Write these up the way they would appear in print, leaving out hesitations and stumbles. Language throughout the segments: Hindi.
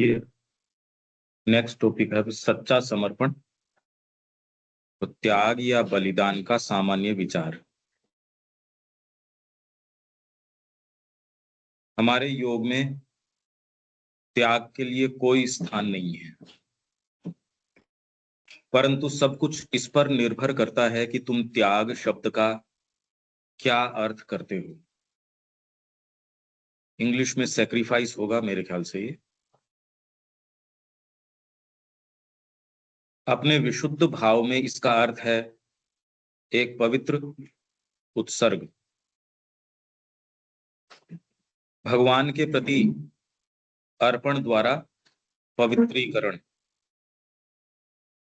ये नेक्स्ट टॉपिक है सच्चा समर्पण, तो त्याग या बलिदान का सामान्य विचार। हमारे योग में त्याग के लिए कोई स्थान नहीं है, परंतु सब कुछ इस पर निर्भर करता है कि तुम त्याग शब्द का क्या अर्थ करते हो। इंग्लिश में सैक्रिफाइस होगा मेरे ख्याल से। ये अपने विशुद्ध भाव में इसका अर्थ है एक पवित्र उत्सर्ग, भगवान के प्रति अर्पण द्वारा पवित्रीकरण।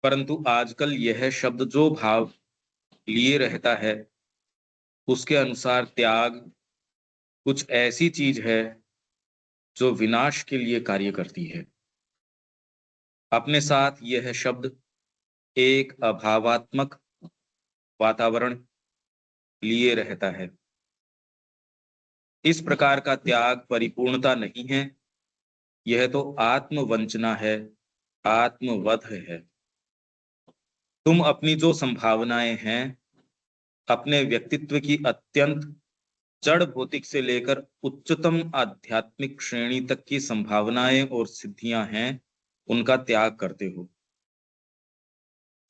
परंतु आजकल यह शब्द जो भाव लिए रहता है उसके अनुसार त्याग कुछ ऐसी चीज है जो विनाश के लिए कार्य करती है। अपने साथ यह शब्द एक अभावात्मक वातावरण लिए रहता है। इस प्रकार का त्याग परिपूर्णता नहीं है, यह तो आत्मवंचना है, आत्मवध है। तुम अपनी जो संभावनाएं हैं, अपने व्यक्तित्व की अत्यंत जड़ भौतिक से लेकर उच्चतम आध्यात्मिक श्रेणी तक की संभावनाएं और सिद्धियां हैं, उनका त्याग करते हो।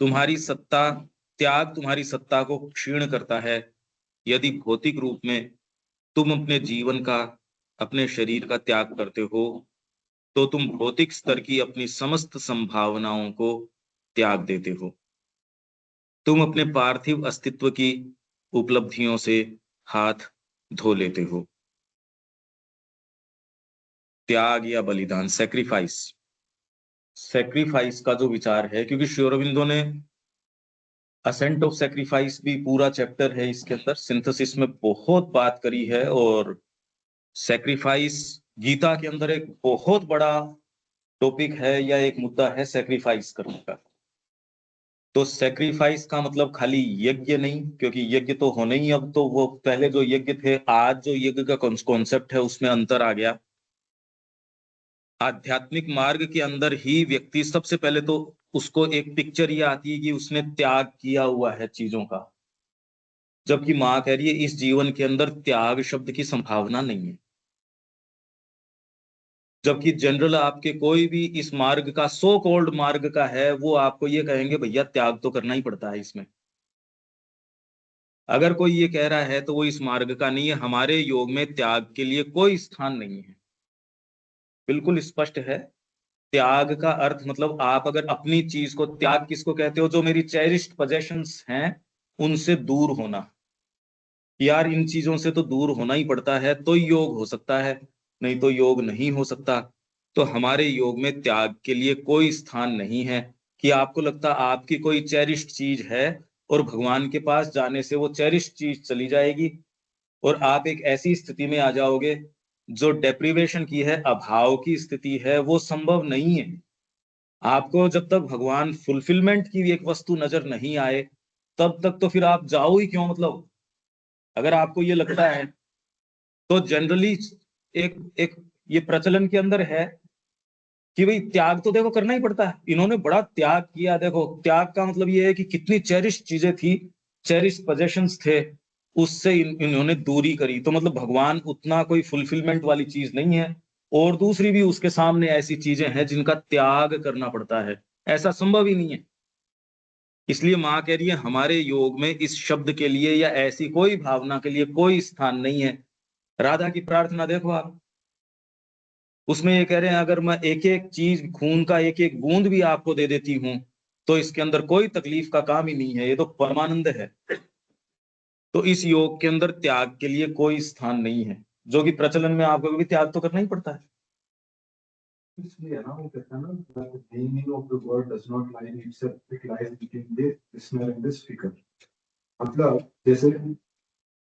त्याग तुम्हारी सत्ता को क्षीण करता है। यदि भौतिक रूप में तुम अपने जीवन का, अपने शरीर का त्याग करते हो, तो तुम भौतिक स्तर की अपनी समस्त संभावनाओं को त्याग देते हो। तुम अपने पार्थिव अस्तित्व की उपलब्धियों से हाथ धो लेते हो। त्याग या बलिदान, सैक्रिफाइस का जो विचार है, क्योंकि श्री अरबिंदो ने असेंट ऑफ सैक्रिफाइस भी पूरा चैप्टर है, इसके अंदर सिंथेसिस में बहुत बात करी है। और सैक्रिफाइस गीता के अंदर एक बहुत बड़ा टॉपिक है या एक मुद्दा है सैक्रिफाइस करने का। तो सैक्रिफाइस का मतलब खाली यज्ञ नहीं, क्योंकि यज्ञ तो होने ही, अब तो वो पहले जो यज्ञ थे, आज जो यज्ञ का कॉन्सेप्ट है उसमें अंतर आ गया। आध्यात्मिक मार्ग के अंदर ही व्यक्ति सबसे पहले तो उसको एक पिक्चर ये आती है कि उसने त्याग किया हुआ है चीजों का, जबकि मां कह रही है इस जीवन के अंदर त्याग शब्द की संभावना नहीं है। जबकि जनरल आपके कोई भी इस मार्ग का, सो कॉल्ड मार्ग का है, वो आपको ये कहेंगे भैया त्याग तो करना ही पड़ता है इसमें। अगर कोई ये कह रहा है तो वो इस मार्ग का नहीं है। हमारे योग में त्याग के लिए कोई स्थान नहीं है, बिल्कुल स्पष्ट है। त्याग का अर्थ मतलब आप अगर अपनी चीज को, त्याग किसको कहते हो, जो मेरी चेरिश्ड पोजेशंस हैं उनसे दूर होना। यार इन चीजों से तो दूर होना ही पड़ता है तो योग हो सकता है, नहीं तो योग नहीं हो सकता। तो हमारे योग में त्याग के लिए कोई स्थान नहीं है कि आपको लगता आपकी कोई चेरिश्ड चीज है और भगवान के पास जाने से वो चेरिश्ड चीज चली जाएगी और आप एक ऐसी स्थिति में आ जाओगे जो डेप्रिवेशन की है, अभाव की स्थिति है। वो संभव नहीं है। आपको जब तक भगवान फुलफिलमेंट की एक वस्तु नजर नहीं आए तब तक तो फिर आप जाओ ही क्यों। मतलब अगर आपको ये लगता है तो जनरली एक एक ये प्रचलन के अंदर है कि भाई त्याग तो देखो करना ही पड़ता है। इन्होंने बड़ा त्याग किया। देखो त्याग का मतलब ये है कि कितनी चेरिश चीजें थी, चेरिश पोजेशंस थे, उससे इन्होंने दूरी करी। तो मतलब भगवान उतना कोई फुलफिलमेंट वाली चीज नहीं है। और दूसरी भी उसके सामने ऐसी चीजें हैं जिनका त्याग करना पड़ता है, ऐसा संभव ही नहीं है। इसलिए माँ कह रही है हमारे योग में इस शब्द के लिए या ऐसी कोई भावना के लिए कोई स्थान नहीं है। राधा की प्रार्थना देखो आप, उसमें ये कह रहे हैं अगर मैं एक एक चीज, खून का एक एक बूंद भी आपको दे देती हूं तो इसके अंदर कोई तकलीफ का काम ही नहीं है, ये तो परमानंद है। तो इस योग के अंदर त्याग के लिए कोई स्थान नहीं है, जो कि प्रचलन में आपको भी त्याग तो करना ही पड़ता है। इसलिए ना वो कहता है ना, the meaning of the word does not lie in itself, it lies between this listener and the speaker। मतलब जैसे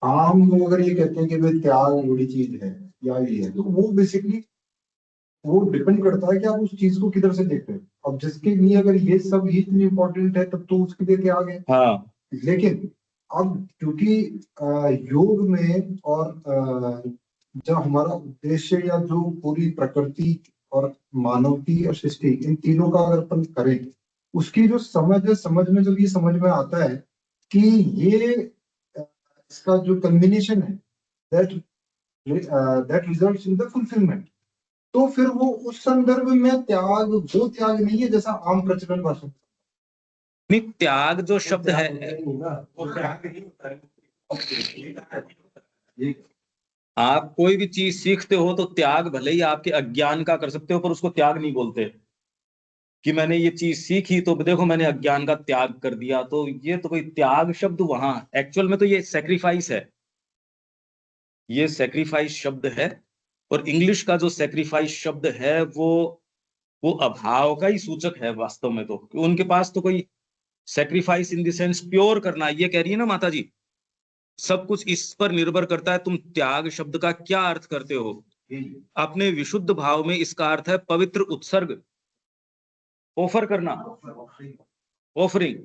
आम लोग अगर ये कहते हैं कि भाई त्याग बड़ी चीज है या ये है, तो वो बेसिकली वो डिपेंड करता है कि आप उस चीज को किधर से देखते हैं। अब जिसके लिए अगर ये सब ही इतनी इंपॉर्टेंट है तब तो उसके लिए त्याग है। हाँ, लेकिन अब क्योंकि योग में और जो हमारा उद्देश्य या जो पूरी प्रकृति और मानवती और सृष्टि, इन तीनों का अगर अपन करें, उसकी जो समझ है, समझ में जब ये समझ में आता है कि ये इसका जो कम्बिनेशन है, that that results in the fulfilment, तो फिर वो उस संदर्भ में त्याग वो त्याग नहीं है जैसा आम प्रचलन भाषा में। नहीं, त्याग जो शब्द है, आप कोई भी चीज सीखते हो तो त्याग भले ही आपके अज्ञान का कर सकते हो, पर उसको त्याग नहीं बोलते कि मैंने ये चीज सीखी तो देखो मैंने अज्ञान का त्याग कर दिया। तो ये तो कोई त्याग शब्द वहां एक्चुअल में तो ये सेक्रीफाइस है, ये सेक्रीफाइस शब्द है। और इंग्लिश का जो सेक्रीफाइस शब्द है वो अभाव का ही सूचक है वास्तव में। तो उनके पास तो कोई sacrifice in the sense pure करना, ये कह रही है ना माता जी, सब कुछ इस पर निर्भर करता है तुम त्याग शब्द का क्या अर्थ करते हो। अपने विशुद्ध भाव में इसका अर्थ है पवित्र उत्सर्ग, ऑफर करना, ऑफरिंग।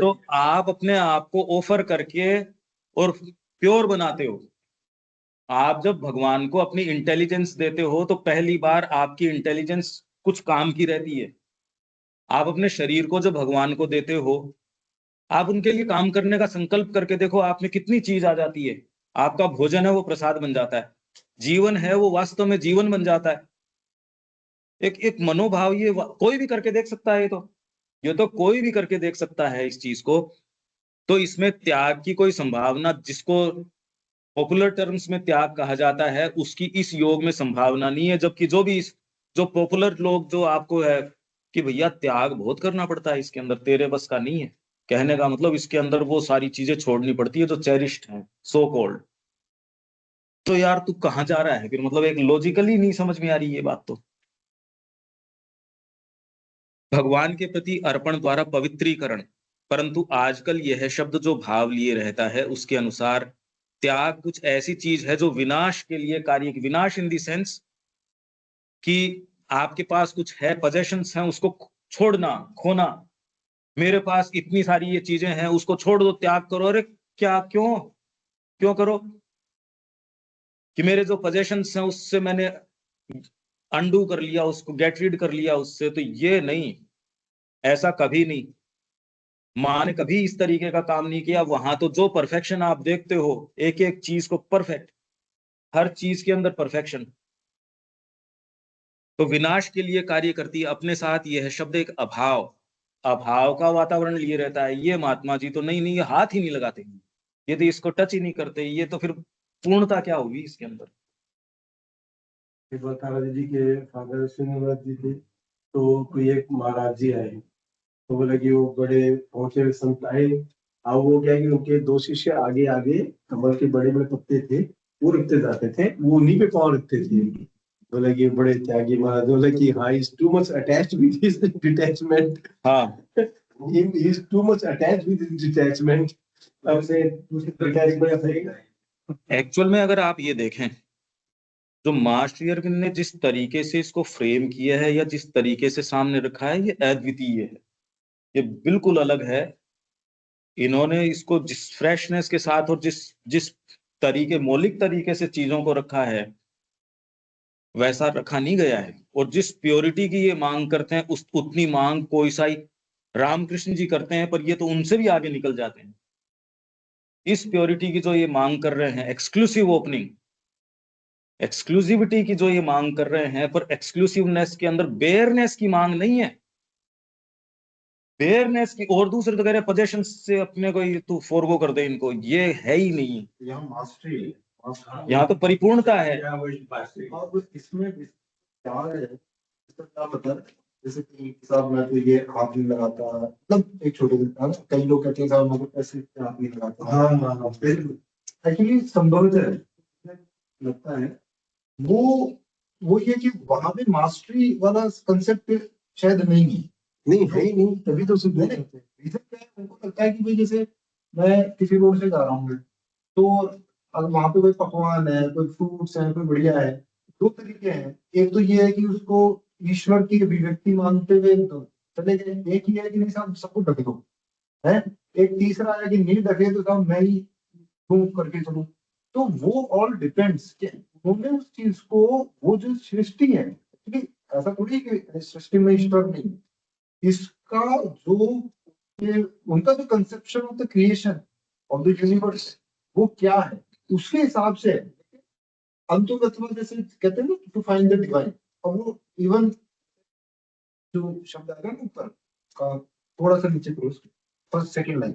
तो आप अपने आप को ऑफर करके और प्योर बनाते हो। आप जब भगवान को अपनी इंटेलिजेंस देते हो तो पहली बार आपकी इंटेलिजेंस कुछ काम की रहती है। आप अपने शरीर को जब भगवान को देते हो, आप उनके लिए काम करने का संकल्प करके देखो, आप में कितनी चीज आ जाती है। आपका भोजन है वो प्रसाद बन जाता है, जीवन है वो वास्तव में जीवन बन जाता है। एक एक मनोभाव, ये कोई भी करके देख सकता है। ये तो कोई भी करके देख सकता है इस चीज को। तो इसमें त्याग की कोई संभावना, जिसको पॉपुलर टर्म्स में त्याग कहा जाता है, उसकी इस योग में संभावना नहीं है। जबकि जो पॉपुलर लोग जो आपको है कि भैया त्याग बहुत करना पड़ता है, इसके अंदर तेरे बस का नहीं है, कहने का मतलब इसके अंदर वो सारी चीजें छोड़नी पड़ती है जो चेरिश्ड हैं, सो कॉल्ड। तो यार तू कहाँ जा रहा है फिर, मतलब एक लॉजिकली नहीं समझ में आ रही ये बात। तो भगवान के प्रति अर्पण द्वारा पवित्रीकरण, परंतु आजकल यह शब्द जो भाव लिए रहता है उसके अनुसार त्याग कुछ ऐसी चीज है जो विनाश के लिए कार्य, विनाश इन दी सेंस कि आपके पास कुछ है, पोजेशंस हैं, उसको छोड़ना, खोना। मेरे पास इतनी सारी ये चीजें हैं, उसको छोड़ दो, त्याग करो। अरे क्या, क्यों क्यों करो? कि मेरे जो पोजेशंस हैं उससे मैंने अंडू कर लिया, उसको गेट रीड कर लिया उससे, तो ये नहीं, ऐसा कभी नहीं। माँ ने कभी इस तरीके का काम नहीं किया। वहां तो जो परफेक्शन आप देखते हो, एक एक चीज को परफेक्ट, हर चीज के अंदर परफेक्शन, तो विनाश के लिए कार्य करती है। अपने साथ यह शब्द एक अभाव, अभाव का वातावरण लिए रहता है। ये महात्मा जी तो नहीं नहीं, ये हाथ ही नहीं लगाते, ये तो इसको टच ही नहीं करते, ये तो फिर पूर्णता क्या होगी इसके अंदर। एक बार तारा जी के फादर श्रीनिवास जी थे, तो कोई एक महाराज जी आए, तो बोला कि वो बड़े पहुंचे संत आए। अब वो क्या है कि उनके दो शिष्य आगे आगे कमल के बड़े बड़े पत्ते थे वो रखते जाते थे, वो उन्हीं पे पाँव रखते थे। बोला कि बड़े त्यागी महाराज, बोला कि हाँ, is too much attached with his detachment. हाँ, he is too much attached with his detachment. अब से एक्चुअल में अगर आप ये देखें, जो मास्टर अरविंद ने जिस तरीके से इसको फ्रेम किया है या जिस तरीके से सामने रखा है, ये अद्वितीय है, ये बिल्कुल अलग है। इन्होंने इसको जिस फ्रेशनेस के साथ और जिस जिस तरीके, मौलिक तरीके से चीजों को रखा है, वैसा रखा नहीं गया है। और जिस प्योरिटी की ये मांग करते हैं, उस उतनी मांग कोई साई रामकृष्ण जी करते हैं, पर ये तो उनसे भी आगे निकल जाते हैं। इस प्योरिटी की जो ये मांग कर रहे हैं, एक्सक्लूसिव ओपनिंग, एक्सक्लूसिविटी की जो ये मांग कर रहे हैं, पर एक्सक्लूसिवनेस के अंदर बेयरनेस की मांग नहीं है, बेयरनेस की। और दूसरे तो कह रहे पोजेशन से अपने को तू फोरगो कर दे इनको, ये है ही नहीं। यहाँ मास्टरी है, यहाँ तो परिपूर्णता है। और इसमें क्या है, इसका क्या मतलब, जैसे कि साहब मैं तो ये हाथ नहीं लगाता, मतलब एक छोटे कई लोग कहते हैं साहब मैं तो ऐसे हाथ नहीं लगाता। हाँ हाँ हाँ, एक्चुअली संभव है, लगता है वो ये कि वहां पे मास्टरी वाला कंसेप्ट शायद नहीं है। नहीं है ही नहीं, तभी तो सिर्फ रीजन क्या है, उनको लगता है कि भाई जैसे मैं किसी रोड से जा रहा हूँ, तो अगर वहां पे कोई पकवान है, कोई फ्रूट्स है, कोई बढ़िया है, दो तरीके हैं। एक तो ये है कि उसको ईश्वर की अभिव्यक्ति मानते हुए तो चले गए, एक ही है कि नहीं साहब सबको ढक दो है, एक तीसरा है कि नहीं ढके तो साहब मैं ही हूँ करके चलूं। तो वो ऑल डिपेंड्स, उन्होंने उस चीज को, वो जो सृष्टि है एक्चुअली ऐसा थोड़ी कि सृष्टि में ईश्वर नहीं है। इसका जो ये उनका जो conception of the creation of the universe वो क्या है उसके हिसाब से है। अंतुगतवा जैसे कहते हैं ना टू फाइंड द डिवाइन, और वो इवन जो शब्द आएगा ना ऊपर थोड़ा सा नीचे करो फर्स्ट सेकंड लाइन,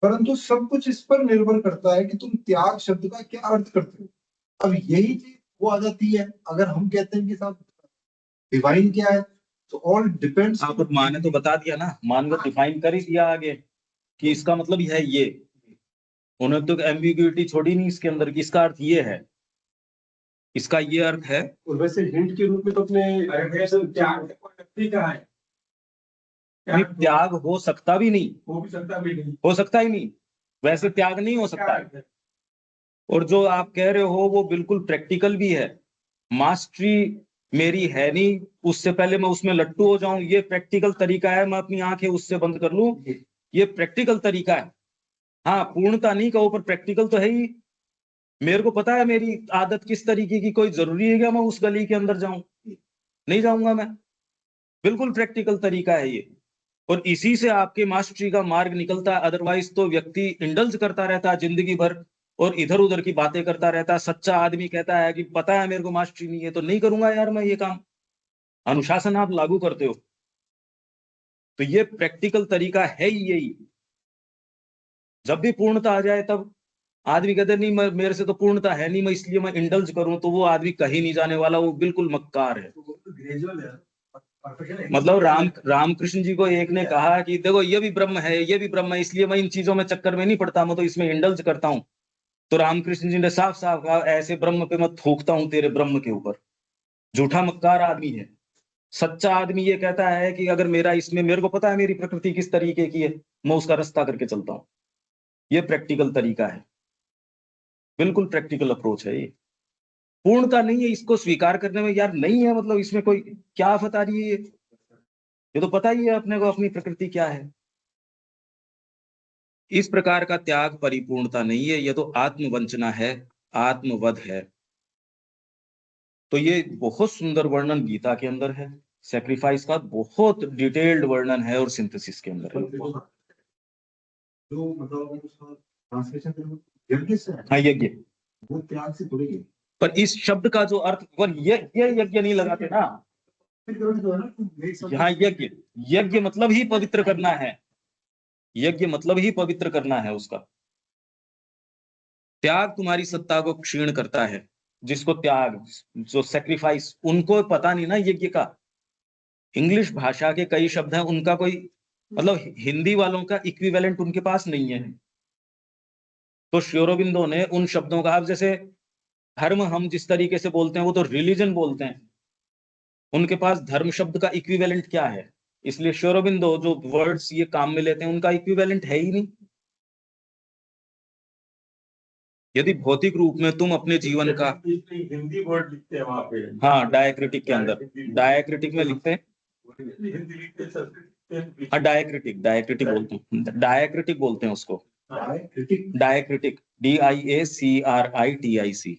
परंतु सब कुछ इस पर निर्भर करता है कि तुम त्याग शब्द का क्या अर्थ करते हो। अब यही चीज वो आ जाती है अगर हम कहते हैं कि साहब डिवाइन क्या है, तो ऑल डिपेंड्स। आप माँ ने तो बता दिया ना, मान को डिफाइन कर ही दिया आगे कि इसका मतलब है ये, उन्होंने तो एम्बिग्यूटी छोड़ी नहीं इसके अंदर की, इसका अर्थ ये है, इसका ये अर्थ है। और वैसे हिंट के रूप में तो अपने त्याग कहा है, नहीं, त्याग हो सकता भी नहीं, हो भी सकता भी नहीं, हो सकता ही नहीं, वैसे त्याग नहीं हो सकता है। और जो आप कह रहे हो वो बिल्कुल प्रैक्टिकल भी है। मास्टरी मेरी है नहीं, उससे पहले मैं उसमें लट्टू हो जाऊं, ये प्रैक्टिकल तरीका है, मैं अपनी आंखें उससे बंद कर लूं, ये प्रैक्टिकल तरीका है। हाँ, पूर्णता नहीं कहो पर प्रैक्टिकल तो है ही। मेरे को पता है मेरी आदत किस तरीके की, कोई जरूरी है क्या मैं उस गली के अंदर जाऊं? नहीं जाऊंगा मैं, बिल्कुल प्रैक्टिकल तरीका है ये। और इसी से आपके मास्टरी का मार्ग निकलता है, अदरवाइज तो व्यक्ति इंडल्ज करता रहता है जिंदगी भर और इधर उधर की बातें करता रहता है। सच्चा आदमी कहता है कि पता है मेरे को मास्टरी नहीं है तो नहीं करूंगा यार मैं ये काम। अनुशासन आप लागू करते हो, तो ये प्रैक्टिकल तरीका है ही यही। जब भी पूर्णता आ जाए तब आदमी कहते नहीं मेरे से तो पूर्णता है नहीं, मैं इसलिए मैं इंडल्ज करूं, तो वो आदमी कहीं नहीं जाने वाला, वो बिल्कुल मक्कार है। मतलब रामकृष्ण जी को एक ने कहा कि देखो ये भी ब्रह्म है, ये भी ब्रह्म है, इसलिए मैं इन चीजों में चक्कर में नहीं पड़ता, मैं तो इसमें इंडल्ज करता हूं। तो रामकृष्ण जी ने साफ साफ कहा ऐसे ब्रह्म पे मैं थूकता हूं तेरे ब्रह्म के ऊपर। झूठा मक्कार आदमी है। सच्चा आदमी ये कहता है कि अगर मेरा इसमें, मेरे को पता है मेरी प्रकृति किस तरीके की है, मैं उसका रास्ता करके चलता हूं। ये प्रैक्टिकल तरीका है, बिल्कुल प्रैक्टिकल अप्रोच है ये। पूर्णता नहीं है, इसको स्वीकार करने में यार नहीं है, मतलब इसमें कोई क्या आफत आ रही है? ये तो पता ही है अपने को अपनी प्रकृति क्या है। इस प्रकार का त्याग परिपूर्णता नहीं है, यह तो आत्मवंचना है, आत्मवध है। तो ये बहुत सुंदर वर्णन गीता के अंदर है, सेक्रीफाइस का बहुत डिटेल्ड वर्णन है और सिंथेसिस के अंदर है। जो मतलब उसका ट्रांसलेशन यज्ञ से है, हाँ यज्ञ, वो त्याग से थोड़ी है। पर इस शब्द का जो अर्थ, पर ये यज्ञ नहीं लगाते ना यहाँ। यज्ञ, यज्ञ मतलब ही पवित्र करना है, यज्ञ मतलब ही पवित्र करना है उसका। त्याग तुम्हारी सत्ता को क्षीण करता है। जिसको त्याग, जो सेक्रीफाइस, उनको पता नहीं ना यज्ञ का। इंग्लिश भाषा के कई शब्द हैं, उनका कोई मतलब हिंदी वालों का इक्विवेलेंट उनके पास नहीं है। तो श्री अरबिंदो ने उन शब्दों का, अब जैसे धर्म हम जिस तरीके से बोलते हैं वो तो रिलीजन बोलते हैं, उनके पास धर्म शब्द का इक्विवेलेंट क्या है? इसलिए श्री अरबिंदो जो वर्ड्स ये काम में लेते हैं उनका इक्विवेलेंट है ही नहीं। यदि भौतिक रूप में तुम अपने जीवन का, हिंदी वर्ड लिखते हैं वहां पे, हाँ डायक्रिटिक के अंदर, डायक्रिटिक में लिखते हैं, हाँ डायक्रिटिक, डायक्रिटिक बोलते हैं, डायक्रिटिक बोलते हैं उसको, डायक्रिटिक, DIACRITIC।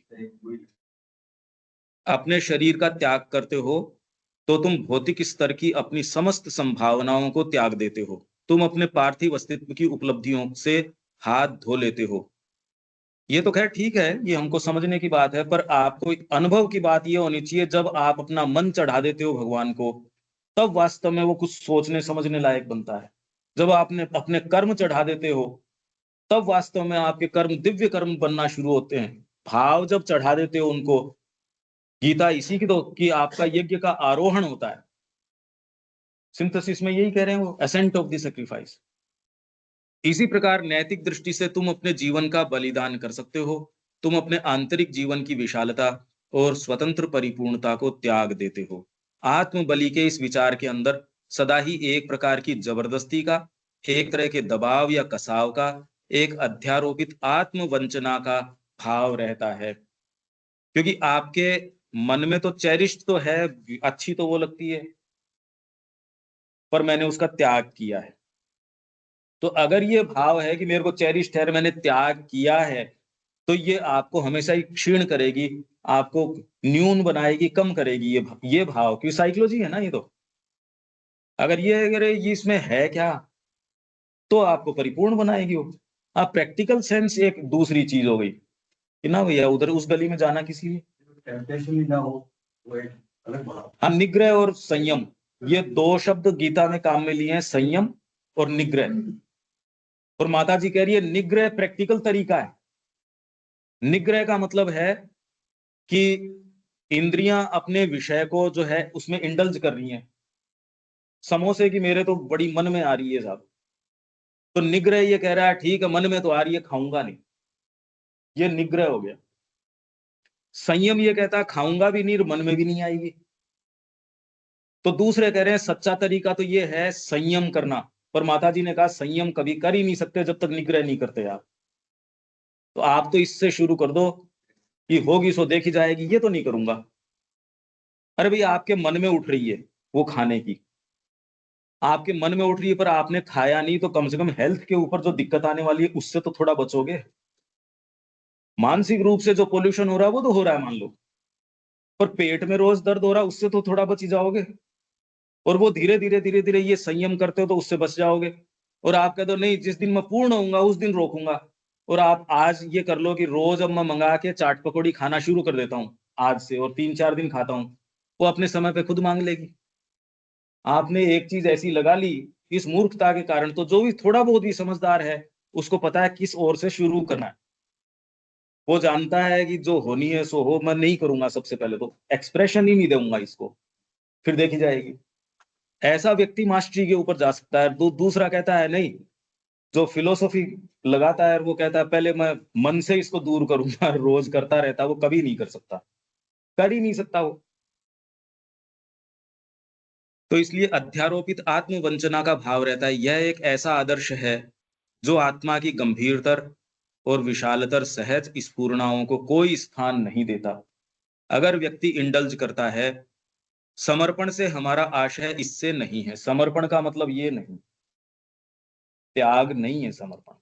अपने शरीर का त्याग करते हो तो तुम भौतिक स्तर की अपनी समस्त संभावनाओं को त्याग देते हो। तुम अपने पार्थिव अस्तित्व की उपलब्धियों से हाथ धो लेते हो। ये तो खैर ठीक है, ये हमको समझने की बात है, पर आपको अनुभव की बात ये होनी चाहिए जब आप अपना मन चढ़ा देते हो भगवान को, तब वास्तव में वो कुछ सोचने समझने लायक बनता है। जब आपने अपने कर्म चढ़ा देते हो तब वास्तव में आपके कर्म दिव्य कर्म बनना शुरू होते हैं। भाव जब चढ़ा देते हो उनको, गीता इसी की तो कि आपका यज्ञ का आरोहण होता है। सिंथेसिस में यही कह रहे हैं वो, एसेंट ऑफ द सैक्रिफाइस। इसी प्रकार नैतिक दृष्टि से तुम अपने जीवन का बलिदान कर सकते हो। तुम अपने आंतरिक जीवन की विशालता और स्वतंत्र परिपूर्णता को त्याग देते हो। आत्म बलि के इस विचार के अंदर सदा ही एक प्रकार की जबरदस्ती का, एक तरह के दबाव या कसाव का, एक अध्यारोपित आत्मवंचना का भाव रहता है। क्योंकि आपके मन में तो चेरिश्ड तो है, अच्छी तो वो लगती है, पर मैंने उसका त्याग किया है। तो अगर ये भाव है कि मेरे को चेरिश्ड है, मैंने त्याग किया है, तो ये आपको हमेशा ही क्षीण करेगी, आपको न्यून बनाएगी, कम करेगी ये भाव की साइकोलॉजी है ना ये तो। अगर ये इसमें है क्या, तो आपको परिपूर्ण बनाएगी वो। आप प्रैक्टिकल सेंस एक दूसरी चीज हो गई कि ना भैया उधर उस गली में जाना किस लिए। टेम्पटेशन ही ना हो, वो एक अलग भाव। हाँ, निग्रह और संयम, ये दो शब्द गीता में काम में लिए हैं, संयम और निग्रह। और माता जी कह रही है निग्रह प्रैक्टिकल तरीका है। निग्रह का मतलब है कि इंद्रियां अपने विषय को जो है उसमें इंडल्ज कर रही हैं। समोसे की मेरे तो बड़ी मन में आ रही है साहब, तो निग्रह ये कह रहा है ठीक है मन में तो आ रही है, खाऊंगा नहीं, ये निग्रह हो गया। संयम ये कहता है खाऊंगा भी नहीं और मन में भी नहीं आएगी। तो दूसरे कह रहे हैं सच्चा तरीका तो ये है संयम करना, पर माता जी ने कहा संयम कभी कर ही नहीं सकते जब तक निग्रह नहीं करते आप। तो आप तो इससे शुरू कर दो कि होगी सो देखी जाएगी, ये तो नहीं करूंगा। अरे भैया आपके मन में उठ रही है वो खाने की, आपके मन में उठ रही है पर आपने खाया नहीं, तो कम से कम हेल्थ के ऊपर जो दिक्कत आने वाली है उससे तो थोड़ा बचोगे। मानसिक रूप से जो पोल्यूशन हो रहा है वो तो हो रहा है मान लो, पर पेट में रोज दर्द हो रहा है उससे तो थोड़ा बच ही जाओगे। और वो धीरे धीरे ये संयम करते हो तो उससे बच जाओगे। और आप कहते हो नहीं जिस दिन मैं पूर्ण होऊंगा उस दिन रोकूंगा, और आप आज ये कर लो कि रोज अब मैं मंगा के चाट पकौड़ी खाना शुरू कर देता हूँ आज से, और 3-4 दिन खाता हूँ, वो अपने समय पे खुद मांग लेगी। आपने एक चीज ऐसी लगा ली इस मूर्खता के कारण, तो जो भी थोड़ा बहुत भी समझदार है उसको पता है किस ओर से शुरू करना है। वो जानता है कि जो होनी है सो हो, मैं नहीं करूंगा, सबसे पहले तो एक्सप्रेशन ही नहीं दूंगा इसको, फिर देखी जाएगी। ऐसा व्यक्ति मास्टरी के ऊपर जा सकता है। दूसरा कहता है नहीं, जो फिलोसॉफी लगाता है वो कहता है पहले मैं मन से इसको दूर करूंगा, रोज करता रहता, वो कभी नहीं कर सकता, कर ही नहीं सकता वो। तो इसलिए अध्यारोपित आत्मवंचना का भाव रहता है। यह एक ऐसा आदर्श है जो आत्मा की गंभीरतर और विशालतर सहज स्फूर्णाओं को कोई स्थान नहीं देता। अगर व्यक्ति इंडल्ज करता है, समर्पण से हमारा आशय इससे नहीं है। समर्पण का मतलब ये नहीं, त्याग नहीं है समर्पण,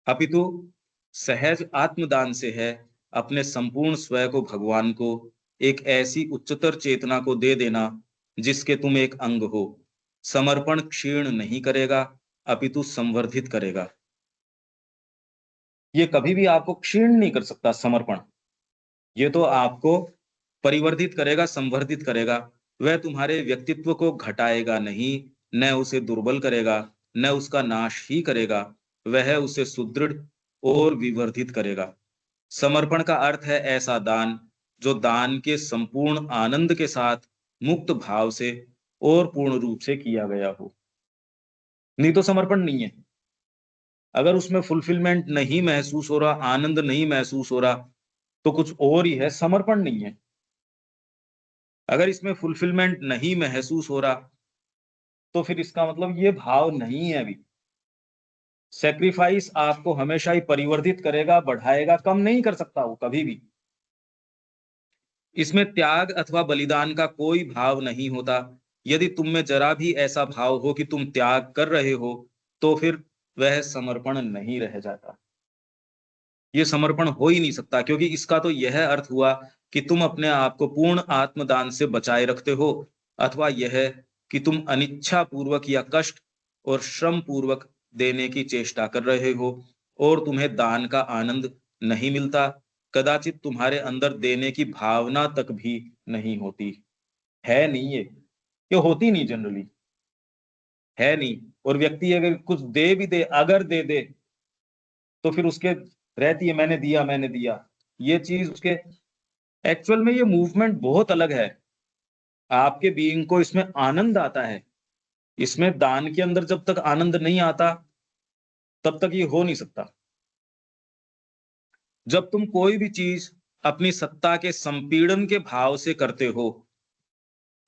अपितु सहज आत्मदान से है अपने संपूर्ण स्वयं को भगवान को, एक ऐसी उच्चतर चेतना को दे देना जिसके तुम एक अंग हो। समर्पण क्षीण नहीं करेगा अपितु संवर्धित करेगा। ये कभी भी आपको क्षीण नहीं कर सकता समर्पण, ये तो आपको परिवर्धित करेगा, संवर्धित करेगा। वह तुम्हारे व्यक्तित्व को घटाएगा नहीं, न उसे दुर्बल करेगा, न उसका नाश ही करेगा, वह उसे सुदृढ़ और विवर्धित करेगा। समर्पण का अर्थ है ऐसा दान जो दान के संपूर्ण आनंद के साथ मुक्त भाव से और पूर्ण रूप से किया गया हो। नहीं तो समर्पण नहीं है। अगर उसमें फुलफिलमेंट नहीं महसूस हो रहा, आनंद नहीं महसूस हो रहा, तो कुछ और ही है, समर्पण नहीं है। अगर इसमें फुलफिलमेंट नहीं महसूस हो रहा, तो फिर इसका मतलब ये भाव नहीं है अभी। सेक्रीफाइस आपको हमेशा ही परिवर्धित करेगा, बढ़ाएगा, कम नहीं कर सकता वो कभी भी। इसमें त्याग अथवा बलिदान का कोई भाव नहीं होता। यदि तुम में जरा भी ऐसा भाव हो कि तुम त्याग कर रहे हो, तो फिर वह समर्पण नहीं रह जाता। ये समर्पण हो ही नहीं सकता, क्योंकि इसका तो यह अर्थ हुआ कि तुम अपने आप को पूर्ण आत्मदान से बचाए रखते हो, अथवा यह कि तुम अनिच्छा पूर्वक या कष्ट और श्रम पूर्वक देने की चेष्टा कर रहे हो और तुम्हें दान का आनंद नहीं मिलता। कदाचित तुम्हारे अंदर देने की भावना तक भी नहीं होती। है नहीं ये होती नहीं जनरली, है नहीं। और व्यक्ति अगर कुछ दे भी दे, अगर दे दे, तो फिर उसके रहती है मैंने दिया, ये चीज उसके। एक्चुअल में ये मूवमेंट बहुत अलग है। आपके बीइंग को इसमें आनंद आता है। इसमें दान के अंदर जब तक आनंद नहीं आता तब तक ये हो नहीं सकता। जब तुम कोई भी चीज अपनी सत्ता के संपीड़न के भाव से करते हो,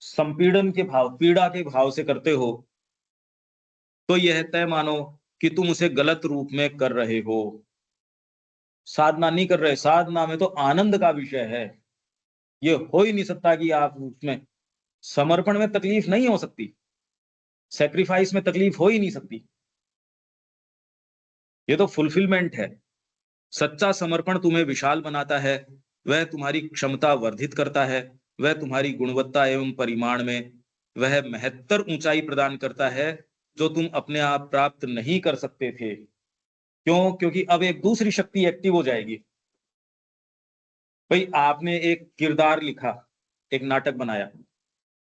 संपीड़न के भाव, पीड़ा के भाव से करते हो, तो यह तय मानो कि तुम उसे गलत रूप में कर रहे हो। साधना नहीं कर रहे, साधना में तो आनंद का विषय है। ये हो ही नहीं सकता कि आप उसमें, समर्पण में तकलीफ नहीं हो सकती, सेक्रीफाइस में तकलीफ हो ही नहीं सकती। ये तो फुलफिलमेंट है। सच्चा समर्पण तुम्हें विशाल बनाता है, वह तुम्हारी क्षमता वर्धित करता है, वह तुम्हारी गुणवत्ता एवं परिमाण में वह महत्तर ऊंचाई प्रदान करता है जो तुम अपने आप प्राप्त नहीं कर सकते थे। क्यों? क्योंकि अब एक दूसरी शक्ति एक्टिव हो जाएगी। भाई आपने एक किरदार लिखा, एक नाटक बनाया,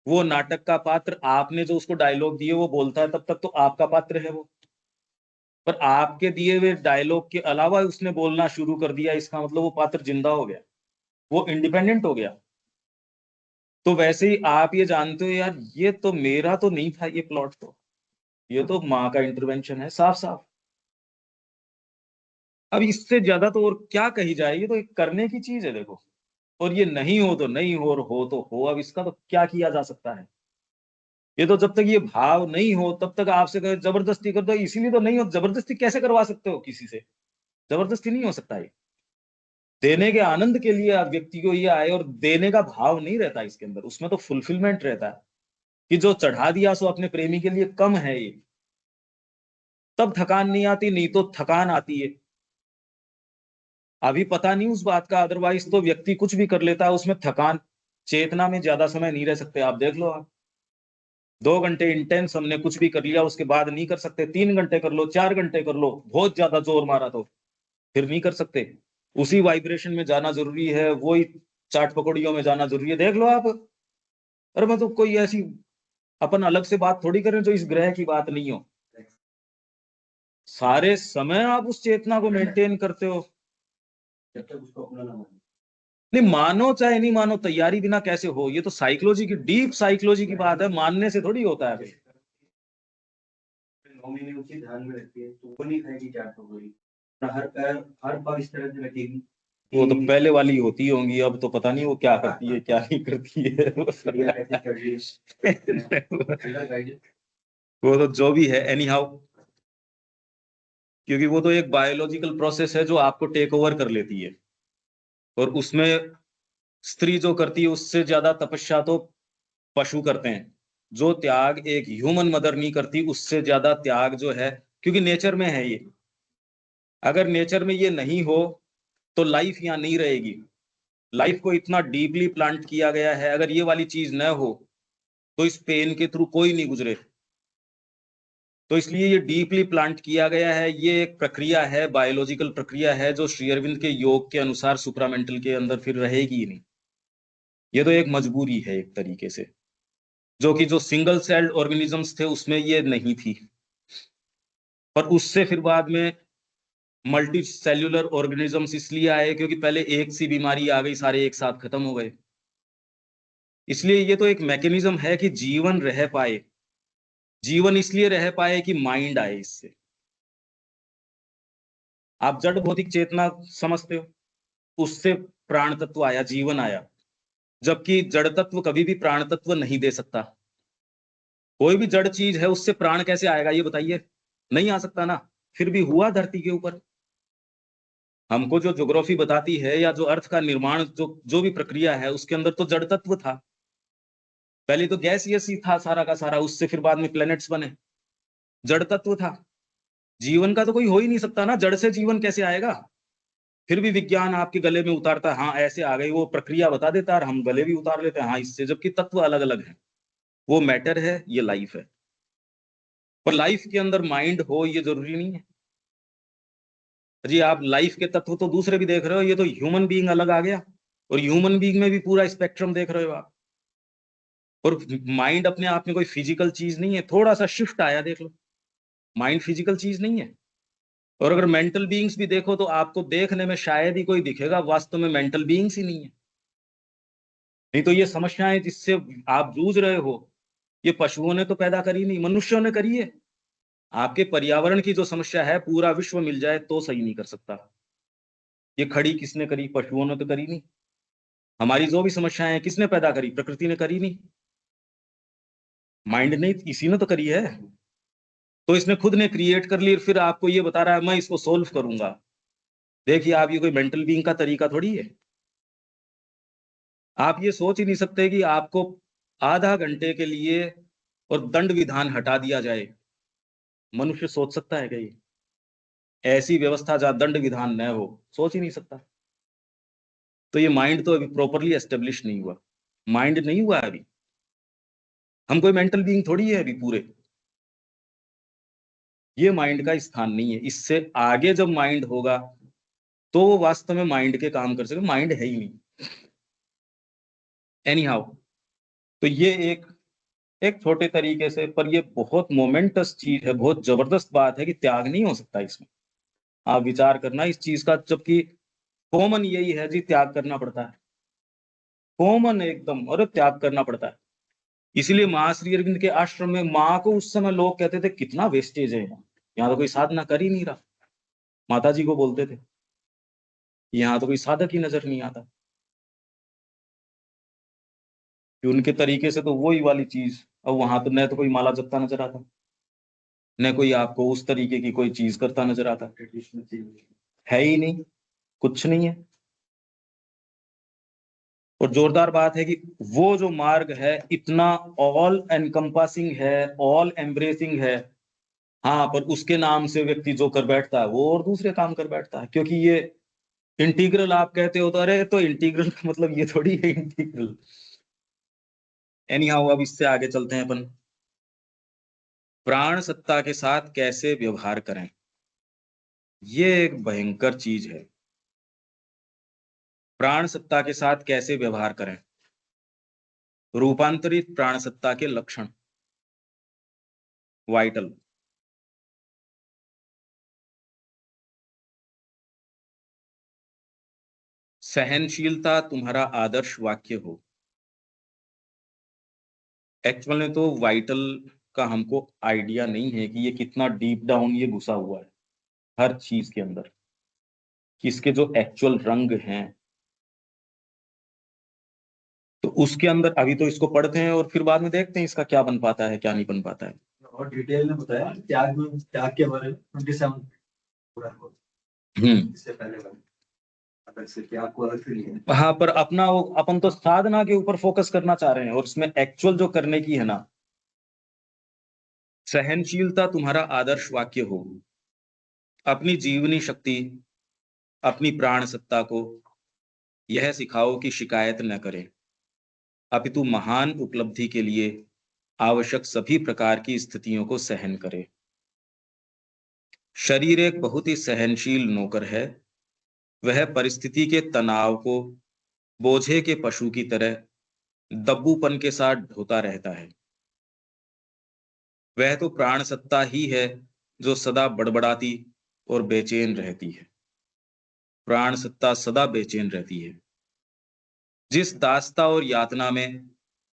वो नाटक का पात्र आपने जो उसको डायलॉग दिए वो बोलता है, तब तक तो आपका पात्र है वो। पर आपके दिए हुए डायलॉग के अलावा उसने बोलना शुरू कर दिया, इसका मतलब वो पात्र जिंदा हो गया, वो इंडिपेंडेंट हो गया। तो वैसे ही आप ये जानते हो यार, ये तो मेरा तो नहीं था ये प्लॉट, तो ये तो माँ का इंटरवेंशन है साफ साफ। अब इससे ज्यादा तो और क्या कही जाए, ये तो एक करने की चीज है देखो। और ये नहीं हो तो नहीं हो, और हो तो हो, अब इसका तो क्या किया जा सकता है। ये तो जब तक ये भाव नहीं हो तब तक आपसे कहे जबरदस्ती कर दो, इसीलिए तो नहीं हो। जबरदस्ती कैसे करवा सकते हो किसी से? जबरदस्ती नहीं हो सकता है। देने के आनंद के लिए व्यक्ति को ये आए, और देने का भाव नहीं रहता इसके अंदर, उसमें तो फुलफिलमेंट रहता है कि जो चढ़ा दिया सो अपने प्रेमी के लिए कम है ये। तब थकान नहीं आती, नहीं तो थकान आती है। अभी पता नहीं उस बात का, अदरवाइज तो व्यक्ति कुछ भी कर लेता है, उसमें थकान, चेतना में ज्यादा समय नहीं रह सकते। आप देख लो, आप 2 घंटे इंटेंस हमने कुछ भी कर लिया, उसके बाद नहीं कर सकते। 3 घंटे कर लो, 4 घंटे कर लो, बहुत ज्यादा जोर मारा तो फिर नहीं कर सकते। उसी वाइब्रेशन में जाना जरूरी है, वही चाट पकौड़ियों में जाना जरूरी है। देख लो आप। अरे मैं तो कोई ऐसी अपन अलग से बात थोड़ी करें जो इस ग्रह की बात नहीं हो। सारे समय आप उस चेतना को मेंटेन करते हो, जब तक उसको अपना ना माने। नहीं मानो चाहे नहीं मानो, तैयारी बिना कैसे हो? ये तो साइकोलॉजी की, डीप साइकोलॉजी की बात है, मानने से थोड़ी होता है भाई। 9 महीने उसी ध्यान में रखती है तो वो नहीं खाएगी चाट पकौड़ी, हर पल इस तरह से रखेगी। वो तो पहले वाली होती होंगी, अब तो पता नहीं वो क्या करती है क्या नहीं करती है। वो तो जो भी है एनी हाउ, क्योंकि वो तो एक बायोलॉजिकल प्रोसेस है जो आपको टेक ओवर कर लेती है। और उसमें स्त्री जो करती है उससे ज्यादा तपस्या तो पशु करते हैं। जो त्याग एक ह्यूमन मदर नहीं करती, उससे ज्यादा त्याग जो है, क्योंकि नेचर में है ये। अगर नेचर में ये नहीं हो तो लाइफ यहाँ नहीं रहेगी। लाइफ को इतना डीपली प्लांट किया गया है, अगर ये वाली चीज न हो तो इस पेन के थ्रू कोई नहीं गुजरे। तो इसलिए ये डीपली प्लांट किया गया है। ये एक प्रक्रिया है, बायोलॉजिकल प्रक्रिया है, जो श्री अरविंद के योग के अनुसार सुप्रामेंटल के अंदर फिर रहेगी ही नहीं। ये तो एक मजबूरी है एक तरीके से, जो कि जो सिंगल सेल्ड ऑर्गेनिजम्स थे उसमें ये नहीं थी। पर उससे फिर बाद में मल्टी सेल्यूलर ऑर्गेनिजम्स इसलिए आए क्योंकि पहले एक सी बीमारी आ गई, सारे एक साथ खत्म हो गए। इसलिए ये तो एक मैकेनिज्म है कि जीवन रह पाए। जीवन इसलिए रह पाए कि माइंड आए इससे। आप जड़ भौतिक चेतना समझते हो, उससे प्राण तत्व आया, जीवन आया। जबकि जड़ तत्व कभी भी प्राण तत्व नहीं दे सकता। कोई भी जड़ चीज है उससे प्राण कैसे आएगा ये बताइए? नहीं आ सकता ना। फिर भी हुआ धरती के ऊपर। हमको जो ज्योग्राफी बताती है या जो अर्थ का निर्माण जो भी प्रक्रिया है, उसके अंदर तो जड़ तत्व था। पहले तो गैसियस ही था सारा का सारा, उससे फिर बाद में प्लैनेट्स बने। जड़ तत्व था। जीवन का तो कोई हो ही नहीं सकता ना, जड़ से जीवन कैसे आएगा? फिर भी विज्ञान आपके गले में उतारता है, हाँ ऐसे आ गई, वो प्रक्रिया बता देता है और हम गले भी उतार लेते हैं हाँ इससे, जबकि तत्व अलग अलग है। वो मैटर है, ये लाइफ है। पर लाइफ के अंदर माइंड हो ये जरूरी नहीं है जी। आप लाइफ के तत्व तो दूसरे भी देख रहे हो, ये तो ह्यूमन बीइंग अलग आ गया। और ह्यूमन बीइंग में भी पूरा स्पेक्ट्रम देख रहे हो आप। और माइंड अपने आप में कोई फिजिकल चीज नहीं है, थोड़ा सा शिफ्ट आया देख लो। माइंड फिजिकल चीज नहीं है। और अगर मेंटल बीइंग्स भी देखो तो आपको देखने में शायद ही कोई दिखेगा, वास्तव में मेंटल बीइंग्स ही नहीं है। नहीं तो ये समस्याएं जिससे आप जूझ रहे हो, ये पशुओं ने तो पैदा करी नहीं, मनुष्यों ने करी है। आपके पर्यावरण की जो समस्या है, पूरा विश्व मिल जाए तो सही नहीं कर सकता। ये खड़ी किसने करी? पशुओं ने तो करी नहीं। हमारी जो भी समस्याएं हैं किसने पैदा करी? प्रकृति ने करी नहीं। माइंड ने, इसी ने तो करी है। तो इसने खुद ने क्रिएट कर ली, फिर आपको ये बता रहा है मैं इसको सोल्व करूंगा। देखिए आप, ये कोई मेंटल बीइंग का तरीका थोड़ी है। आप ये सोच ही नहीं सकते कि आपको आधा घंटे के लिए और दंड विधान हटा दिया जाए। मनुष्य सोच सकता है क्या ये? ऐसी व्यवस्था जहां दंड विधान न हो, सोच ही नहीं सकता। तो ये माइंड तो अभी प्रॉपरली एस्टेब्लिश नहीं हुआ, माइंड नहीं हुआ है अभी। हम कोई मेंटल बीइंग थोड़ी है अभी पूरे। ये माइंड का स्थान नहीं है। इससे आगे जब माइंड होगा तो वो वास्तव में माइंड के काम कर सके। माइंड है ही नहीं। एनी हाउ, तो ये एक छोटे तरीके से, पर ये बहुत मोमेंटस चीज है, बहुत जबरदस्त बात है कि त्याग नहीं हो सकता इसमें। आप विचार करना इस चीज का, जबकि कॉमन यही है जी, त्याग करना पड़ता है। कॉमन एकदम, और त्याग करना पड़ता है। इसीलिए महाश्री अरविंद के आश्रम में माँ को उस समय लोग कहते थे कितना वेस्टेज है, यहाँ तो कोई साधना कर ही नहीं रहा। माता जी को बोलते थे यहाँ तो कोई साधक ही नजर नहीं आता। कि उनके तरीके से तो वही वाली चीज, अब वहां तो न तो कोई माला जपता नजर आता, न कोई आपको उस तरीके की कोई चीज करता नजर आता, है ही नहीं, कुछ नहीं है। और जोरदार बात है कि वो जो मार्ग है इतना ऑल एनकम्पासिंग है, ऑल एम्ब्रेसिंग है। हाँ, पर उसके नाम से व्यक्ति जो कर बैठता है वो और दूसरे काम कर बैठता है, क्योंकि ये इंटीग्रल आप कहते हो तो अरे तो इंटीग्रल का मतलब ये थोड़ी है इंटीग्रल। एनी हाउ, अब इससे आगे चलते हैं अपन। प्राण सत्ता के साथ कैसे व्यवहार करें, ये एक भयंकर चीज है। प्राण सत्ता के साथ कैसे व्यवहार करें, रूपांतरित प्राण सत्ता के लक्षण, वाइटल। सहनशीलता तुम्हारा आदर्श वाक्य हो। एक्चुअल में तो वाइटल का हमको आइडिया नहीं है कि ये कितना डीप डाउन ये घुसा हुआ है हर चीज के अंदर, कि इसके जो एक्चुअल रंग हैं, तो उसके अंदर अभी तो इसको पढ़ते हैं और फिर बाद में देखते हैं इसका क्या बन पाता है, क्या नहीं बन पाता है। और डिटेल में बताया त्याग के बारे में 27 पूरा इससे पहले वाले अलग से त्याग को अलग से लिया। हाँ, पर अपना वो अपन तो साधना के ऊपर फोकस करना चाह रहे हैं, और इसमें एक्चुअल जो करने की है ना, सहनशीलता तुम्हारा आदर्श वाक्य हो। अपनी जीवनी शक्ति, अपनी प्राण सत्ता को यह सिखाओ कि शिकायत न करें, अपितु महान उपलब्धि के लिए आवश्यक सभी प्रकार की स्थितियों को सहन करे। शरीर एक बहुत ही सहनशील नौकर है। वह परिस्थिति के तनाव को बोझे के पशु की तरह दब्बूपन के साथ ढोता रहता है। वह तो प्राण सत्ता ही है जो सदा बड़बड़ाती और बेचैन रहती है। प्राण सत्ता सदा बेचैन रहती है। जिस दास्ता और यातना में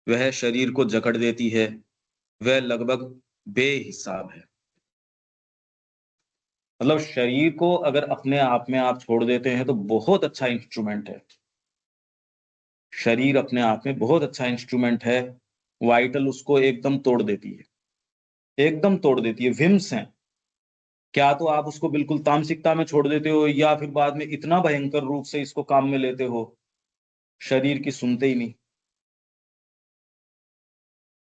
वह शरीर को जकड़ देती है वह लगभग बेहिसाब है। मतलब शरीर को अगर अपने आप में आप छोड़ देते हैं तो बहुत अच्छा इंस्ट्रूमेंट है। शरीर अपने आप में बहुत अच्छा इंस्ट्रूमेंट है। वाइटल उसको एकदम तोड़ देती है, एकदम तोड़ देती है। विम्स हैं, क्या तो आप उसको बिल्कुल तामसिकता में छोड़ देते हो, या फिर बाद में इतना भयंकर रूप से इसको काम में लेते हो, शरीर की सुनते ही नहीं।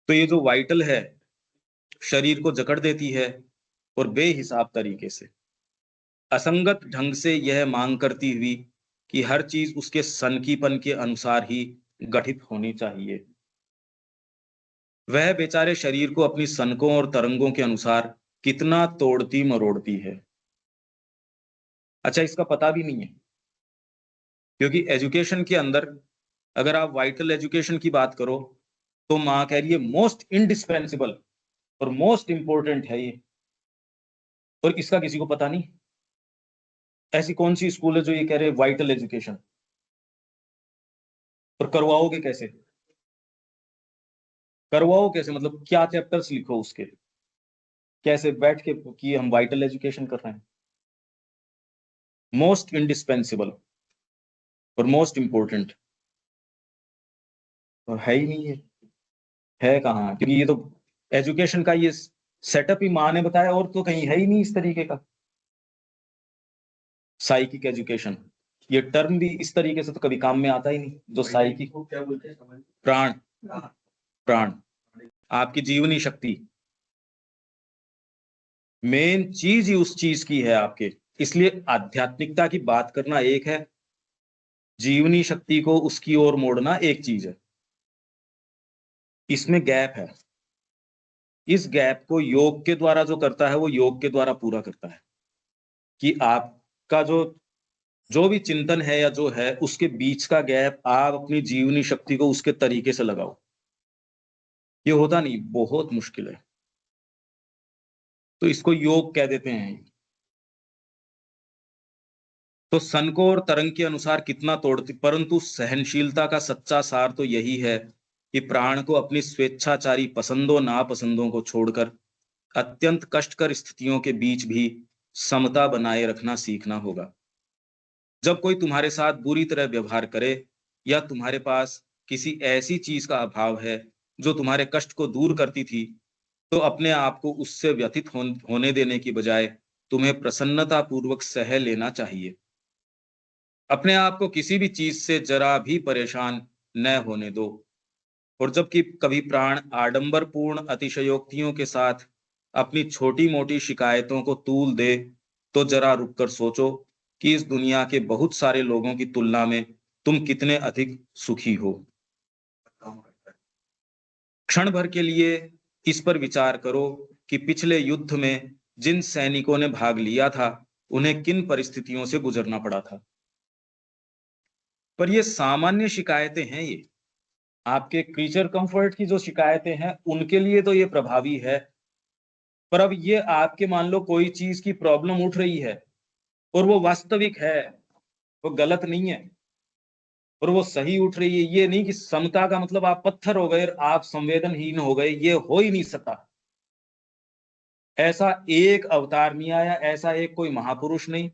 तो ये जो वाइटल है शरीर को जकड़ देती है और बेहिसाब तरीके से, असंगत ढंग से यह मांग करती हुई कि हर चीज उसके सनकीपन के अनुसार ही गठित होनी चाहिए। वह बेचारे शरीर को अपनी सनकों और तरंगों के अनुसार कितना तोड़ती मरोड़ती है। अच्छा, इसका पता भी नहीं है, क्योंकि एजुकेशन के अंदर अगर आप वाइटल एजुकेशन की बात करो तो माँ कह रही है मोस्ट इंडिस्पेंसिबल और मोस्ट इंपॉर्टेंट है ये, और इसका किसी को पता नहीं। ऐसी कौन सी स्कूल है जो ये कह रहे हैं वाइटल एजुकेशन, और करवाओगे कैसे? करवाओ कैसे, मतलब क्या चैप्टर्स लिखो उसके, कैसे बैठ के कि हम वाइटल एजुकेशन कर रहे हैं? मोस्ट इंडिस्पेंसिबल और मोस्ट इंपॉर्टेंट और है ही नहीं है कहाँ? क्योंकि ये तो एजुकेशन का ये सेटअप ही माँ ने बताया, और तो कहीं है ही नहीं इस तरीके का। साइकिक एजुकेशन, ये टर्म भी इस तरीके से तो कभी काम में आता ही नहीं। जो साइकिक, क्या बोलते हैं समझ प्राण, प्राण, आपकी जीवनी शक्ति, मेन चीज ही उस चीज की है आपके इसलिए आध्यात्मिकता की बात करना एक है, जीवनी शक्ति को उसकी ओर मोड़ना एक चीज है। इसमें गैप है। इस गैप को योग के द्वारा जो करता है वो योग के द्वारा पूरा करता है कि आपका जो भी चिंतन है या जो है उसके बीच का गैप आप अपनी जीवनी शक्ति को उसके तरीके से लगाओ। ये होता नहीं, बहुत मुश्किल है। तो इसको योग कह देते हैं। तो सन को और तरंग के अनुसार कितना तोड़ती, परंतु सहनशीलता का सच्चा सार तो यही है कि प्राण को अपनी स्वेच्छाचारी पसंदों नापसंदों को छोड़कर अत्यंत कष्टकर स्थितियों के बीच भी समता बनाए रखना सीखना होगा। जब कोई तुम्हारे साथ बुरी तरह व्यवहार करे या तुम्हारे पास किसी ऐसी चीज का अभाव है जो तुम्हारे कष्ट को दूर करती थी, तो अपने आप को उससे व्यथित होने देने की बजाय तुम्हें प्रसन्नता पूर्वक सह लेना चाहिए। अपने आप को किसी भी चीज से जरा भी परेशान न होने दो। और जबकि कभी प्राण आडंबरपूर्ण अतिशयोक्तियों के साथ अपनी छोटी मोटी शिकायतों को तूल दे, तो जरा रुककर सोचो कि इस दुनिया के बहुत सारे लोगों की तुलना में तुम कितने अधिक सुखी हो। क्षण भर के लिए इस पर विचार करो कि पिछले युद्ध में जिन सैनिकों ने भाग लिया था उन्हें किन परिस्थितियों से गुजरना पड़ा था। पर ये सामान्य शिकायतें हैं। ये आपके क्रीचर कंफर्ट की जो शिकायतें हैं उनके लिए तो ये प्रभावी है। पर अब ये आपके मान लो कोई चीज की प्रॉब्लम उठ रही है और वो वास्तविक है, वो गलत नहीं है और वो सही उठ रही है। ये नहीं कि समता का मतलब आप पत्थर हो गए और आप संवेदनहीन हो गए, ये हो ही नहीं सकता। ऐसा एक अवतार नहीं आया, ऐसा एक कोई महापुरुष नहीं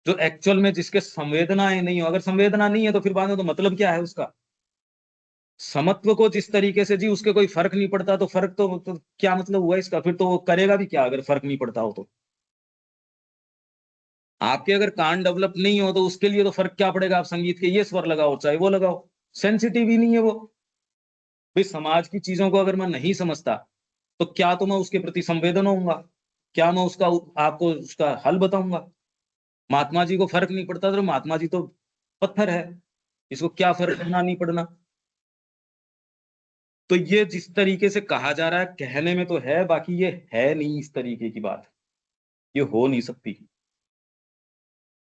जो एक्चुअल में जिसके संवेदनाएं नहीं हो। अगर संवेदना नहीं है तो फिर बाद में तो मतलब क्या है उसका। समत्व को जिस तरीके से जी उसके कोई फर्क नहीं पड़ता, तो फर्क तो क्या मतलब हुआ इसका। फिर तो वो करेगा भी क्या अगर फर्क नहीं पड़ता हो तो। आपके अगर कान डेवलप नहीं हो तो उसके लिए तो फर्क क्या पड़ेगा। आप संगीत के ये स्वर लगाओ चाहे वो लगाओ, सेंसिटिव ही नहीं है वो। भाई समाज की चीजों को अगर मैं नहीं समझता तो क्या तो मैं उसके प्रति संवेदन होऊंगा, क्या मैं उसका आपको उसका हल बताऊंगा। महात्मा जी को फर्क नहीं पड़ता तो महात्मा जी तो पत्थर है, इसको क्या फर्क पड़ना नहीं पड़ना। तो ये जिस तरीके से कहा जा रहा है कहने में तो है, बाकी ये है नहीं इस तरीके की बात। ये हो नहीं सकती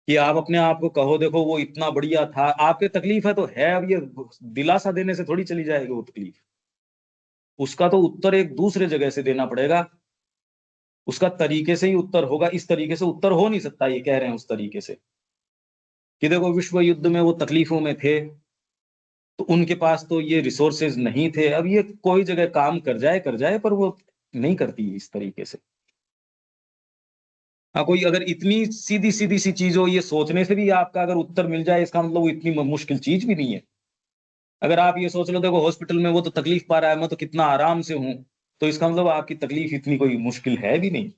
कि आप अपने आप को कहो देखो वो इतना बढ़िया था। आपके तकलीफ है तो है, अब ये दिलासा देने से थोड़ी चली जाएगी वो तकलीफ। उसका तो उत्तर एक दूसरे जगह से देना पड़ेगा। उसका तरीके से ही उत्तर होगा। इस तरीके से उत्तर हो नहीं सकता। ये कह रहे हैं उस तरीके से कि देखो विश्व युद्ध में वो तकलीफों में थे तो उनके पास तो ये रिसोर्सेज नहीं थे। अब ये कोई जगह काम कर जाए पर वो नहीं करती इस तरीके से। हाँ, कोई अगर इतनी सीधी सीधी सी चीज हो, ये सोचने से भी आपका अगर उत्तर मिल जाए इसका मतलब वो इतनी मुश्किल चीज भी नहीं है। अगर आप ये सोच लो देखो हॉस्पिटल में वो तो तकलीफ पा रहा है, मैं तो कितना आराम से हूं, तो इसका मतलब आपकी तकलीफ इतनी कोई मुश्किल है भी नहीं।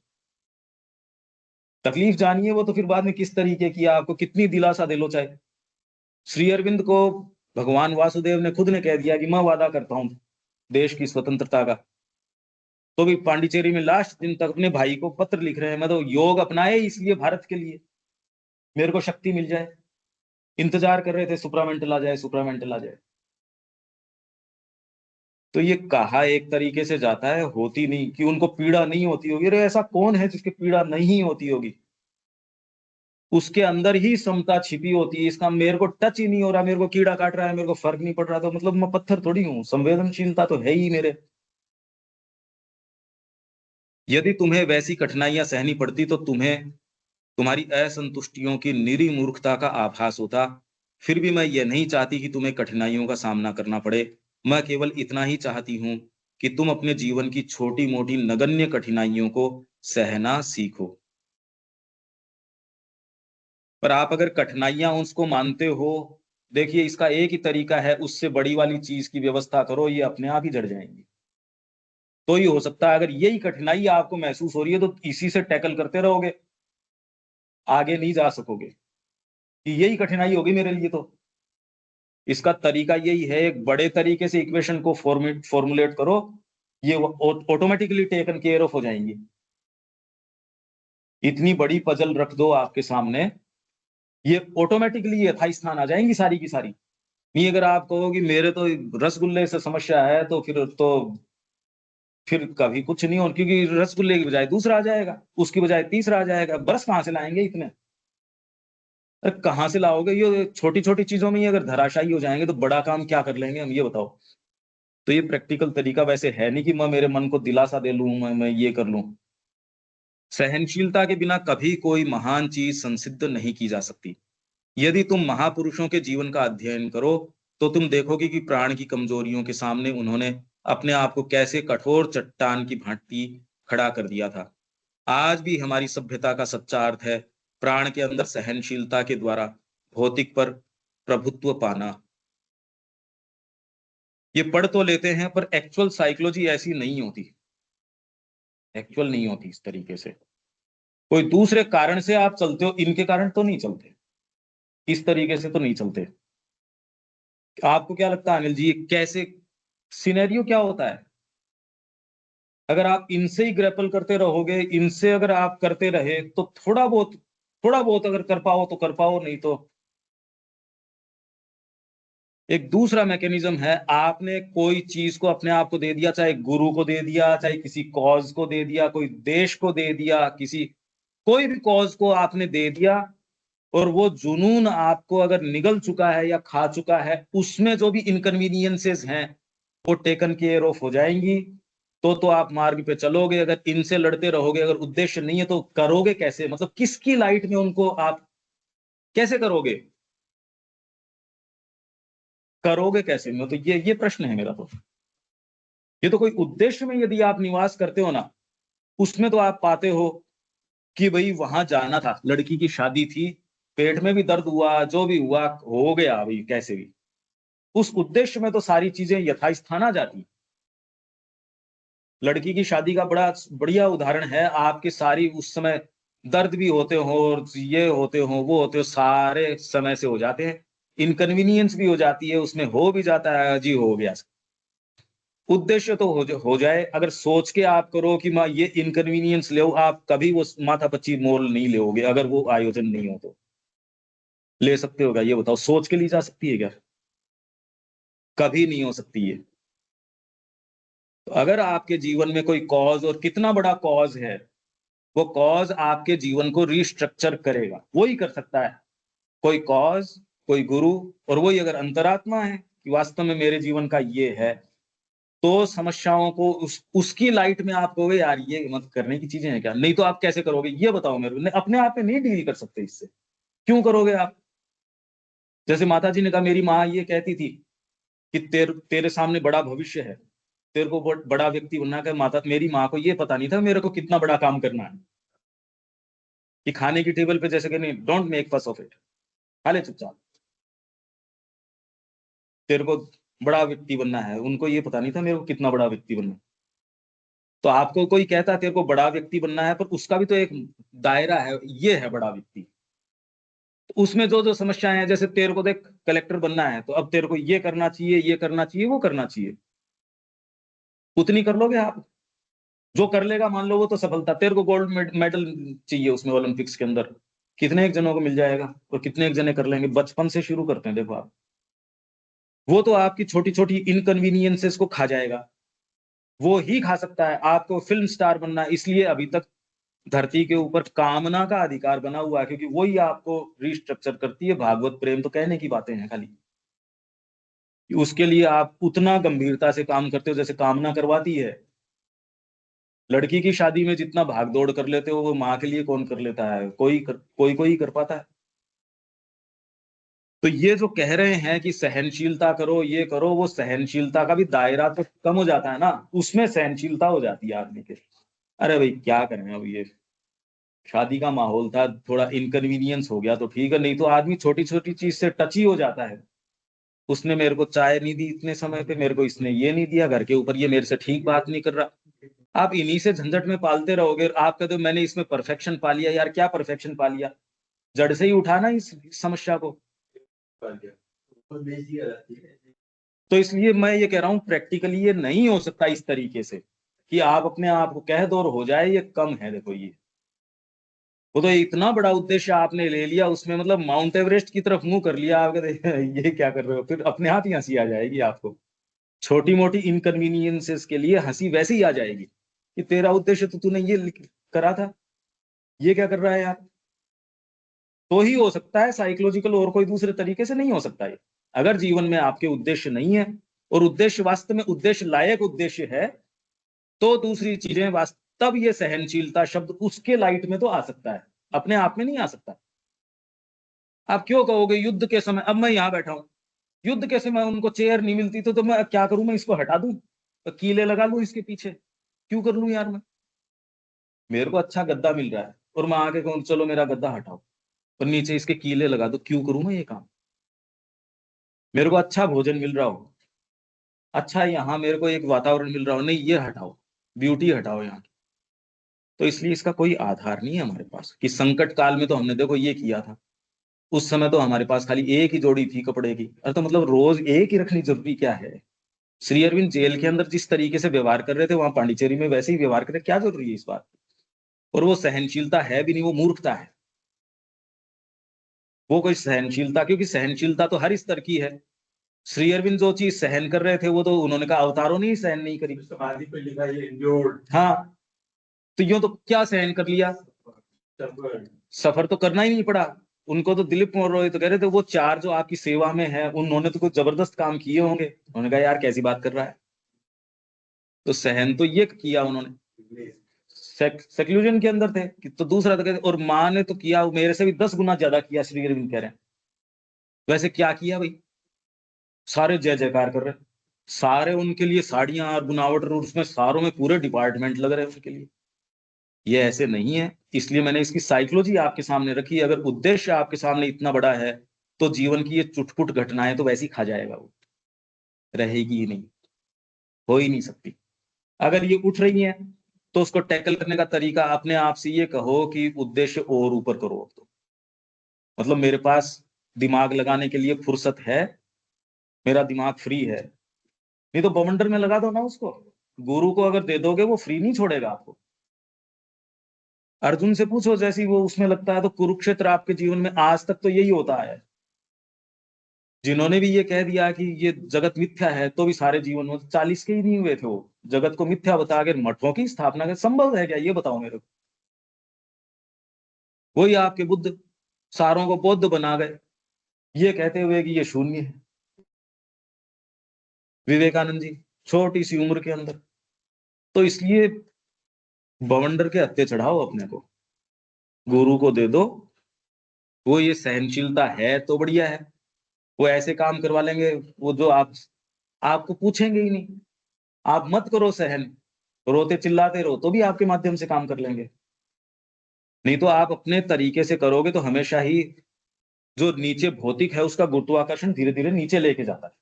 तकलीफ जानिए वो तो फिर बाद में किस तरीके की है, आपको कितनी दिलासा दे लो चाहे। श्री अरविंद को भगवान वासुदेव ने खुद ने कह दिया कि मैं वादा करता हूं देश की स्वतंत्रता का, तो भी पांडिचेरी में लास्ट दिन तक अपने भाई को पत्र लिख रहे हैं मैं तो योग अपनाए इसलिए भारत के लिए, मेरे को शक्ति मिल जाए। इंतजार कर रहे थे सुप्रामेंटल आ जाए, सुप्रामेंटल आ जाए। तो ये कहा एक तरीके से जाता है, होती नहीं कि उनको पीड़ा नहीं होती होगी। अरे ऐसा कौन है जिसकी पीड़ा नहीं होती होगी। उसके अंदर ही समता छिपी होती है। इसका मेरे को टच ही नहीं हो रहा, मेरे को कीड़ा काट रहा है, मेरे को फर्क नहीं पड़ रहा, तो मतलब मैं पत्थर थोड़ी हूँ। संवेदनशीलता तो है ही मेरे। यदि तुम्हें वैसी कठिनाइयां सहनी पड़ती तो तुम्हें तुम्हारी असंतुष्टियों की निरी मूर्खता का आभास होता। फिर भी मैं ये नहीं चाहती कि तुम्हें कठिनाइयों का सामना करना पड़े। मैं केवल इतना ही चाहती हूं कि तुम अपने जीवन की छोटी मोटी नगण्य कठिनाइयों को सहना सीखो। पर आप अगर कठिनाइयां उसको मानते हो, देखिए इसका एक ही तरीका है, उससे बड़ी वाली चीज की व्यवस्था करो, ये अपने आप ही जड़ जाएंगी। तो ही हो सकता है। अगर यही कठिनाई आपको महसूस हो रही है तो इसी से टैकल करते रहोगे, आगे नहीं जा सकोगे कि यही कठिनाई होगी मेरे लिए। तो इसका तरीका यही है, एक बड़े तरीके से इक्वेशन को फॉर्मुलेट करो, ये ऑटोमेटिकली टेकन केयर ऑफ हो जाएंगी। इतनी बड़ी पजल रख दो आपके सामने, ये ऑटोमेटिकली यथास्थान आ जाएंगी सारी की सारी। नहीं अगर आप कहो कि मेरे तो रसगुल्ले से समस्या है, तो फिर कभी कुछ नहीं हो, क्योंकि रसगुल्ले की बजाय दूसरा आ जाएगा, उसकी बजाय तीसरा आ जाएगा। बरस कहाँ से लाएंगे इतने? अरे कहाँ से लाओगे? ये छोटी छोटी चीजों में ही अगर धराशायी हो जाएंगे तो बड़ा काम क्या कर लेंगे हम, ये बताओ। तो ये प्रैक्टिकल तरीका वैसे है नहीं कि मैं मेरे मन को दिलासा दे लूं, मैं ये कर लूं। सहनशीलता के बिना कभी कोई महान चीज संसिद्ध नहीं की जा सकती। यदि तुम महापुरुषों के जीवन का अध्ययन करो तो तुम देखोगे कि प्राण की कमजोरियों के सामने उन्होंने अपने आप को कैसे कठोर चट्टान की भांति खड़ा कर दिया था। आज भी हमारी सभ्यता का सच्चा अर्थ है प्राण के अंदर सहनशीलता के द्वारा भौतिक पर प्रभुत्व पाना। ये पढ़ तो लेते हैं पर एक्चुअल साइकोलॉजी ऐसी नहीं होती, एक्चुअल नहीं होती इस तरीके से। कोई दूसरे कारण से आप चलते हो, इनके कारण तो नहीं चलते, इस तरीके से तो नहीं चलते। आपको क्या लगता है अनिल जी, ये कैसे सिनेरियो क्या होता है? अगर आप इनसे ही ग्रेपल करते रहोगे, इनसे अगर आप करते रहे तो थोड़ा बहुत अगर कर पाओ तो कर पाओ, नहीं तो एक दूसरा मैकेनिज्म है। आपने कोई चीज को अपने आप को दे दिया, चाहे गुरु को दे दिया, चाहे किसी कॉज को दे दिया, कोई देश को दे दिया, किसी कोई भी कॉज को आपने दे दिया, और वो जुनून आपको अगर निगल चुका है या खा चुका है, उसमें जो भी इनकन्वीनियंसेस हैं वो टेकन केयर ऑफ हो जाएंगी। तो आप मार्ग पे चलोगे। अगर इनसे लड़ते रहोगे, अगर उद्देश्य नहीं है तो करोगे कैसे? मतलब किसकी लाइट में उनको आप कैसे करोगे? करोगे कैसे? मैं तो ये प्रश्न है मेरा। तो ये तो कोई उद्देश्य में यदि आप निवास करते हो ना, उसमें तो आप पाते हो कि भाई वहां जाना था, लड़की की शादी थी, पेट में भी दर्द हुआ, जो भी हुआ हो गया भाई कैसे भी। उस उद्देश्य में तो सारी चीजें यथास्थान आ जाती। लड़की की शादी का बड़ा बढ़िया उदाहरण है। आपके सारी उस समय दर्द भी होते हो और ये होते हो वो होते हो, सारे समय से हो जाते हैं। इनकन्वीनियंस भी हो जाती है, उसमें हो भी जाता है जी, हो गया। उद्देश्य तो हो जाए। अगर सोच के आप करो कि माँ ये इनकन्वीनियंस ले, आप कभी वो माथा पच्ची मोल नहीं लोगे। अगर वो आयोजन नहीं हो तो ले सकते हो क्या? ये बताओ, सोच के ली जा सकती है क्या? कभी नहीं हो सकती है। तो अगर आपके जीवन में कोई कॉज, और कितना बड़ा कॉज है, वो कॉज आपके जीवन को रिस्ट्रक्चर करेगा, वो ही कर सकता है। कोई कॉज, कोई गुरु, और वही अगर अंतरात्मा है कि वास्तव में मेरे जीवन का ये है, तो समस्याओं को उसकी लाइट में आप कहोगे यार ये मत करने की चीजें हैं क्या? नहीं तो आप कैसे करोगे? ये बताओ मेरे को। अपने आप में नहीं डील कर सकते इससे, क्यों करोगे आप? जैसे माता जी ने कहा, मेरी माँ ये कहती थी कि तेरे सामने बड़ा भविष्य है, तेरे को बड़ा व्यक्ति बनना है। माता, मेरी माँ को ये पता नहीं था मेरे को कितना बड़ा काम करना है, कि खाने की टेबल पे जैसे कि नहीं, डोंट मेक फस ऑफ इट, खा ले चुपचाप, तेरे को बड़ा व्यक्ति बनना है। उनको ये पता नहीं था मेरे को कितना बड़ा व्यक्ति बनना है। तो आपको कोई कहता है तेरे को बड़ा व्यक्ति बनना है, पर उसका भी तो एक दायरा है, ये है बड़ा व्यक्ति। तो उसमें जो जो समस्याएं हैं, जैसे तेरे को देख कलेक्टर बनना है, तो अब तेरे को ये करना चाहिए, ये करना चाहिए, वो करना चाहिए, उतनी कर लोगे आप? जो कर लेगा मान लो वो तो सफलता। तेरे को गोल्ड मेडल चाहिए उसमें ओलंपिक्स के अंदर, कितने एक जनों को मिल जाएगा और कितने एक जने कर लेंगे? बचपन से शुरू करते हैं देखो आप। वो तो आपकी छोटी छोटी इनकन्वीनियंसेस को खा जाएगा, वो ही खा सकता है। आपको फिल्म स्टार बनना है, इसलिए अभी तक धरती के ऊपर कामना का अधिकार बना हुआ है, क्योंकि वही आपको रिस्ट्रक्चर करती है। भागवत प्रेम तो कहने की बातें हैं खाली, उसके लिए आप उतना गंभीरता से काम करते हो जैसे कामना करवाती है। लड़की की शादी में जितना भाग दौड़ कर लेते हो, वो माँ के लिए कौन कर लेता है? कोई कर पाता है। तो ये जो कह रहे हैं कि सहनशीलता करो, ये करो, वो सहनशीलता का भी दायरा तो कम हो जाता है ना, उसमें सहनशीलता हो जाती है आदमी के। अरे भाई क्या करें, अब ये शादी का माहौल था, थोड़ा इनकन्वीनियंस हो गया तो ठीक है, नहीं तो आदमी छोटी छोटी चीज से टची हो जाता है। उसने मेरे को चाय नहीं दी इतने समय पे, मेरे को इसने ये नहीं दिया, घर के ऊपर ये मेरे से ठीक बात नहीं कर रहा। आप इन्हीं से झंझट में पालते रहोगे। आप कहते हो मैंने इसमें परफेक्शन पा लिया। यार क्या परफेक्शन पा लिया? जड़ से ही उठाना इस समस्या को। तो इसलिए मैं ये कह रहा हूँ, प्रैक्टिकली ये नहीं हो सकता इस तरीके से कि आप अपने आप को कह दो और हो जाए, ये कम है। देखो ये वो तो इतना बड़ा उद्देश्य आपने ले लिया, उसमें मतलब माउंट एवरेस्ट की तरफ मुंह कर लिया। आप कहते ये क्या कर रहे हो, फिर अपने आप ही हंसी आ जाएगी आपको। छोटी मोटी इनकन्वीनियंसेस के लिए हंसी वैसे ही आ जाएगी कि तेरा उद्देश्य तो तूने ये करा था, ये क्या कर रहा है यार। तो ही हो सकता है साइकोलॉजिकल, और कोई दूसरे तरीके से नहीं हो सकता है। अगर जीवन में आपके उद्देश्य नहीं है और उद्देश्य वास्तव में उद्देश्य लायक उद्देश्य है, तो दूसरी चीजें वास्तव, ये सहनशीलता शब्द उसके लाइट में तो आ सकता है, अपने आप में नहीं आ सकता। आप क्यों कहोगे युद्ध के समय, अब मैं यहाँ बैठा हूं, युद्ध के समय उनको चेयर नहीं मिलती तो मैं क्या करूं, मैं इसको हटा दूं, तो कीले लगा लूं इसके पीछे, क्यों कर लूं यार। मैं, मेरे को अच्छा गद्दा मिल रहा है और मैं आके कहूं चलो मेरा गद्दा हटाओ और नीचे इसके कीले लगा दो, क्यों करूं मैं ये काम। मेरे को अच्छा भोजन मिल रहा हो, अच्छा यहाँ मेरे को एक वातावरण मिल रहा हो, नहीं ये हटाओ, ब्यूटी हटाओ यहाँ की। तो इसलिए इसका कोई आधार नहीं है हमारे पास कि संकट काल में तो हमने देखो ये किया था। उस समय तो हमारे पास खाली एक ही जोड़ी थी कपड़े की, अरे तो मतलब रोज एक ही रखनी जरूरी क्या है। श्री अरविंद जेल के अंदर जिस तरीके से व्यवहार कर रहे थे, वहां पांडिचेरी में वैसे ही व्यवहार कर रहे, क्या जरूरी है इस बात की? और वो सहनशीलता है भी नहीं, वो मूर्खता है। वो कोई सहनशीलता, क्योंकि सहनशीलता तो हर स्तर की है। श्री अरविंद जो चीज सहन कर रहे थे वो तो उन्होंने कहा अवतारों ने ही सहन नहीं करी। समाधि पे लिखा है endured, हाँ, तो यूं तो क्या सहन कर लिया, suffered। सफर तो करना ही नहीं पड़ा उनको। तो दिलीप कुमार रोहित तो कह रहे थे वो चार जो आपकी सेवा में है उन्होंने तो कुछ जबरदस्त काम किए होंगे। उन्होंने कहा यार कैसी बात कर रहा है। तो सहन तो ये किया उन्होंने, सेक्लूजन के अंदर थे कि, तो दूसरा तो कहते और माँ ने तो किया मेरे से भी 10 गुना ज्यादा किया, श्री अरविंद कह रहे हैं। वैसे क्या किया भाई, सारे जय जयकार कर रहे हैं, सारे उनके लिए साड़ियां और बुनावट और उसमें सारों में पूरे डिपार्टमेंट लग रहे हैं उनके लिए। ये ऐसे नहीं है, इसलिए मैंने इसकी साइकोलॉजी आपके सामने रखी। अगर उद्देश्य आपके सामने इतना बड़ा है तो जीवन की ये चुटपुट घटनाएं तो वैसे ही खा जाएगा, वो रहेगी ही नहीं, हो ही नहीं सकती। अगर ये उठ रही है तो उसको टैकल करने का तरीका अपने आप से ये कहो कि उद्देश्य और ऊपर करो। तो मतलब मेरे पास दिमाग लगाने के लिए फुर्सत है, मेरा दिमाग फ्री है, नहीं तो बवंडर में लगा दो ना उसको। गुरु को अगर दे दोगे वो फ्री नहीं छोड़ेगा आपको। अर्जुन से पूछो, जैसी वो उसमें लगता है, तो कुरुक्षेत्र आपके जीवन में आज तक तो यही होता है। जिन्होंने भी ये कह दिया कि ये जगत मिथ्या है, तो भी सारे जीवन में 40 के ही नहीं हुए थे। वो जगत को मिथ्या बता के मठों की स्थापना कर, संभव है क्या ये बताओ मेरे को। वही आपके बुद्ध सारों को बौद्ध बना गए ये कहते हुए कि ये शून्य है। विवेकानंद जी छोटी सी उम्र के अंदर। तो इसलिए बवंडर के हत्थे चढ़ाओ अपने को, गुरु को दे दो। वो ये सहनशीलता है तो बढ़िया है, वो ऐसे काम करवा लेंगे वो जो आपको पूछेंगे ही नहीं। आप मत करो सहन, रोते चिल्लाते रहो तो भी आपके माध्यम से काम कर लेंगे। नहीं तो आप अपने तरीके से करोगे तो हमेशा ही जो नीचे भौतिक है उसका गुरुत्वाकर्षण धीरे धीरे नीचे लेके जाता है।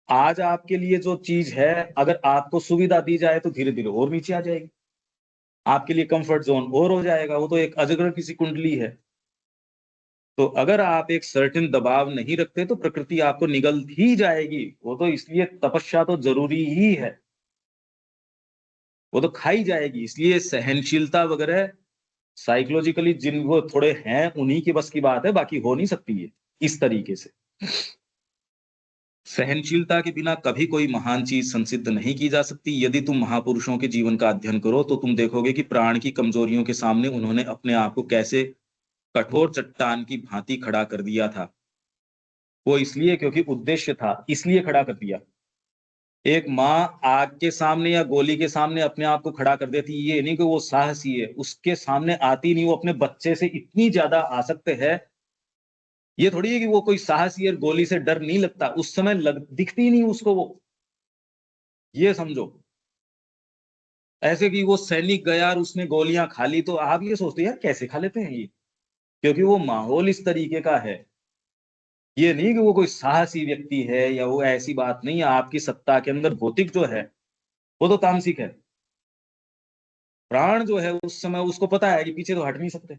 आज आपके लिए जो चीज है, अगर आपको सुविधा दी जाए तो धीरे धीरे और नीचे आ जाएगी, आपके लिए कंफर्ट जोन और हो जाएगा। वो तो एक अजगर की सी कुंडली है। तो अगर आप एक सर्टेन दबाव नहीं रखते तो प्रकृति आपको निगल ही जाएगी। वो तो इसलिए तपस्या तो जरूरी ही है, वो तो खाई जाएगी। इसलिए सहनशीलता वगैरह साइकोलॉजिकली जिन वो थोड़े हैं उन्हीं की बस की बात है, बाकी हो नहीं सकती है इस तरीके से। सहनशीलता के बिना कभी कोई महान चीज संसिद्ध नहीं की जा सकती। यदि तुम महापुरुषों के जीवन का अध्ययन करो तो तुम देखोगे कि प्राण की कमजोरियों के सामने उन्होंने अपने आप को कैसे कठोर चट्टान की भांति खड़ा कर दिया था। वो इसलिए क्योंकि उद्देश्य था, इसलिए खड़ा कर दिया। एक माँ आग के सामने या गोली के सामने अपने आप को खड़ा कर देती, ये नहीं कि वो साहसी है, उसके सामने आती नहीं, वो अपने बच्चे से इतनी ज्यादा आसक्त है। ये थोड़ी है कि वो कोई साहसी है, गोली से डर नहीं लगता, उस समय दिखती नहीं उसको वो। ये समझो, ऐसे कि वो सैनिक गया और उसने गोलियां खा ली तो आप ये सोचते यार कैसे खा लेते हैं ये, क्योंकि वो माहौल इस तरीके का है। ये नहीं कि वो कोई साहसी व्यक्ति है, या वो ऐसी बात नहीं है। आपकी सत्ता के अंदर भौतिक जो है वो तो तामसिक है। प्राण जो है उस समय उसको पता है कि पीछे तो हट नहीं सकते,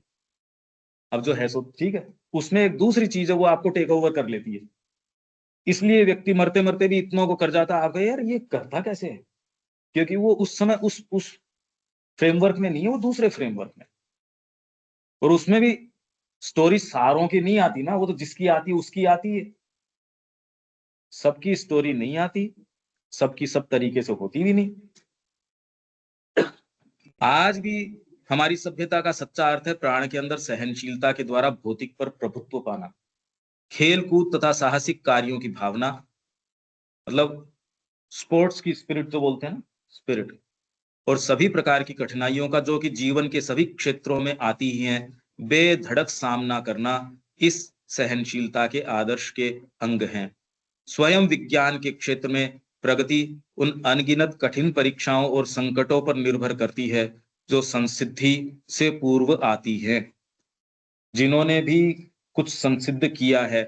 अब जो है सो ठीक है। उसमें एक दूसरी चीज है वो आपको टेक ओवर कर लेती है। इसलिए व्यक्ति मरते मरते भी इतनों को कर जाता है। आप कहे यार ये करता कैसे है, क्योंकि वो उस समय उस फ्रेमवर्क में नहीं है, वो दूसरे फ्रेमवर्क में। और उसमें भी स्टोरी सारों की नहीं आती ना, वो तो जिसकी आती है उसकी आती है, सबकी स्टोरी नहीं आती, सबकी सब तरीके से होती भी नहीं। आज भी हमारी सभ्यता का सच्चा अर्थ है प्राण के अंदर सहनशीलता के द्वारा भौतिक पर प्रभुत्व पाना, खेल कूद तथा साहसिक कार्यों की भावना, मतलब स्पोर्ट्स की स्पिरिट जो बोलते हैं ना, स्पिरिट, और सभी प्रकार की कठिनाइयों का जो कि जीवन के सभी क्षेत्रों में आती ही हैं, बेधड़क सामना करना इस सहनशीलता के आदर्श के अंग हैं। स्वयं विज्ञान के क्षेत्र में प्रगति उन अनगिनत कठिन परीक्षाओं और संकटों पर निर्भर करती है जो संसिद्धि से पूर्व आती है। जिन्होंने भी कुछ संसिद्ध किया है,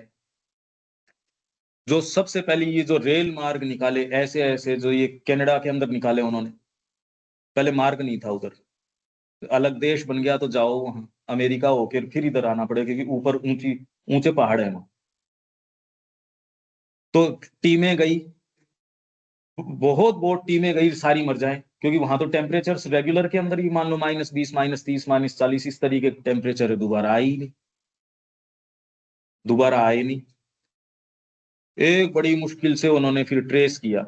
जो सबसे पहले ये जो रेल मार्ग निकाले, ऐसे ऐसे जो ये कनाडा के अंदर निकाले उन्होंने, पहले मार्ग नहीं था उधर, अलग देश बन गया तो जाओ वहां अमेरिका होकर फिर इधर आना पड़ेगा क्योंकि ऊपर ऊंचे पहाड़ है वहां। तो टीमें गई, बहुत टीमें गई, सारी मर जाए क्योंकि वहां तो टेम्परेचर रेगुलर के अंदर ही मान लो -20, -30, -40 इस तरीके के टेम्परेचर है, दोबारा आई ही नहीं, दोबारा आए नहीं। एक बड़ी मुश्किल से उन्होंने फिर ट्रेस किया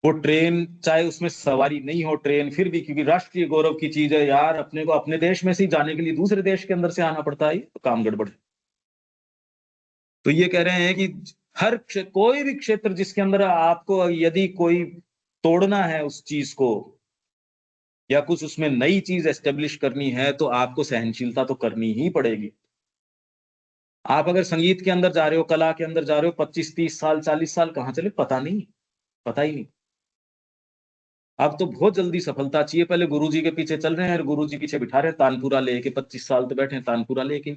वो ट्रेन, चाहे उसमें सवारी नहीं हो ट्रेन, फिर भी क्योंकि राष्ट्रीय गौरव की चीज है यार, अपने को अपने देश में से ही जाने के लिए दूसरे देश के अंदर से आना पड़ता है, तो काम गड़बड़ है। तो ये कह रहे हैं कि हर कोई भी क्षेत्र जिसके अंदर आपको यदि कोई तोड़ना है उस चीज को या कुछ उसमें नई चीज एस्टेब्लिश करनी है तो आपको सहनशीलता तो करनी ही पड़ेगी। आप अगर संगीत के अंदर जा रहे हो, कला के अंदर जा रहे हो, 25, 30 साल 40 साल कहाँ चले पता नहीं, पता ही नहीं। अब तो बहुत जल्दी सफलता चाहिए, पहले गुरुजी के पीछे चल रहे हैं, गुरुजी पीछे बिठा रहे हैं तानपुरा लेके, 25 साल तो बैठे हैं तानपुरा लेके।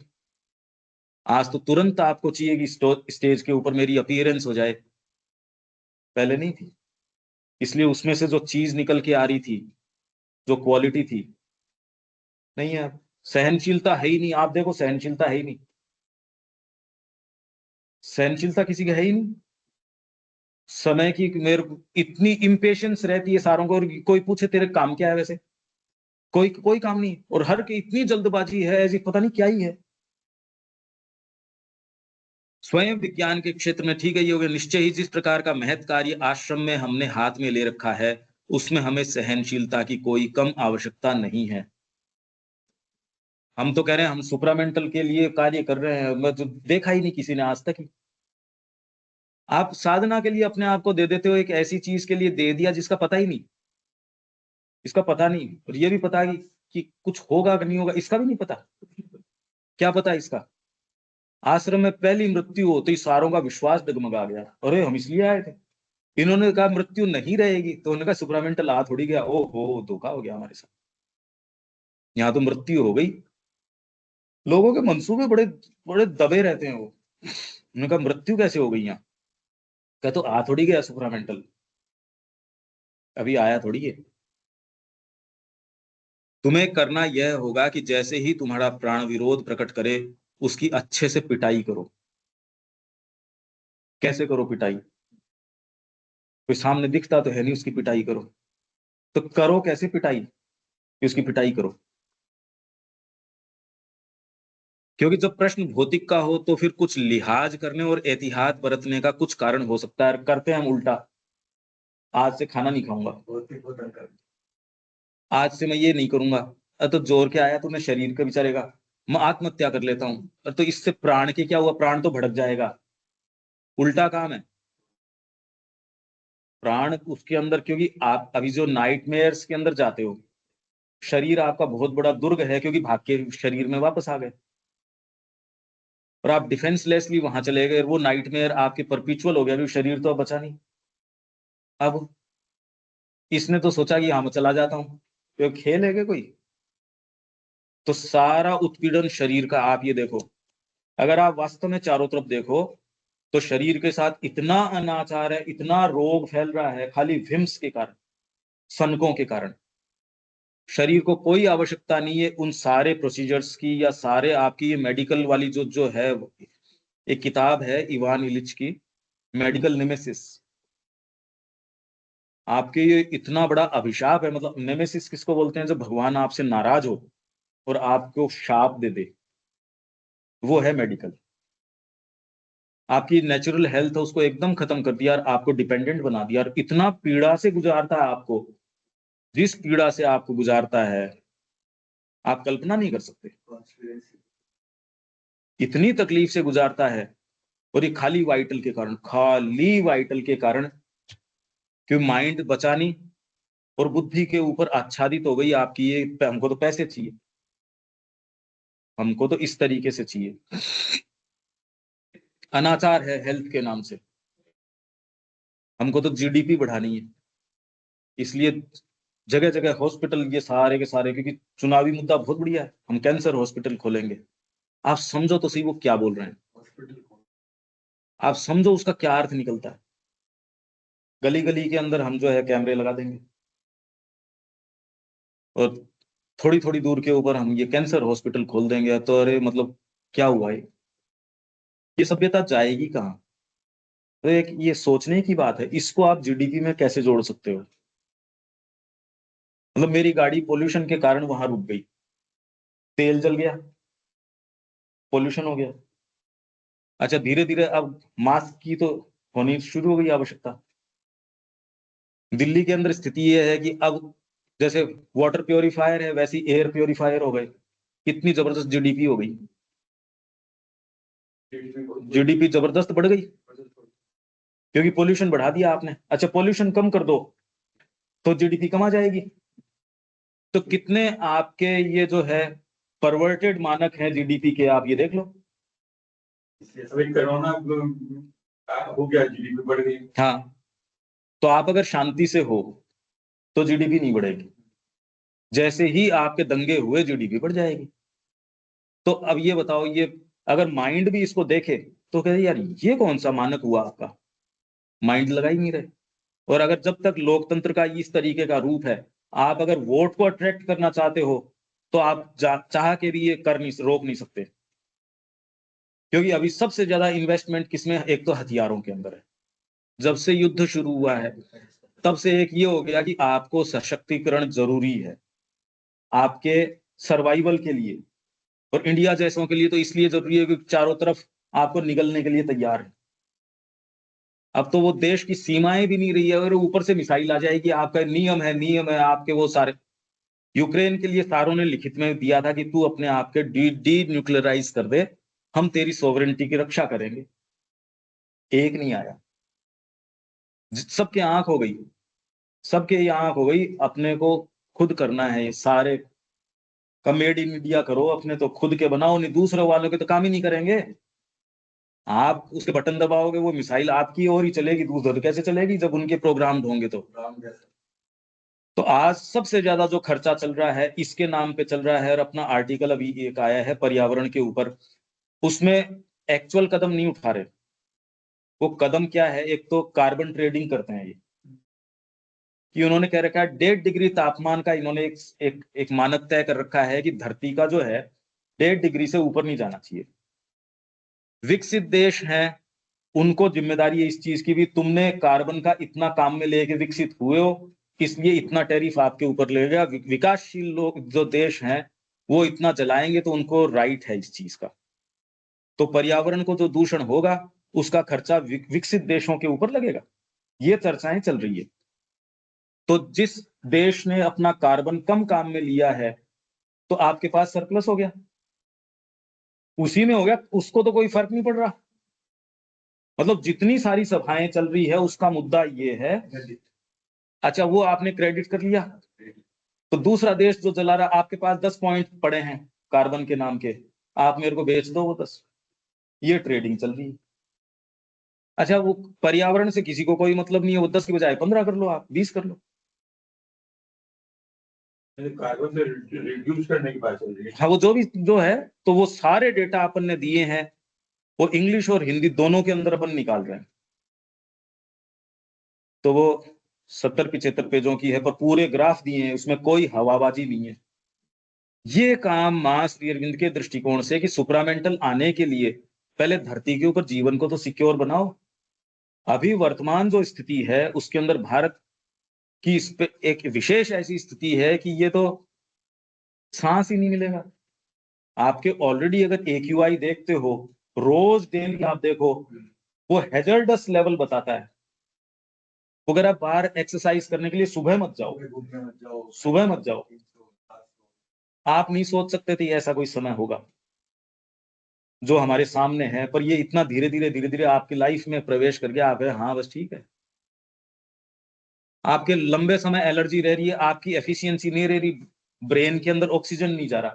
आज तो तुरंत आपको चाहिए कि स्टेज के ऊपर मेरी अपीयरेंस हो जाए, पहले नहीं थी। इसलिए उसमें से जो चीज निकल के आ रही थी, जो क्वालिटी थी, नहीं है। सहनशीलता है ही नहीं, आप देखो सहनशीलता है ही नहीं, सहनशीलता किसी की है ही नहीं। समय की मेरे को इतनी इम्पेशंस रहती है सारों को, और कोई पूछे तेरे काम क्या है, वैसे कोई कोई काम नहीं, और हर की इतनी जल्दबाजी है ऐसी पता नहीं क्या ही है। स्वयं विज्ञान के क्षेत्र में ठीक है ये हो गया, निश्चय ही जिस प्रकार का महत् कार्य आश्रम में हमने हाथ में ले रखा है उसमें हमें सहनशीलता की कोई कम आवश्यकता नहीं है। हम तो कह रहे हैं हम सुप्रामेंटल के लिए कार्य कर रहे हैं, मैं तो देखा ही नहीं किसी ने आज तक ही। आप साधना के लिए अपने आप को दे देते हो, एक ऐसी चीज के लिए दे दिया जिसका पता ही नहीं, इसका पता नहीं, और ये भी पता कि कुछ होगा कि नहीं होगा इसका भी नहीं पता, क्या पता इसका। आश्रम में पहली मृत्यु होते ही सारों का विश्वास डगमगा गया, अरे हम इसलिए आए थे। इन्होंने कहा मृत्यु नहीं रहेगी, तो उन्होंने कहा सुप्रामेंटल आ थोड़ी गया, ओ हो धोखा हो गया हमारे साथ, यहाँ तो मृत्यु हो गई। लोगों के मंसूबे बड़े बड़े दबे रहते हैं वो। उन्होंने कहा मृत्यु कैसे हो गई यहाँ, कह तो आ थोड़ी गया सुप्रामेंटल, अभी आया थोड़ी है। तुम्हें करना यह होगा कि जैसे ही तुम्हारा प्राण विरोध प्रकट करे उसकी अच्छे से पिटाई करो। कैसे करो पिटाई, कोई सामने दिखता तो है नहीं, उसकी पिटाई करो। तो करो कैसे पिटाई, कि उसकी पिटाई करो। क्योंकि जब प्रश्न भौतिक का हो तो फिर कुछ लिहाज करने और एहतियात बरतने का कुछ कारण हो सकता है, करते हैं हम उल्टा। आज से खाना नहीं खाऊंगा, आज से मैं ये नहीं करूंगा, तो जोर के आया तो मैं शरीर का विचारेगा, मैं आत्महत्या कर लेता हूं, तो इससे प्राण के क्या हुआ, प्राण तो भड़क जाएगा, उल्टा काम है। प्राण उसके अंदर, क्योंकि आप अभी जो नाइटमेयर्स के अंदर जाते हो, शरीर आपका बहुत बड़ा दुर्ग है क्योंकि भाग के शरीर में वापस आ गए, और आप डिफेंसलेसली वहां चले गए, वो नाइटमेयर आपके परपिचुअल हो गया, अभी शरीर तो अब बचा नहीं। अब इसने तो सोचा कि हाँ मैं चला जाता हूँ, तो खेल है क्या कोई। तो सारा उत्पीड़न शरीर का, आप ये देखो, अगर आप वास्तव में चारों तरफ देखो तो शरीर के साथ इतना अनाचार है, इतना रोग फैल रहा है खाली विम्स के कारण, सनकों के कारण। शरीर को कोई आवश्यकता नहीं है उन सारे प्रोसीजर्स की, या सारे आपकी ये मेडिकल वाली जो जो है। एक किताब है इवान इलिच की, मेडिकल नेमेसिस। आपके ये इतना बड़ा अभिशाप है, मतलब नेमेसिस किसको बोलते हैं, जब भगवान आपसे नाराज हो, और आपको शाप दे दे, वो है मेडिकल। आपकी नेचुरल हेल्थ है उसको एकदम खत्म कर दिया और आपको डिपेंडेंट बना दिया, और इतना पीड़ा से गुजारता है आपको, जिस पीड़ा से आपको गुजारता है आप कल्पना नहीं कर सकते। इतनी तकलीफ से गुजारता है, और ये खाली वाइटल के कारण, खाली वाइटल के कारण, क्योंकि माइंड बचा नहीं और बुद्धि के ऊपर आच्छादित हो गई आपकी ये, हमको तो पैसे चाहिए, हमको तो इस तरीके से चाहिए। अनाचार है हेल्थ के नाम से, हमको तो जीडीपी बढ़ानी है, इसलिए जगह जगह हॉस्पिटल ये सारे के सारे, क्योंकि चुनावी मुद्दा बहुत बढ़िया है, हम कैंसर हॉस्पिटल खोलेंगे। आप समझो तो सही वो क्या बोल रहे हैं, आप समझो उसका क्या अर्थ निकलता है। गली गली के अंदर हम जो है कैमरे लगा देंगे, और थोड़ी थोड़ी दूर के ऊपर हम ये कैंसर हॉस्पिटल खोल देंगे, तो अरे मतलब क्या हुआ ये सभ्यता जाएगी कहाँ। तो एक ये सोचने की बात है, इसको आप जीडीपी में कैसे जोड़ सकते हो। मतलब मेरी गाड़ी पोल्यूशन के कारण वहां रुक गई, तेल जल गया, पोल्यूशन हो गया। अच्छा, धीरे धीरे अब मास्क की तो होनी शुरू हो गई आवश्यकता। दिल्ली के अंदर स्थिति ये है कि अब जैसे वाटर प्योरीफायर है वैसी एयर प्योरीफायर हो गए, कितनी जबरदस्त जीडीपी हो गई, जीडीपी जबरदस्त बढ़ गई, क्योंकि पोल्यूशन बढ़ा दिया आपने। अच्छा, पोल्यूशन कम कर दो तो जीडीपी कम आ जाएगी। तो कितने आपके ये जो है परवर्टेड मानक है जीडीपी के, आप ये देख लो। अभी कोरोना हो गया, जीडीपी बढ़ गई। हाँ, तो आप अगर शांति से हो तो जीडीपी नहीं बढ़ेगी, जैसे ही आपके दंगे हुए जीडीपी बढ़ जाएगी। तो अब ये बताओ, ये अगर माइंड भी इसको देखे तो कहे यार ये कौन सा मानक हुआ आपका, माइंड लगा ही नहीं रहे। और अगर जब तक लोकतंत्र का इस तरीके का रूप है, आप अगर वोट को अट्रैक्ट करना चाहते हो तो आप चाह के भी ये कर नहीं, रोक नहीं सकते, क्योंकि अभी सबसे ज्यादा इन्वेस्टमेंट किसमें, एक तो हथियारों के अंदर है। जब से युद्ध शुरू हुआ है तब से एक ये हो गया कि आपको सशक्तिकरण जरूरी है आपके सर्वाइवल के लिए, और इंडिया जैसों के लिए तो इसलिए जरूरी है कि चारों तरफ आपको निगलने के लिए तैयार है। अब तो वो देश की सीमाएं भी नहीं रही है, और ऊपर से मिसाइल आ जाएगी। आपका नियम है, नियम है आपके वो सारे। यूक्रेन के लिए सारों ने लिखित में दिया था कि तू अपने आप के डी न्यूक्लियराइज कर दे, हम तेरी सोवरेनिटी की रक्षा करेंगे। एक नहीं आया, सबके आंख हो गई, सबके ये आंख हो गई, अपने को खुद करना है ये सारे। मेड इन इंडिया करो, अपने तो खुद के बनाओ, नहीं दूसरे वालों के तो काम ही नहीं करेंगे। आप उसके बटन दबाओगे वो मिसाइल आपकी ओर ही चलेगी, दूसरे कैसे चलेगी जब उनके प्रोग्राम होंगे। तो आज सबसे ज्यादा जो खर्चा चल रहा है इसके नाम पे चल रहा है, और अपना आर्टिकल अभी एक आया है पर्यावरण के ऊपर, उसमें एक्चुअल कदम नहीं उठा रहे। वो कदम क्या है, एक तो कार्बन ट्रेडिंग करते हैं ये, कि उन्होंने कह रखा है 1.5 डिग्री तापमान का, इन्होंने एक मानक तय कर रखा है कि धरती का जो है 1.5 डिग्री से ऊपर नहीं जाना चाहिए। विकसित देश हैं, उनको जिम्मेदारी है इस चीज की भी, तुमने कार्बन का इतना काम में लेके विकसित हुए हो, इसलिए इतना टैरिफ आपके ऊपर लगेगा। विकासशील लोग जो देश हैं वो इतना जलाएंगे तो उनको राइट है इस चीज का। तो पर्यावरण को जो दूषण होगा उसका खर्चा विकसित देशों के ऊपर लगेगा, ये चर्चाएं चल रही है। तो जिस देश ने अपना कार्बन कम काम में लिया है तो आपके पास सरप्लस हो गया, उसी में हो गया, उसको तो कोई फर्क नहीं पड़ रहा। मतलब जितनी सारी सभाएं चल रही है उसका मुद्दा ये है। अच्छा, वो आपने क्रेडिट कर लिया, तो दूसरा देश जो जला रहा, आपके पास 10 पॉइंट पड़े हैं कार्बन के नाम के, आप मेरे को बेच दो वो 10। ये ट्रेडिंग चल रही है। अच्छा, वो पर्यावरण से किसी को कोई मतलब नहीं है, वो 10 की बजाय 15 कर लो, आप 20 कर लो। कार्बन से रिड्यूस करने की बात चल रही है। हाँ, वो जो भी जो है, तो वो सारे डेटा अपन ने दिए हैं, वो इंग्लिश और हिंदी दोनों के अंदर अपन निकाल रहे हैं। तो वो 70-75 पेजों की है, पर पूरे ग्राफ दिए हैं, उसमें कोई हवाबाजी नहीं है। ये काम मां श्री अरविंद के दृष्टिकोण से कि सुपरामेंटल आने के लिए पहले धरती के ऊपर जीवन को तो सिक्योर बनाओ। अभी वर्तमान जो स्थिति है उसके अंदर भारत की इस पे एक विशेष ऐसी स्थिति है कि ये तो सांस ही नहीं मिलेगा। आपके ऑलरेडी अगर AQI देखते हो, रोज डेली आप देखो, वो हैजर्डस लेवल बताता है। अगर आप बाहर एक्सरसाइज करने के लिए सुबह मत जाओ, सुबह मत जाओ। आप नहीं सोच सकते थे ऐसा कोई समय होगा जो हमारे सामने है, पर ये इतना धीरे धीरे आपकी लाइफ में प्रवेश कर गया। आप हाँ बस ठीक है, आपके लंबे समय एलर्जी रह रही है, आपकी एफिशिएंसी नहीं रह रही, ब्रेन के अंदर ऑक्सीजन नहीं जा रहा,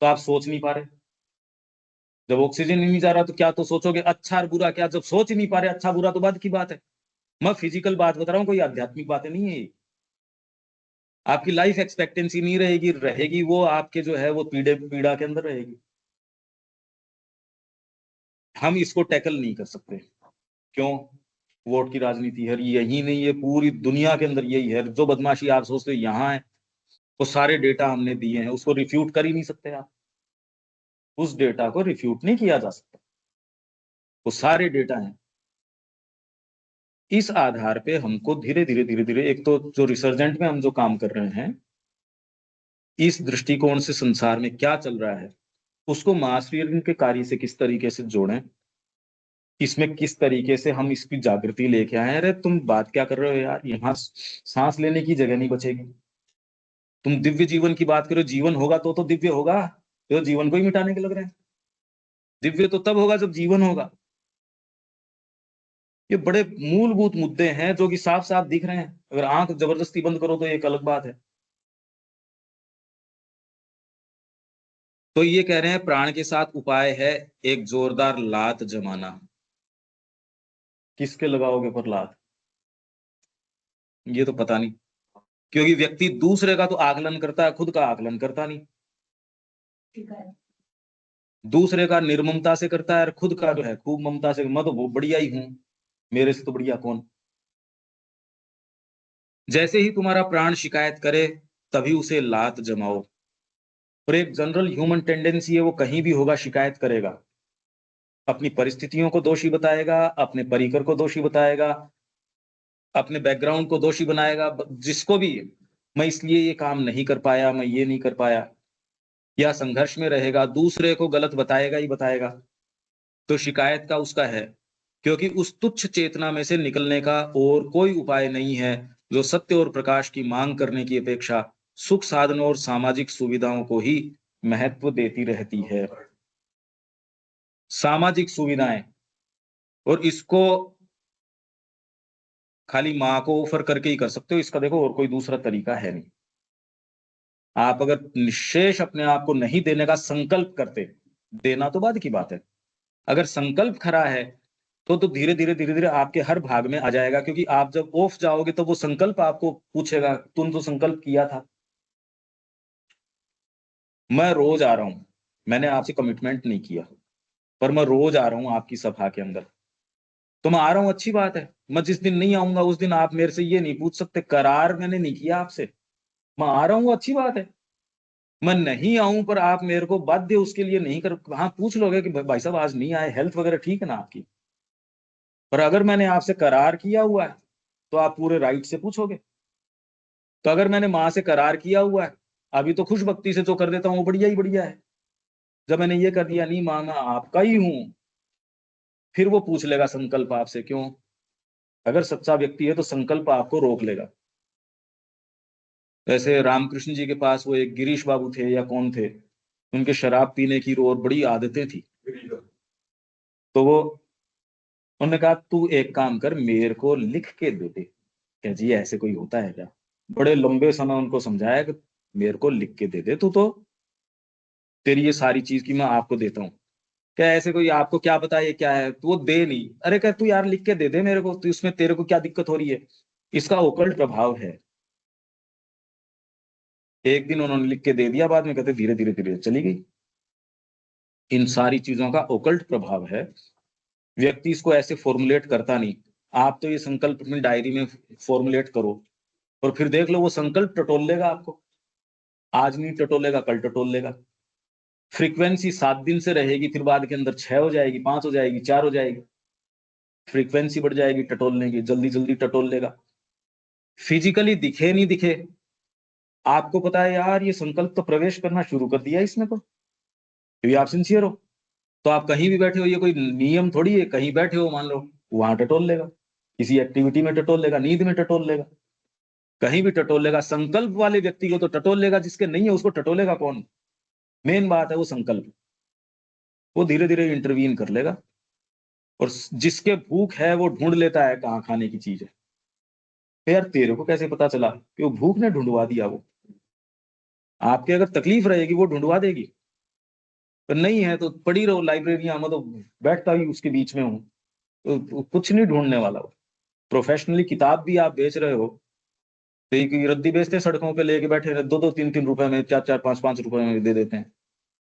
तो आप सोच नहीं पा रहे। जब ऑक्सीजन ही नहीं जा रहा तो क्या तो सोचोगे, अच्छा और बुरा क्या? जब सोच ही नहीं पा रहे अच्छा बुरा तो बाद की बात है। मैं फिजिकल बात बता रहा हूँ, कोई आध्यात्मिक बातें नहीं है ये। आपकी लाइफ एक्सपेक्टेंसी नहीं रहेगी वो आपके जो है वो पीड़ा के अंदर रहेगी। हम इसको टैकल नहीं कर सकते। क्यों? वोट की राजनीति है, यही नहीं है पूरी दुनिया के अंदर यही है। जो बदमाशी आप सोचते हो यहाँ है, वो सारे डेटा हमने दिए हैं, उसको रिफ्यूट कर ही नहीं सकते आप। उस डेटा को रिफ्यूट नहीं किया जा सकता, वो सारे डेटा हैं। इस आधार पे हमको धीरे धीरे एक तो जो रिसर्जेंट में हम जो काम कर रहे हैं, इस दृष्टिकोण से संसार में क्या चल रहा है उसको मास रीडिंग के कार्य से किस तरीके से जोड़ें, इसमें किस तरीके से हम इसकी जागृति लेके आए। अरे तुम बात क्या कर रहे हो यार, यहाँ सांस लेने की जगह नहीं बचेगी। तुम दिव्य जीवन की बात करो, जीवन होगा तो दिव्य होगा, तो जीवन को ही मिटाने के लग रहे हैं। दिव्य तो तब होगा जब जीवन होगा। ये बड़े मूलभूत मुद्दे हैं जो कि साफ साफ दिख रहे हैं। अगर आंख जबरदस्ती बंद करो तो एक अलग बात है। तो ये कह रहे हैं प्राण के साथ उपाय है एक जोरदार लात जमाना। किसके लगाओगे पर लात, ये तो पता नहीं, क्योंकि व्यक्ति दूसरे का तो आकलन करता है, खुद का आकलन करता नहीं। दूसरे का निर्ममता से करता है और खुद का जो है खूब ममता से, मैं तो वो बढ़िया ही हूं, मेरे से तो बढ़िया कौन। जैसे ही तुम्हारा प्राण शिकायत करे तभी उसे लात जमाओ। और एक जनरल ह्यूमन टेंडेंसी है, वो कहीं भी होगा शिकायत करेगा, अपनी परिस्थितियों को दोषी बताएगा, अपने परिकर को दोषी बताएगा, अपने बैकग्राउंड को दोषी बनाएगा, जिसको भी। मैं इसलिए ये काम नहीं कर पाया, मैं ये नहीं कर पाया, या संघर्ष में रहेगा, दूसरे को गलत बताएगा ही बताएगा। तो शिकायत का उसका है, क्योंकि उस तुच्छ चेतना में से निकलने का और कोई उपाय नहीं है जो सत्य और प्रकाश की मांग करने की अपेक्षा सुख साधनों और सामाजिक सुविधाओं को ही महत्व देती रहती है। सामाजिक सुविधाएं, और इसको खाली माँ को ऑफर करके ही कर सकते हो, इसका देखो और कोई दूसरा तरीका है नहीं। आप अगर निशेष अपने आप को नहीं देने का संकल्प करते, देना तो बाद की बात है, अगर संकल्प खरा है तो धीरे धीरे आपके हर भाग में आ जाएगा। क्योंकि आप जब ऑफ जाओगे तो वो संकल्प आपको पूछेगा तुम तो संकल्प किया था। मैं रोज आ रहा हूं, मैंने आपसे कमिटमेंट नहीं किया, पर मैं रोज आ रहा हूं आपकी सभा के अंदर, तो मैं आ रहा हूं, अच्छी बात है। मैं जिस दिन नहीं आऊंगा उस दिन आप मेरे से ये नहीं पूछ सकते, करार मैंने नहीं किया आपसे। मैं आ रहा हूं, अच्छी बात है। मैं नहीं आऊं पर आप मेरे को बाध्य उसके लिए नहीं कर, हाँ पूछ लोगे कि भाई साहब आज नहीं आए, हेल्थ वगैरह ठीक है ना आपकी। पर अगर मैंने आपसे करार किया हुआ है तो आप पूरे राइट से पूछोगे। तो अगर मैंने माँ से करार किया हुआ है, अभी तो खुश भक्ति से जो कर देता हूँ वो बढ़िया ही बढ़िया है। जब मैंने ये कर दिया नहीं माँ मैं आपका ही हूं, फिर वो पूछ लेगा संकल्प आपसे। क्यों? अगर सच्चा व्यक्ति है तो संकल्प आपको रोक लेगा। वैसे रामकृष्ण जी के पास वो एक गिरीश बाबू थे या कौन थे, उनके शराब पीने की और बड़ी आदतें थी। तो वो, उन्होंने कहा तू एक काम कर, मेरे को लिख के दे दे। क्या जी ऐसे कोई होता है क्या? बड़े लंबे समय उनको समझाया कि मेरे को लिख के दे दे, तू तो तेरी ये सारी चीज की मैं आपको देता हूँ। क्या ऐसे कोई आपको क्या पता ये क्या है, तो वो दे नहीं। अरे क्या तू यार लिख के दे दे मेरे को, तो इसमें तेरे को क्या दिक्कत हो रही है? इसका ओकल्ट प्रभाव है। एक दिन उन्होंने लिख के दे दिया, बाद में कहते धीरे धीरे चली गई। इन सारी चीजों का ओकल्ट प्रभाव है। व्यक्ति इसको ऐसे फॉर्मुलेट करता नहीं। आप तो ये संकल्प अपनी डायरी में फॉर्मुलेट करो और फिर देख लो वो संकल्प टटोल लेगा आपको। आज नहीं टटोलेगा, कल टटोल लेगा। फ्रीक्वेंसी 7 दिन से रहेगी, फिर बाद के अंदर 6 हो जाएगी, 5 हो जाएगी, 4 हो जाएगी। फ्रीक्वेंसी बढ़ जाएगी टटोलने की, जल्दी जल्दी टटोल लेगा। फिजिकली दिखे नहीं दिखे, आपको पता है यार ये संकल्प तो प्रवेश करना शुरू कर दिया इसने, तो क्योंकि आप सिंसियर हो। तो आप कहीं भी बैठे हो, ये कोई नियम थोड़ी है, कहीं बैठे हो मान लो, वहां टटोल लेगा, किसी एक्टिविटी में टटोल लेगा, नींद में टटोल लेगा, कहीं भी टटोल लेगा। संकल्प वाले व्यक्ति को तो टटोल लेगा, जिसके नहीं है उसको टटोलेगा कौन? मेन बात है वो संकल्प, वो धीरे धीरे इंटरवीन कर लेगा। और जिसके भूख है वो ढूंढ लेता है कहाँ खाने की चीज है। तो यार तेरे को कैसे पता चला कि वो भूख ने ढूंढवा दिया? वो आपके अगर तकलीफ रहेगी वो ढूंढवा देगी, पर नहीं है तो पढ़ी रहो लाइब्रेरियां, मैं तो बैठता ही उसके बीच में हूँ, तो कुछ नहीं ढूंढने वाला वो। प्रोफेशनली किताब भी आप बेच रहे हो, तो एक रद्दी बेचते हैं सड़कों पे लेके बैठे रहे, 2-2 3-3 रुपए में, 4-4 5-5 रुपए में दे देते हैं।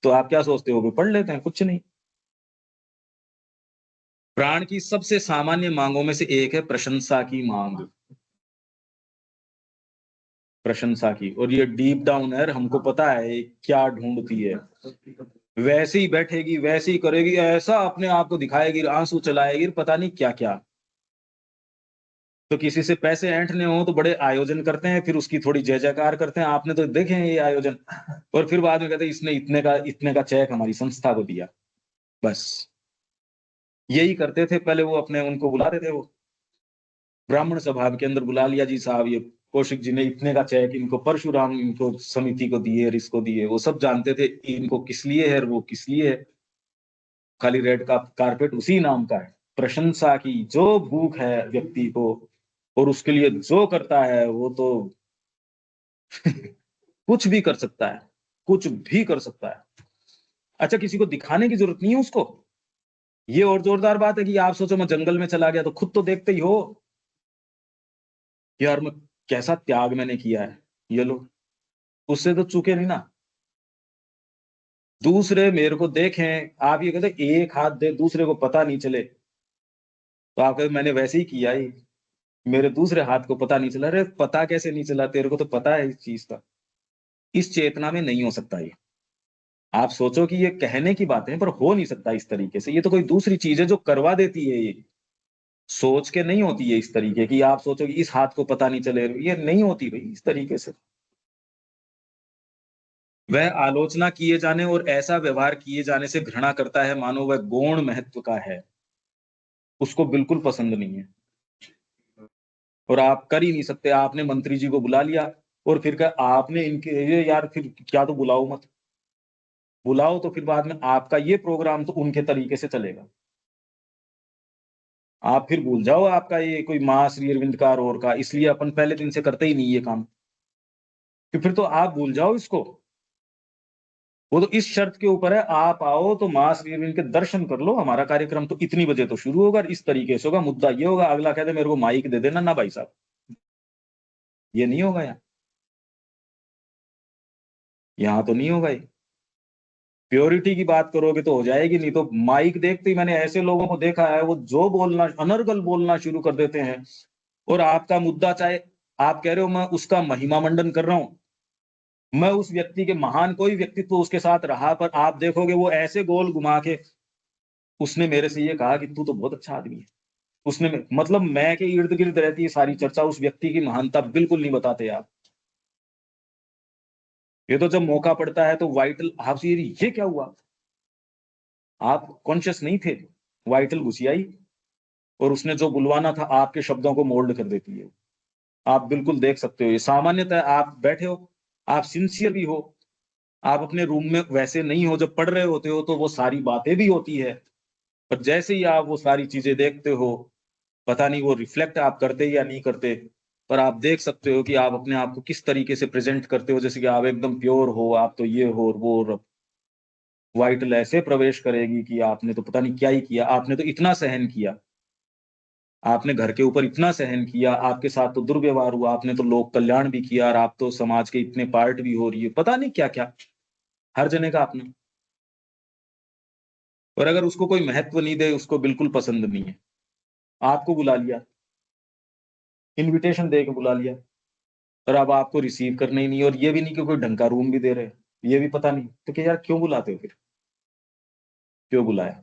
तो आप क्या सोचते हो कि पढ़ लेते हैं? कुछ नहीं। प्राण की सबसे सामान्य मांगों में से एक है प्रशंसा की मांग, प्रशंसा की। और ये डीप डाउन है, हमको पता है क्या ढूंढती है। वैसे ही बैठेगी, वैसे ही करेगी, ऐसा अपने आप को दिखाएगी, आंसू चलाएगी, पता नहीं क्या क्या। तो किसी से पैसे ऐंठने हो तो बड़े आयोजन करते हैं, फिर उसकी थोड़ी जय जयकार करते हैं, आपने तो देखे हैं ये आयोजन। और फिर बाद में कहते हैं इसने इतने का चेक हमारी संस्था को दिया। बस यही करते थे पहले वो, अपने उनको बुलाते थे वो ब्राह्मण सभा के अंदर, बुला लिया जी साहब ये कौशिक जी ने इतने का चेक इनको परशुराम इनको समिति को दिए और इसको दिए। वो सब जानते थे इनको किस लिए है और वो किस लिए है। खाली रेड का कारपेट उसी नाम का है। प्रशंसा की जो भूख है व्यक्ति को, और उसके लिए जो करता है वो तो कुछ भी कर सकता है, कुछ भी कर सकता है। अच्छा, किसी को दिखाने की जरूरत नहीं है उसको। ये और जोरदार बात है कि आप सोचो मैं जंगल में चला गया तो खुद तो देखते ही हो यार मैं कैसा त्याग मैंने किया है, ये लो, उससे तो चूके नहीं ना। दूसरे मेरे को देखें, आप ये कहते एक हाथ दे दूसरे को पता नहीं चले, तो आप कहते मैंने वैसे ही किया ही, मेरे दूसरे हाथ को पता नहीं चला। अरे पता कैसे नहीं चला, तेरे को तो पता है इस चीज का। इस चेतना में नहीं हो सकता ये। आप सोचो कि ये कहने की बातें, पर हो नहीं सकता इस तरीके से। ये तो कोई दूसरी चीज है जो करवा देती है ये। सोच के नहीं होती है इस तरीके की। आप सोचो कि इस हाथ को पता नहीं चले, ये नहीं होती भाई इस तरीके से। वह आलोचना किए जाने और ऐसा व्यवहार किए जाने से घृणा करता है मानो वह गौण महत्व का है, उसको बिल्कुल पसंद नहीं है। और आप कर ही नहीं सकते। आपने मंत्री जी को बुला लिया और फिर कहा आपने इनके ये यार, फिर क्या तो बुलाओ मत, बुलाओ तो फिर बाद में आपका ये प्रोग्राम तो उनके तरीके से चलेगा। आप फिर भूल जाओ आपका ये कोई मां श्री अरविंद का और का, इसलिए अपन पहले दिन से करते ही नहीं ये काम, कि फिर तो आप भूल जाओ इसको। वो तो इस शर्त के ऊपर है आप आओ तो मां श्री अरविंद के दर्शन कर लो, हमारा कार्यक्रम तो इतनी बजे तो शुरू होगा, इस तरीके से होगा, मुद्दा ये होगा। अगला कहते मेरे को माइक दे देना ना भाई साहब, ये नहीं होगा यहाँ, यहाँ तो नहीं होगा ये। प्योरिटी की बात करोगे तो हो जाएगी, नहीं तो माइक देखते ही मैंने ऐसे लोगों को देखा है वो जो बोलना अनर्गल बोलना शुरू कर देते हैं। और आपका मुद्दा चाहे आप कह रहे हो मैं उसका महिमा मंडन कर रहा हूं, मैं उस व्यक्ति के महान कोई व्यक्तित्व उसके साथ रहा, पर आप देखोगे वो ऐसे गोल घुमा के, उसने मेरे से ये कहा कि तू तो बहुत अच्छा आदमी है। उसने मतलब मैं के इर्द गिर्द रहती है सारी चर्चा, उस व्यक्ति की महानता बिल्कुल नहीं बताते आप। ये तो जब मौका पड़ता है तो वाइटल आपसे ये क्या हुआ, आप कॉन्शियस नहीं थे, वाइटल घुसियाई, और उसने जो बुलवाना था आपके शब्दों को मोल्ड कर देती है। आप बिल्कुल देख सकते हो ये सामान्यतः। आप बैठे हो, आप सिंसियर भी हो, आप अपने रूम में वैसे नहीं हो, जब पढ़ रहे होते हो तो वो सारी बातें भी होती है, पर जैसे ही आप वो सारी चीजें देखते हो, पता नहीं वो रिफ्लेक्ट आप करते या नहीं करते, पर आप देख सकते हो कि आप अपने आप को किस तरीके से प्रेजेंट करते हो, जैसे कि आप एकदम प्योर हो, आप तो ये हो और वो। और वाइटल ऐसे प्रवेश करेगी कि आपने तो पता नहीं क्या ही किया, आपने तो इतना सहन किया, आपने घर के ऊपर इतना सहन किया, आपके साथ तो दुर्व्यवहार हुआ, आपने तो लोक कल्याण भी किया, और आप तो समाज के इतने पार्ट भी हो रही है, पता नहीं क्या क्या, हर जने का अपना। और अगर उसको कोई महत्व नहीं दे, उसको बिल्कुल पसंद नहीं है। आपको बुला लिया, इनविटेशन दे के बुला लिया, और अब आपको रिसीव करना ही नहीं, और ये भी नहीं कि कोई ढंग का रूम भी दे रहे, ये भी पता नहीं, तो क्या यार क्यों बुलाते हो फिर, क्यों बुलाया?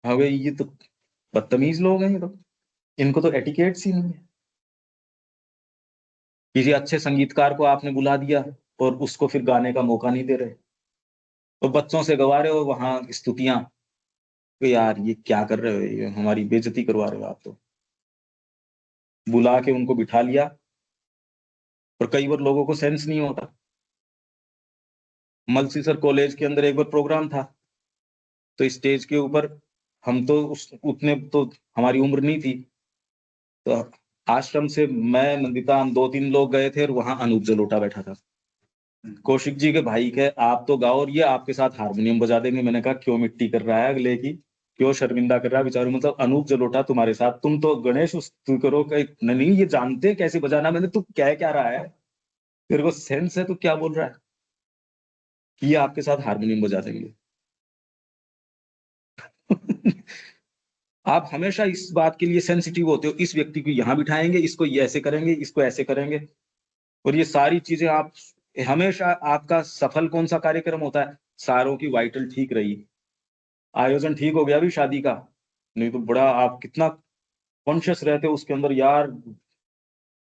हाँ भाई ये तो बदतमीज लोग हैं ये तो, इनको तो एटिकेट्स ही नहीं है। किसी अच्छे संगीतकार को आपने बुला दिया और उसको फिर गाने का मौका नहीं दे रहे, तो बच्चों से गवा रहे हो वहां स्तुतियां, तो यार ये क्या कर रहे हो, ये हमारी बेइज्जती करवा रहे हो आप। तो बुला के उनको बिठा लिया, और कई बार लोगों को सेंस नहीं होता। मलसीसर कॉलेज के अंदर एक बार प्रोग्राम था, तो स्टेज के ऊपर हम तो उस उतने तो हमारी उम्र नहीं थी, तो आश्रम से मैं, नंदिता, हम 2-3 लोग गए थे, और वहां अनूप जलोटा बैठा था। कौशिक जी के भाई के, आप तो गाओ और ये आपके साथ हारमोनियम बजा देंगे। मैंने कहा क्यों मिट्टी कर रहा है अगले की, क्यों शर्मिंदा कर रहा है बेचारे, मतलब अनूप जलोटा तुम्हारे साथ, तुम तो गणेश स्तुति करो, कहीं नहीं ये जानते हैं कैसे बजाना। मैंने, तू क्या रहा है, तेरे को सेंस है, तू क्या बोल रहा है कि ये आपके साथ हारमोनियम बजा देंगे। आप हमेशा इस बात के लिए सेंसिटिव होते हो, इस व्यक्ति को यहाँ बिठाएंगे, इसको ये ऐसे करेंगे, इसको ऐसे करेंगे, और ये सारी चीजें आप हमेशा, आपका सफल कौन सा कार्यक्रम होता है, सारों की वाइटल ठीक रही, आयोजन ठीक हो गया भी शादी का, नहीं तो बड़ा आप कितना कॉन्शियस रहते हो उसके अंदर यार,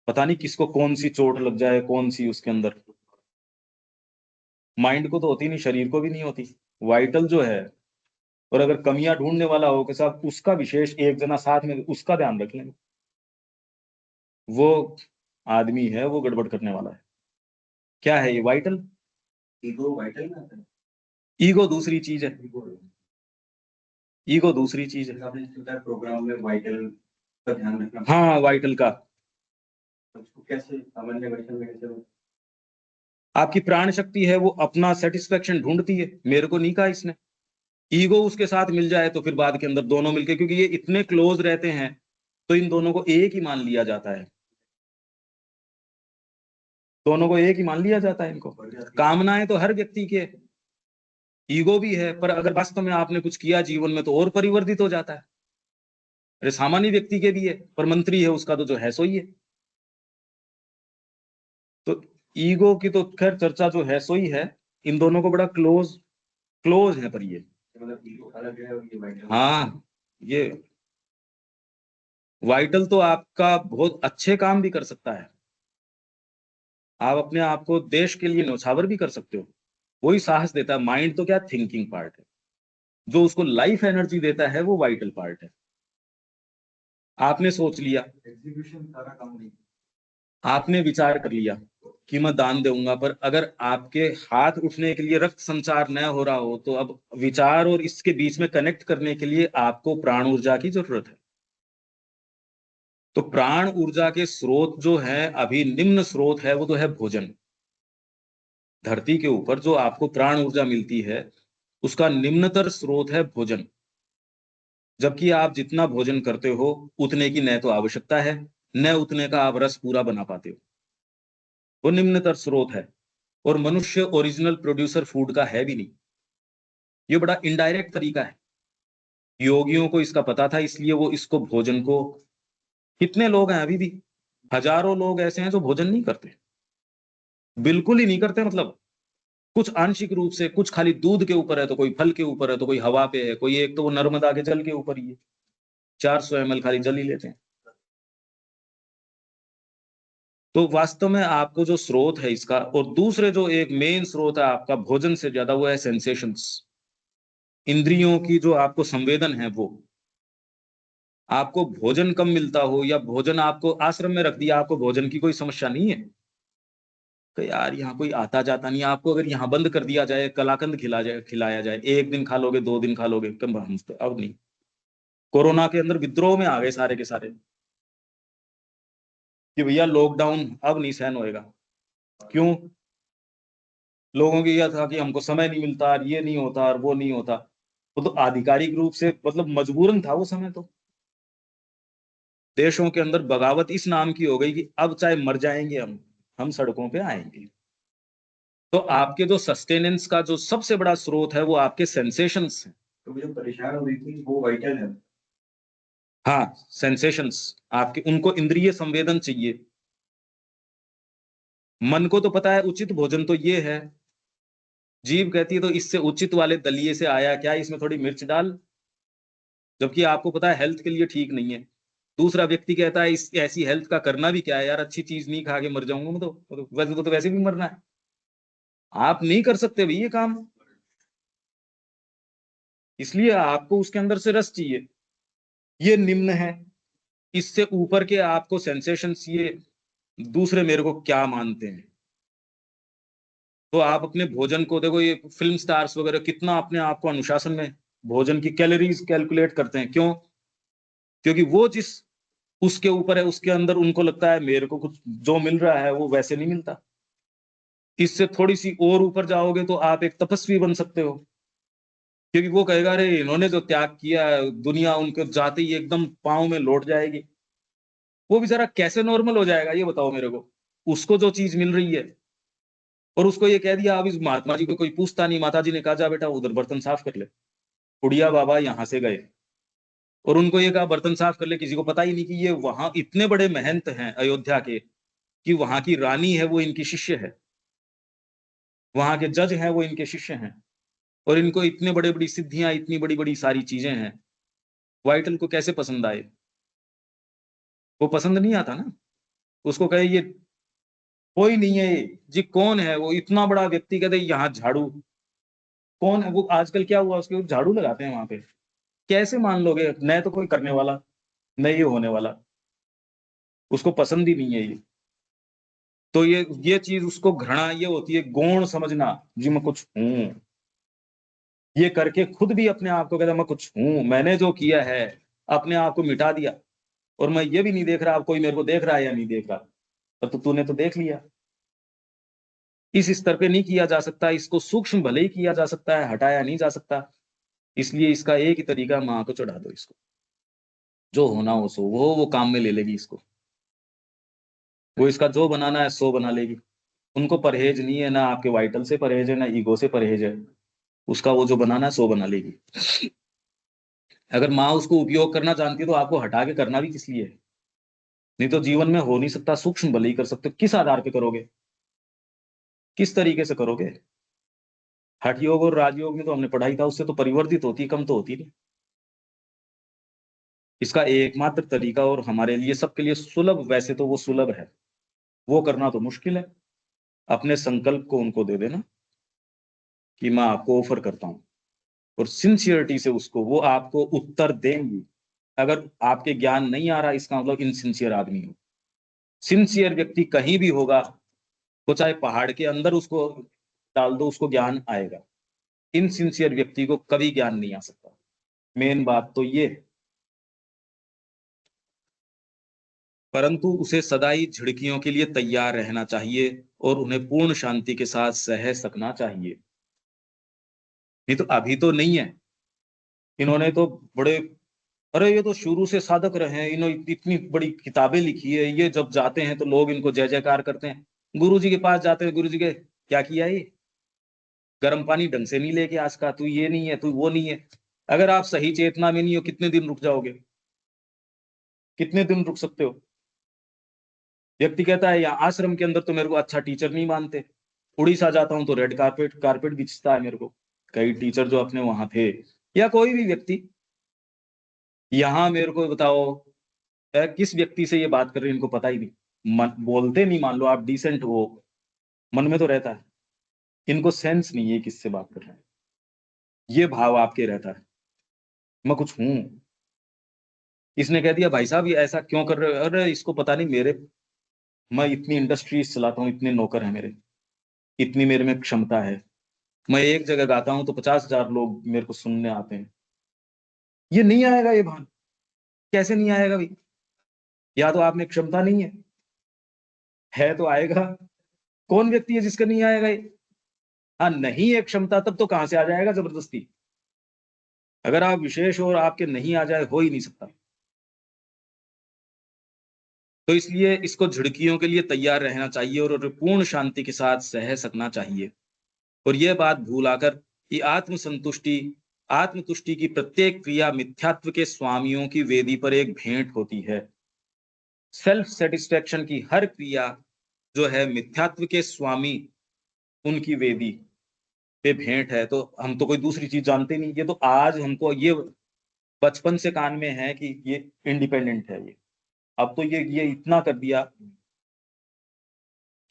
पता नहीं किसको कौन सी चोट लग जाए, कौन सी उसके अंदर। माइंड को तो होती नहीं, शरीर को भी नहीं होती, वाइटल जो है। और अगर कमियां ढूंढने वाला हो के साथ उसका विशेष एक जना साथ में, उसका ध्यान रख लेंगे, वो आदमी है, वो गड़बड़ करने वाला है। क्या है ये वाइटल? ईगो वाइटल ना है। ईगो दूसरी चीज है, ईगो दूसरी चीज है। आपने सोचा प्रोग्राम में वाइटल का ध्यान रखना, हाँ, वाइटल का उसको कैसे सामान्य वर्षन में कैसे आपकी प्राण शक्ति है, वो अपना सेटिस्फेक्शन ढूंढती है, मेरे को नहीं कहा इसने। ईगो उसके साथ मिल जाए तो फिर बाद के अंदर दोनों मिलके, क्योंकि ये इतने क्लोज रहते हैं, तो इन दोनों को एक ही मान लिया जाता है, दोनों को एक ही मान लिया जाता है इनको। कामनाएं तो हर व्यक्ति के, ईगो भी है, पर अगर वास्तव में आपने कुछ किया जीवन में तो और परिवर्तित हो जाता है। अरे सामान्य व्यक्ति के भी है, पर मंत्री है उसका तो जो है सो ही है। तो ईगो की तो खैर चर्चा जो है सो ही है, इन दोनों को बड़ा क्लोज क्लोज है, पर ये मतलब ईगो अलग है और ये वाइटल। हाँ, ये वाइटल तो आपका बहुत अच्छे काम भी कर सकता है, आप अपने आप को देश के लिए न्यौछावर भी कर सकते हो, वही साहस देता है। माइंड तो क्या, थिंकिंग पार्ट है, जो उसको लाइफ एनर्जी देता है वो वाइटल पार्ट है। आपने सोच लिया, एग्जीक्यूशन सारा काम नहीं। आपने विचार कर लिया कि मैं दान दूंगा, पर अगर आपके हाथ उठने के लिए रक्त संचार न हो रहा हो, तो अब विचार और इसके बीच में कनेक्ट करने के लिए आपको प्राण ऊर्जा की जरूरत है। तो प्राण ऊर्जा के स्रोत जो है, अभी निम्न स्रोत है, वो तो है भोजन। धरती के ऊपर जो आपको प्राण ऊर्जा मिलती है, उसका निम्नतर स्रोत है भोजन। जबकि आप जितना भोजन करते हो, उतने की न तो आवश्यकता है, न उतने का आप रस पूरा बना पाते हो, वो निम्नतर स्रोत है। और मनुष्य ओरिजिनल प्रोड्यूसर फूड का है भी नहीं, ये बड़ा इनडायरेक्ट तरीका है। योगियों को इसका पता था, इसलिए वो इसको भोजन को, कितने लोग हैं अभी भी, हजारों लोग ऐसे हैं जो भोजन नहीं करते, बिल्कुल ही नहीं करते, मतलब कुछ आंशिक रूप से, कुछ खाली दूध के ऊपर है, तो कोई फल के ऊपर है, तो कोई हवा पे है, कोई एक तो वो नर्मदा के जल के ऊपर ही है, 400 ml खाली जल ही लेते हैं। तो वास्तव में आपको जो स्रोत है इसका, और दूसरे जो एक मेन स्रोत है आपका भोजन से ज्यादा, वो है सेंसेशंस, इंद्रियों की जो आपको संवेदन है। वो आपको भोजन कम मिलता हो, या भोजन आपको आश्रम में रख दिया, आपको भोजन की कोई समस्या नहीं है, तो यार यहाँ कोई आता जाता नहीं, आपको अगर यहाँ बंद कर दिया जाए, कलाकंद खिलाया जाए, एक दिन खा लोगे, 2 दिन खा लोगे, कम हम तो अब नहीं। कोरोना के अंदर विद्रोह में आ गए सारे के सारे, कि भैया लॉकडाउन अब नहीं सहन होएगा। क्यों? लोगों की यह था कि हमको समय नहीं मिलता, और ये नहीं होता, और वो नहीं होता। वो तो आधिकारिक रूप से, मतलब मजबूरन था वो समय। तो देशों के अंदर बगावत इस नाम की हो गई कि अब चाहे मर जाएंगे हम सड़कों पे आएंगे। तो आपके जो सस्टेनेंस का जो सबसे बड़ा स्रोत है, वो आपके सेंसेशंस हैं। तो मुझे परेशान हुई थी वो वाइटल है। हाँ, सेंसेशंस आपके, उनको इंद्रिय संवेदन चाहिए। मन को तो पता है उचित भोजन तो ये है, जीव कहती है तो इससे उचित वाले दलिये से आया क्या, इसमें थोड़ी मिर्च डाल, जबकि आपको पता है हेल्थ के लिए ठीक नहीं है। दूसरा व्यक्ति कहता है इस ऐसी हेल्थ का करना भी क्या है यार, अच्छी चीज नहीं खा के मर जाऊंगा मैं तो वैसे भी मरना है। आप नहीं कर सकते भाई ये काम, इसलिए आपको उसके अंदर से रस चाहिए। ये निम्न है, इससे ऊपर के आपको सेंसेशन चाहिए, दूसरे मेरे को क्या मानते हैं। तो आप अपने भोजन को देखो, ये फिल्म स्टार्स वगैरह कितना अपने आप को अनुशासन में भोजन की कैलोरीज कैलकुलेट करते हैं, क्यों? क्योंकि वो जिस उसके ऊपर है उसके अंदर उनको लगता है मेरे को कुछ जो मिल रहा है वो वैसे नहीं मिलता। इससे थोड़ी सी और ऊपर जाओगे तो आप एक तपस्वी बन सकते हो, क्योंकि वो कहेगा अरे इन्होंने जो त्याग किया है, दुनिया उनके जाते ही एकदम पांव में लौट जाएगी। वो बेचारा कैसे नॉर्मल हो जाएगा ये बताओ मेरे को? उसको जो चीज मिल रही है, और उसको ये कह दिया। अब इस महात्मा जी को कोई पूछता नहीं, माता जी ने कहा जा बेटा उधर बर्तन साफ कर ले। उड़िया बाबा यहाँ से गए और उनको ये कहा बर्तन साफ कर ले, किसी को पता ही नहीं कि ये वहां इतने बड़े महंत हैं अयोध्या के, कि वहां की रानी है वो इनकी शिष्य है, वहां के जज हैं वो इनके शिष्य हैं, और इनको इतने बड़े बड़ी सिद्धियां, इतनी बड़ी बड़ी सारी चीजें हैं। वाइटल को कैसे पसंद आए? वो पसंद नहीं आता ना। उसको कहे ये कोई नहीं है, ये जी कौन है वो इतना बड़ा व्यक्ति, कहते यहाँ झाड़ू कौन है वो? आजकल क्या हुआ, उसके झाड़ू लगाते हैं वहां पे। कैसे मान लोगे? न तो कोई करने वाला, न ये होने वाला, उसको पसंद ही नहीं है ये। तो ये चीज उसको घृणा ये होती है, गौण समझना, जी मैं कुछ हूं। ये करके खुद भी अपने आप को कहता मैं कुछ हूं, मैंने जो किया है अपने आप को मिटा दिया, और मैं ये भी नहीं देख रहा अब कोई मेरे को देख रहा है या नहीं देख रहा। तो तूने तो देख लिया। इस स्तर पे नहीं किया जा सकता, इसको सूक्ष्म भले ही किया जा सकता है, हटाया नहीं जा सकता। इसलिए इसका एक ही तरीका, माँ को चढ़ा दो इसको, जो होना हो सो वो काम में ले लेगी इसको। वो इसका जो बनाना है सो बना लेगी। उनको परहेज नहीं है, ना आपके वाइटल से परहेज है, ना ईगो से परहेज है। उसका वो जो बनाना है सो बना लेगी। अगर माँ उसको उपयोग करना जानती है तो आपको हटा के करना भी किस लिए है? नहीं तो जीवन में हो नहीं सकता। सूक्ष्म भले ही कर सकते हो, किस आधार पे करोगे, किस तरीके से करोगे? हठ योग और राजयोग में तो हमने पढ़ाई था, उससे तो परिवर्तित होती, कम तो होती नहीं। इसका एकमात्र तरीका, और हमारे लिए सबके लिए सुलभ, वैसे तो वो सुलभ है, वो करना तो मुश्किल है। अपने संकल्प को उनको दे देना कि मैं आपको ऑफर करता हूं, और सिंसियरिटी से उसको, वो आपको उत्तर देंगी। अगर आपके ज्ञान नहीं आ रहा इसका मतलब इनसिंसियर आदमी हो। सिंसियर व्यक्ति कहीं भी होगा, वो चाहे पहाड़ के अंदर उसको डाल दो, उसको ज्ञान आएगा। इनसिंसियर व्यक्ति को कभी ज्ञान नहीं आ सकता। मेन बात तो ये है। परंतु उसे सदा ही झिड़कियों के लिए तैयार रहना चाहिए, और उन्हें पूर्ण शांति के साथ सह सकना चाहिए। नहीं तो अभी तो नहीं है। इन्होंने तो बड़े, अरे ये तो शुरू से साधक रहे हैं, इन्होंने इतनी बड़ी किताबें लिखी है, ये जब जाते हैं तो लोग इनको जय जयकार करते हैं। गुरु जी के पास जाते हैं, गुरु जी के क्या किया ये, गर्म पानी ढंग से नहीं लेके आज का, तू ये नहीं है, तू वो नहीं है। अगर आप सही चेतना में नहीं हो, कितने दिन रुक जाओगे? कितने दिन रुक सकते हो? व्यक्ति कहता है यहाँ आश्रम के अंदर तो मेरे को अच्छा टीचर नहीं मानते, उड़ीसा जाता हूँ तो रेड कारपेट कारपेट बिछता है मेरे को। कई टीचर जो अपने वहां थे, या कोई भी व्यक्ति, यहाँ मेरे को बताओ किस व्यक्ति से ये बात कर रहे हैं, इनको पता ही नहीं। बोलते नहीं, मान लो आप डिसेंट हो, मन में तो रहता है, इनको सेंस नहीं है किससे बात कर रहे हैं। ये भाव आपके रहता है, मैं कुछ हूं। इसने कह दिया भाई साहब ये ऐसा क्यों कर रहे हो? अरे इसको पता नहीं, मेरे मैं इतनी इंडस्ट्रीज चलाता हूँ, इतने नौकर हैं मेरे, इतनी मेरे में क्षमता है, मैं एक जगह गाता हूँ तो 50,000 लोग मेरे को सुनने आते हैं। ये नहीं आएगा ये भान, कैसे नहीं आएगा भाई? या तो आप में क्षमता नहीं है तो आएगा। कौन व्यक्ति है जिसका नहीं आएगा ये? हाँ, नहीं है क्षमता तब तो कहां से आ जाएगा जबरदस्ती? अगर आप विशेष हो और आपके नहीं आ जाए, हो ही नहीं सकता। तो इसलिए इसको झिड़कियों के लिए तैयार रहना चाहिए, और पूर्ण शांति के साथ सह सकना चाहिए। और यह बात भूल आकर कि आत्मतुष्टि की प्रत्येक क्रिया मिथ्यात्व के स्वामियों की वेदी पर एक भेंट होती है। सेल्फ सेटिस्फेक्शन की हर क्रिया जो है मिथ्यात्व के स्वामी उनकी वेदी पे भेंट है। तो हम तो कोई दूसरी चीज जानते नहीं, ये तो आज हमको ये बचपन से कान में है कि ये इंडिपेंडेंट है, ये अब तो ये इतना कर दिया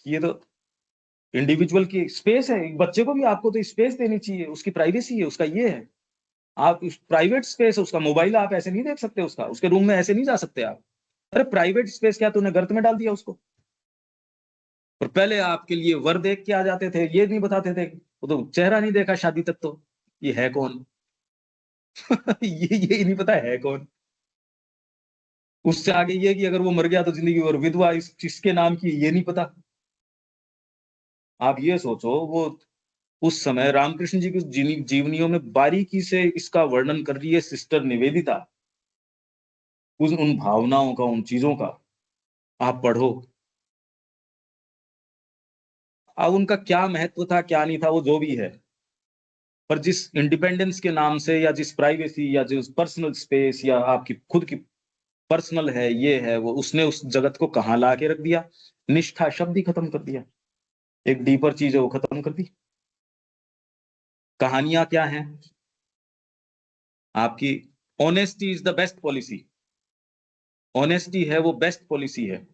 कि ये तो इंडिविजुअल की स्पेस है। एक बच्चे को भी आपको तो स्पेस देनी चाहिए, उसकी प्राइवेसी है, उसका ये है। आप प्राइवेट स्पेस है उसका, मोबाइल आप ऐसे नहीं देख सकते उसका, उसके रूम में ऐसे नहीं जा सकते आप। अरे प्राइवेट स्पेस क्या तूने गर्त में डाल दिया उसको? और पहले आपके लिए वर देख के आ जाते थे, ये नहीं बताते थे, वो तो चेहरा नहीं देखा शादी तक तो ये है कौन। ये नहीं पता है कौन। उससे आगे ये कि अगर वो मर गया तो जिंदगी भर विधवा किसके नाम की ये नहीं पता। आप ये सोचो, वो उस समय रामकृष्ण जी की जीवनियों में बारीकी से इसका वर्णन कर रही है सिस्टर निवेदिता, उन भावनाओं का, उन चीजों का आप पढ़ो। अब उनका क्या महत्व था क्या नहीं था वो जो भी है, पर जिस इंडिपेंडेंस के नाम से या जिस प्राइवेसी या जिस पर्सनल स्पेस या आपकी खुद की पर्सनल है ये है वो, उसने उस जगत को कहाँ ला के रख दिया। निष्ठा शब्द ही खत्म कर दिया, एक डीपर चीज है वो खत्म कर दी। कहानियां क्या हैं आपकी? Honesty is the best policy. Honesty है वो बेस्ट पॉलिसी है।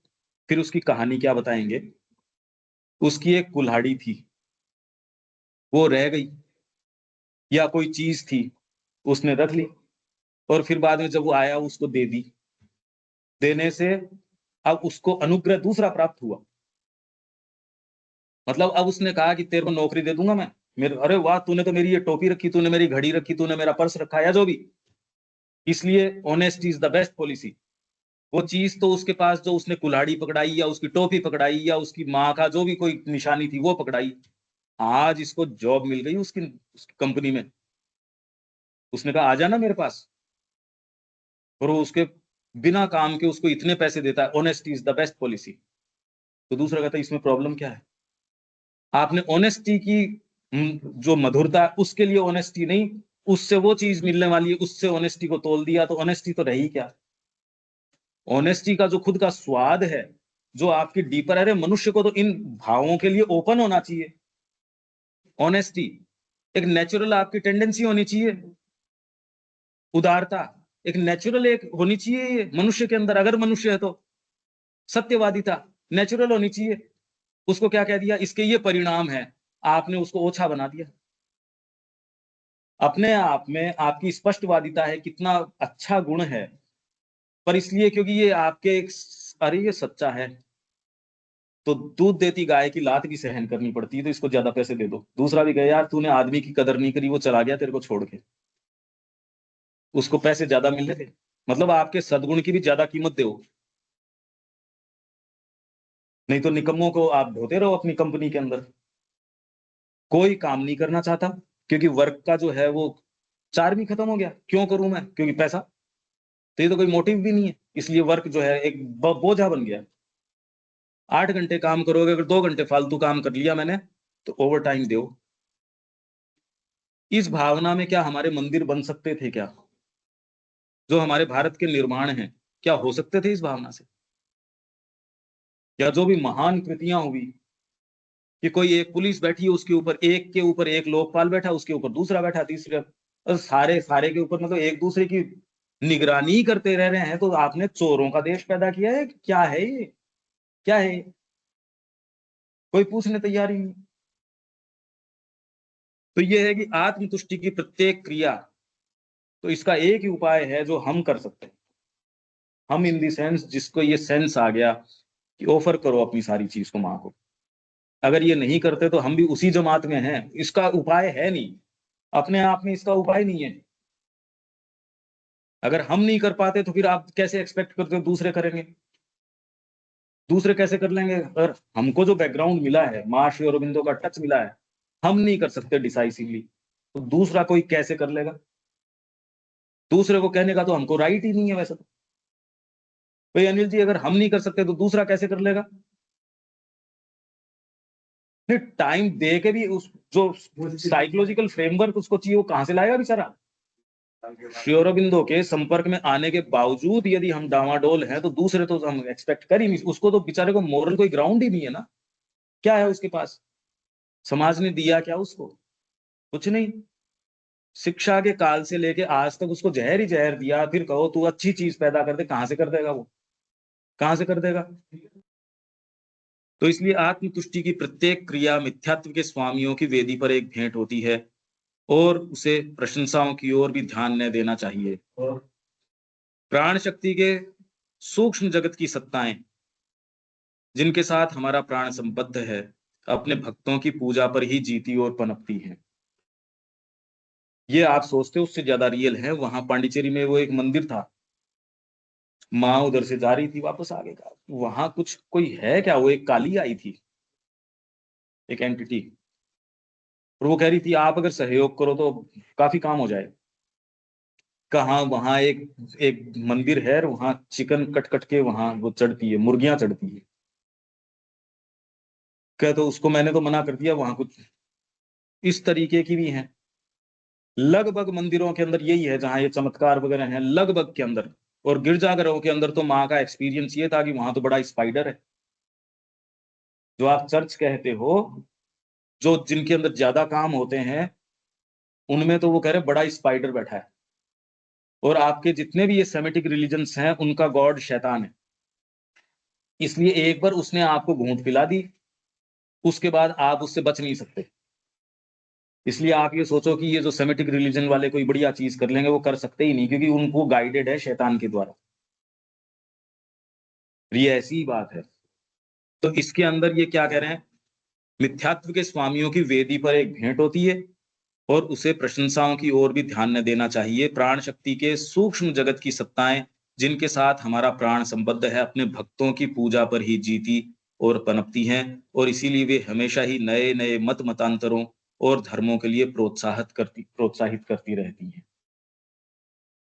फिर उसकी कहानी क्या बताएंगे? उसकी एक कुल्हाड़ी थी, वो रह गई, या कोई चीज थी उसने रख ली, और फिर बाद में जब वो आया उसको दे दी। देने से अब उसको अनुग्रह दूसरा प्राप्त हुआ। मतलब अब उसने कहा कि तेरे को नौकरी दे दूंगा मैं। मेरे, अरे वाह, तूने तो मेरी ये टोपी रखी, तूने मेरी घड़ी रखी, तूने मेरा पर्स रखा, या जो भी। इसलिए honesty is the best policy. वो चीज तो उसके पास जो उसने कुल्हाड़ी पकड़ाई या उसकी टोपी पकड़ाई या उसकी माँ का जो भी कोई निशानी थी वो पकड़ाई, आज इसको जॉब मिल गई उसकी कंपनी में। उसने कहा आ जाना मेरे पास, और वो उसके बिना काम के उसको इतने पैसे देता है। Honesty is the best policy. तो दूसरा कहता है इसमें प्रॉब्लम क्या है? आपने ऑनेस्टी की जो मधुरता है उसके लिए ऑनेस्टी नहीं, उससे वो चीज मिलने वाली है उससे ऑनेस्टी को तोल दिया, तो ऑनेस्टी तो रही क्या? ऑनेस्टी का जो खुद का स्वाद है, जो आपकी डीपर, अरे मनुष्य को तो इन भावों के लिए ओपन होना चाहिए। ऑनेस्टी एक नेचुरल आपकी टेंडेंसी होनी चाहिए। उदारता एक नेचुरल एक होनी चाहिए ये मनुष्य के अंदर, अगर मनुष्य है तो। सत्यवादिता नेचुरल होनी चाहिए। उसको क्या कह दिया? इसके ये परिणाम है, आपने उसको ओछा बना दिया। अपने आप में आपकी स्पष्टवादिता है, कितना अच्छा गुण है, पर इसलिए क्योंकि ये आपके अरे ये सच्चा है, तो दूध देती गाय की लात भी सहन करनी पड़ती है, तो इसको ज्यादा पैसे दे दो। दूसरा भी कहे यार तूने आदमी की कदर नहीं करी, वो चला गया तेरे को छोड़ के, उसको पैसे ज्यादा मिल रहे थे, मतलब आपके सद्गुण की भी ज्यादा कीमत दो। नहीं तो निकम्मों को आप ढोते रहो अपनी कंपनी के अंदर। कोई काम नहीं करना चाहता, क्योंकि वर्क का जो है वो चार्म ही खत्म हो गया। क्यों करूं मैं? क्योंकि पैसा। तो ये तो कोई मोटिव भी नहीं है, इसलिए वर्क जो है एक बोझा बन गया। 8 घंटे काम करोगे, अगर 2 घंटे फालतू काम कर लिया मैंने, तो ओवर टाइम दो। इस भावना में क्या हमारे मंदिर बन सकते थे क्या? जो हमारे भारत के निर्माण हैं, क्या हो सकते थे इस भावना से? या जो भी महान कृतियां हुई, कि कोई एक पुलिस बैठी है उसके ऊपर एक के ऊपर एक लोकपाल बैठा, उसके ऊपर दूसरा बैठा, तीसरा, और सारे सारे के ऊपर मतलब एक दूसरे की निगरानी करते रह रहे हैं, तो आपने चोरों का देश पैदा किया है। क्या है ये? क्या है? कोई पूछने तैयार ही नहीं। तो ये है कि आत्मतुष्टि की प्रत्येक क्रिया, तो इसका एक ही उपाय है जो हम कर सकते हैं। हम इन दी सेंस, जिसको ये सेंस आ गया कि ऑफर करो अपनी सारी चीज को माँ को, अगर ये नहीं करते तो हम भी उसी जमात में हैं। इसका उपाय है नहीं, अपने आप में इसका उपाय नहीं है। अगर हम नहीं कर पाते तो फिर आप कैसे एक्सपेक्ट करते हो दूसरे करेंगे? दूसरे कैसे कर लेंगे? अगर हमको जो बैकग्राउंड मिला है, माँ श्री अरबिंदो का टच मिला है, हम नहीं कर सकते डिसाइसिवली, तो दूसरा कोई कैसे कर लेगा? दूसरे को कहने का तो हमको राइट ही नहीं है वैसे तो। भाई अनिल जी, अगर हम नहीं कर सकते तो दूसरा कैसे कर लेगा? नहीं, टाइम दे के भी उस जो साइकोलॉजिकल फ्रेमवर्क उसको चाहिए वो कहां से लाएगा बेचारा? श्री अरबिंदो के संपर्क में आने के बावजूद यदि हम डावाडोल हैं, तो दूसरे तो हम एक्सपेक्ट कर ही नहीं। उसको तो बेचारे को मोरल कोई ग्राउंड ही नहीं है ना। क्या है उसके पास? समाज ने दिया क्या उसको? कुछ नहीं। शिक्षा के काल से लेके आज तक उसको जहर ही जहर दिया, फिर कहो तू अच्छी चीज पैदा कर दे, कहां से कर देगा वो? कहां से कर देगा? तो इसलिए आत्मतुष्टि की प्रत्येक क्रिया मिथ्यात्व के स्वामियों की वेदी पर एक भेंट होती है और उसे प्रशंसाओं की ओर भी ध्यान न देना चाहिए। और प्राण शक्ति के सूक्ष्म जगत की सत्ताएं जिनके साथ हमारा प्राण संबद्ध है, अपने भक्तों की पूजा पर ही जीती और पनपती हैं। ये आप सोचते हो उससे ज्यादा रियल है। वहां पांडिचेरी में वो एक मंदिर था, माँ उधर से जा रही थी वापस आगे का, वहां कुछ कोई है क्या, वो एक काली आई थी, एक एंटिटी, और वो कह रही थी आप अगर सहयोग करो तो काफी काम हो जाए। कहाँ? वहां एक एक मंदिर है और वहां चिकन कट कट के वहां वो चढ़ती है, मुर्गियां चढ़ती है। क्या तो उसको मैंने तो मना कर दिया, वहां कुछ इस तरीके की भी हैं। लगभग मंदिरों के अंदर यही है जहां ये चमत्कार वगैरह हैं, लगभग के अंदर। और गिरजाघरों के अंदर तो माँ का एक्सपीरियंस ये था कि वहां तो बड़ा स्पाइडर है। जो आप चर्च कहते हो, जो जिनके अंदर ज्यादा काम होते हैं, उनमें तो वो कह रहे बड़ा स्पाइडर बैठा है। और आपके जितने भी ये सेमेटिक रिलीजन्स हैं, उनका गॉड शैतान है। इसलिए एक बार उसने आपको घूंट पिला दी, उसके बाद आप उससे बच नहीं सकते। इसलिए आप ये सोचो कि ये जो सेमेटिक रिलीजन वाले कोई बढ़िया चीज कर लेंगे, वो कर सकते ही नहीं, क्योंकि उनको गाइडेड है शैतान के द्वारा। ये ऐसी ही बात है। तो इसके अंदर ये क्या कह रहे हैं? मिथ्यात्व के स्वामियों की वेदी पर एक भेंट होती है और उसे प्रशंसाओं की ओर भी ध्यान न देना चाहिए। प्राण शक्ति के सूक्ष्म जगत की सत्ताएं जिनके साथ हमारा प्राण संबद्ध है, अपने भक्तों की पूजा पर ही जीती और पनपती हैं, और इसीलिए वे हमेशा ही नए नए मत मतांतरों और धर्मों के लिए प्रोत्साहित करती रहती हैं,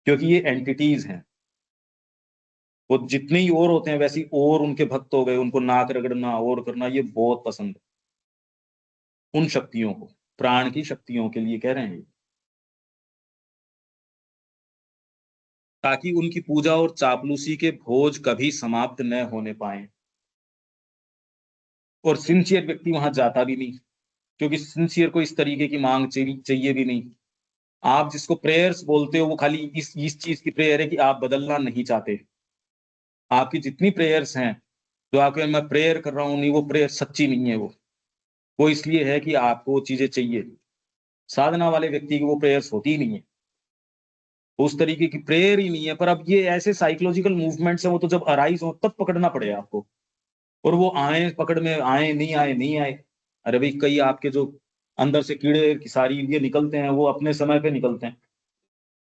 क्योंकि ये एंटिटीज हैं। वो जितने ही और होते हैं वैसे ही और उनके भक्त हो गए, उनको नाक रगड़ना और करना ये बहुत पसंद है उन शक्तियों को। प्राण की शक्तियों के लिए कह रहे हैं, ताकि उनकी पूजा और चापलूसी के भोज कभी समाप्त न होने पाए। और सिंसियर व्यक्ति वहां जाता भी नहीं, क्योंकि सिंसियर को इस तरीके की मांग चाहिए भी नहीं। आप जिसको प्रेयर्स बोलते हो, वो खाली इस चीज की प्रेयर है कि आप बदलना नहीं चाहते। आपकी जितनी प्रेयर्स हैं, जो आपके मैं प्रेयर कर रहा हूं, नहीं, वो प्रेयर सच्ची नहीं है। वो इसलिए है कि आपको वो चीजें चाहिए। साधना वाले व्यक्ति की वो प्रेयर्स होती ही नहीं है, उस तरीके की प्रेयर ही नहीं है। पर अब ये ऐसे साइकोलॉजिकल मूवमेंट्स हैं, वो तो जब अराइज हो तब पकड़ना पड़ेगा आपको। और वो आए पकड़ में आए, नहीं आए, नहीं आए। अरे भाई, कई आपके जो अंदर से कीड़े की सारी ये निकलते हैं, वो अपने समय पे निकलते हैं।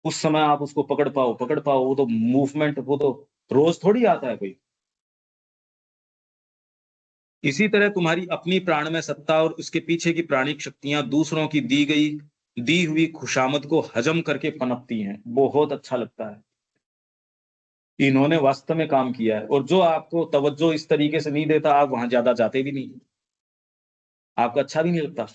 उस समय आप उसको पकड़ पाओ, वो तो मूवमेंट, वो तो रोज थोड़ी आता है कोई। इसी तरह तुम्हारी अपनी प्राण में सत्ता और उसके पीछे की प्राणिक शक्तियां दूसरों की दी हुई खुशामद को हजम करके पनपती हैं। बहुत अच्छा लगता है, इन्होंने वास्तव में काम किया है। और जो आपको तवज्जो इस तरीके से नहीं देता, आप वहां ज्यादा जाते भी नहीं, आपको अच्छा भी नहीं लगता।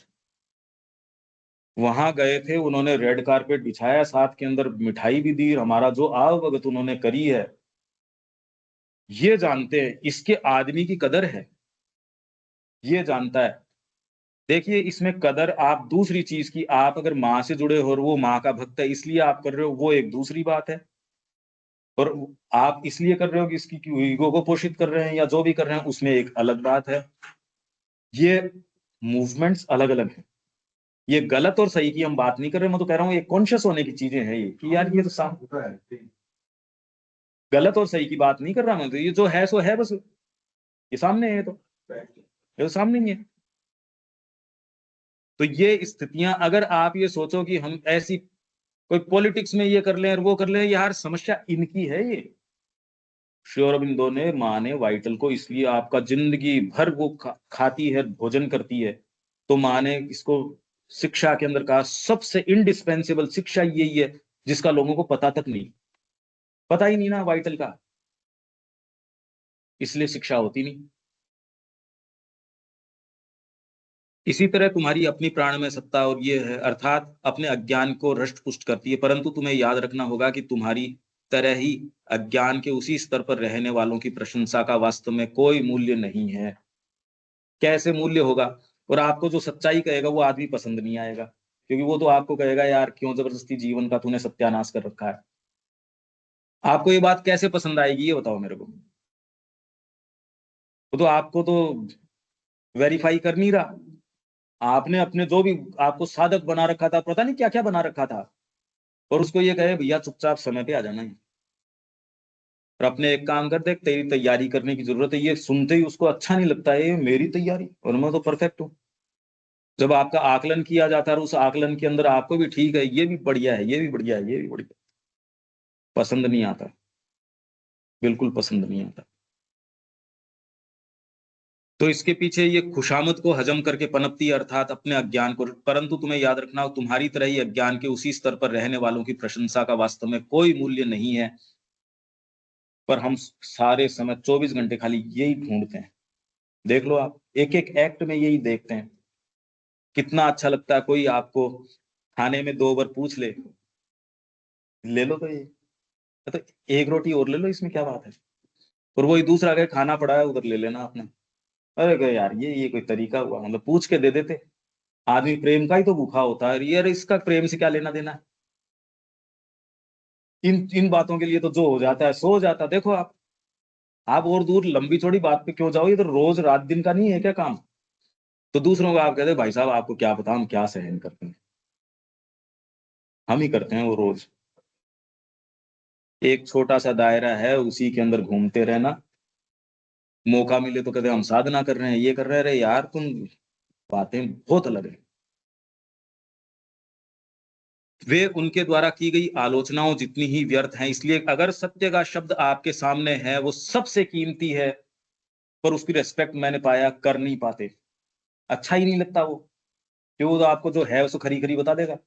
वहां गए थे, उन्होंने रेड कारपेट बिछाया, साथ के अंदर मिठाई भी दी, हमारा जो आवभगत उन्होंने करी है, ये जानते हैं इसके आदमी की कदर है, ये जानता है। देखिए, इसमें कदर आप दूसरी चीज की, आप अगर माँ से जुड़े हो और वो माँ का भक्त है इसलिए आप कर रहे हो, वो एक दूसरी बात है। और आप इसलिए कर रहे हो कि इसकी ईगो को पोषित कर रहे हैं या जो भी कर रहे हैं, उसमें एक अलग बात है। ये मूवमेंट्स अलग अलग हैं। ये गलत और सही की हम बात नहीं कर रहे, मैं तो कह रहा हूँ ये कॉन्शियस होने की चीजें हैं, ये कि यार ये तो होता है ठीक। गलत और सही की बात नहीं कर रहा मैं, तो ये जो है सो है, बस ये सामने है, ये तो सामने ही है। तो ये स्थितियां, अगर आप ये सोचो कि हम ऐसी कोई पॉलिटिक्स में ये कर लें और वो कर लें, यार समस्या इनकी है ये। श्री अरबिंदो ने, माँ ने वाइटल को इसलिए आपका जिंदगी भर वो खाती है, भोजन करती है। तो माँ ने इसको शिक्षा के अंदर कहा सबसे इंडिस्पेंसेबल शिक्षा यही है, जिसका लोगों को पता तक नहीं, पता ही नहीं ना वाइटल का, इसलिए शिक्षा होती नहीं। इसी तरह तुम्हारी अपनी प्राण में सत्ता और ये है, अर्थात अपने अज्ञान को हृष्ट पुष्ट करती है। परंतु तुम्हें याद रखना होगा कि तुम्हारी तरह ही अज्ञान के उसी स्तर पर रहने वालों की प्रशंसा का वास्तव में कोई मूल्य नहीं है। कैसे मूल्य होगा? और आपको जो सच्चाई कहेगा वो आदमी पसंद नहीं आएगा, क्योंकि वो तो आपको कहेगा यार क्यों जबरदस्ती जीवन का तूने सत्यानाश कर रखा है। आपको ये बात कैसे पसंद आएगी, ये बताओ मेरे को। वो तो आपको तो वेरीफाई कर नहीं रहा। आपने अपने जो भी आपको साधक बना रखा था, पता नहीं क्या क्या बना रखा था, और उसको ये कहे भैया चुपचाप समय पे आ जाना है, और अपने एक काम कर, देख तेरी तैयारी करने की जरूरत है। ये सुनते ही उसको अच्छा नहीं लगता है, ये मेरी तैयारी और मैं तो परफेक्ट हूँ। जब आपका आकलन किया जाता है और उस आकलन के अंदर आपको भी ठीक है, ये भी बढ़िया है, ये भी बढ़िया है, ये भी बढ़िया, पसंद नहीं आता, बिल्कुल पसंद नहीं आता। तो इसके पीछे ये खुशामद को हजम करके पनपती है, अर्थात अपने अज्ञान को। परंतु तुम्हें याद रखना, तुम्हारी तरह ही अज्ञान के उसी स्तर पर रहने वालों की प्रशंसा का वास्तव में कोई मूल्य नहीं है। पर हम सारे समय 24 घंटे खाली यही ढूंढते हैं। देख लो आप, एक एक एक्ट में यही देखते हैं। कितना अच्छा लगता है कोई आपको खाने में 2 बार पूछ ले लो तो ये, तो एक रोटी और ले लो, इसमें क्या बात है। और वही दूसरा कहे खाना पड़ा है उधर ले लेना आपने। अरे कहे यार ये कोई तरीका हुआ, मतलब पूछ के दे देते। आदमी प्रेम का ही तो भूखा होता है, यार इसका प्रेम से क्या लेना देना है। इन इन बातों के लिए तो जो हो जाता है सो हो जाता है। देखो आप और दूर लंबी चौड़ी बात पे क्यों जाओ, ये तो रोज रात दिन का नहीं है क्या काम। तो दूसरों को आप कहते भाई साहब आपको क्या पता हम क्या सहन करते हैं, हम ही करते हैं वो रोज। एक छोटा सा दायरा है, उसी के अंदर घूमते रहना। मौका मिले तो कहते हम साधना कर रहे हैं, ये कर रहे हैं। अरे यार तुम, बातें बहुत अलग है। वे उनके द्वारा की गई आलोचनाओं जितनी ही व्यर्थ हैं। इसलिए अगर सत्य का शब्द आपके सामने है, वो सबसे कीमती है, पर उसकी रेस्पेक्ट मैंने पाया कर नहीं पाते। अच्छा ही नहीं लगता वो, क्यों, तो आपको जो है उसको खरी खरी बता देगा,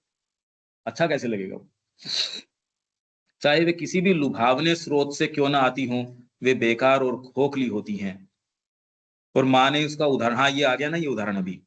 अच्छा कैसे लगेगा वो। चाहे वे किसी भी लुभावने स्रोत से क्यों ना आती हों, वे बेकार और खोखली होती हैं। और माँ ने उसका उदाहरण, हाँ ये आ गया ना, ये उदाहरण अभी।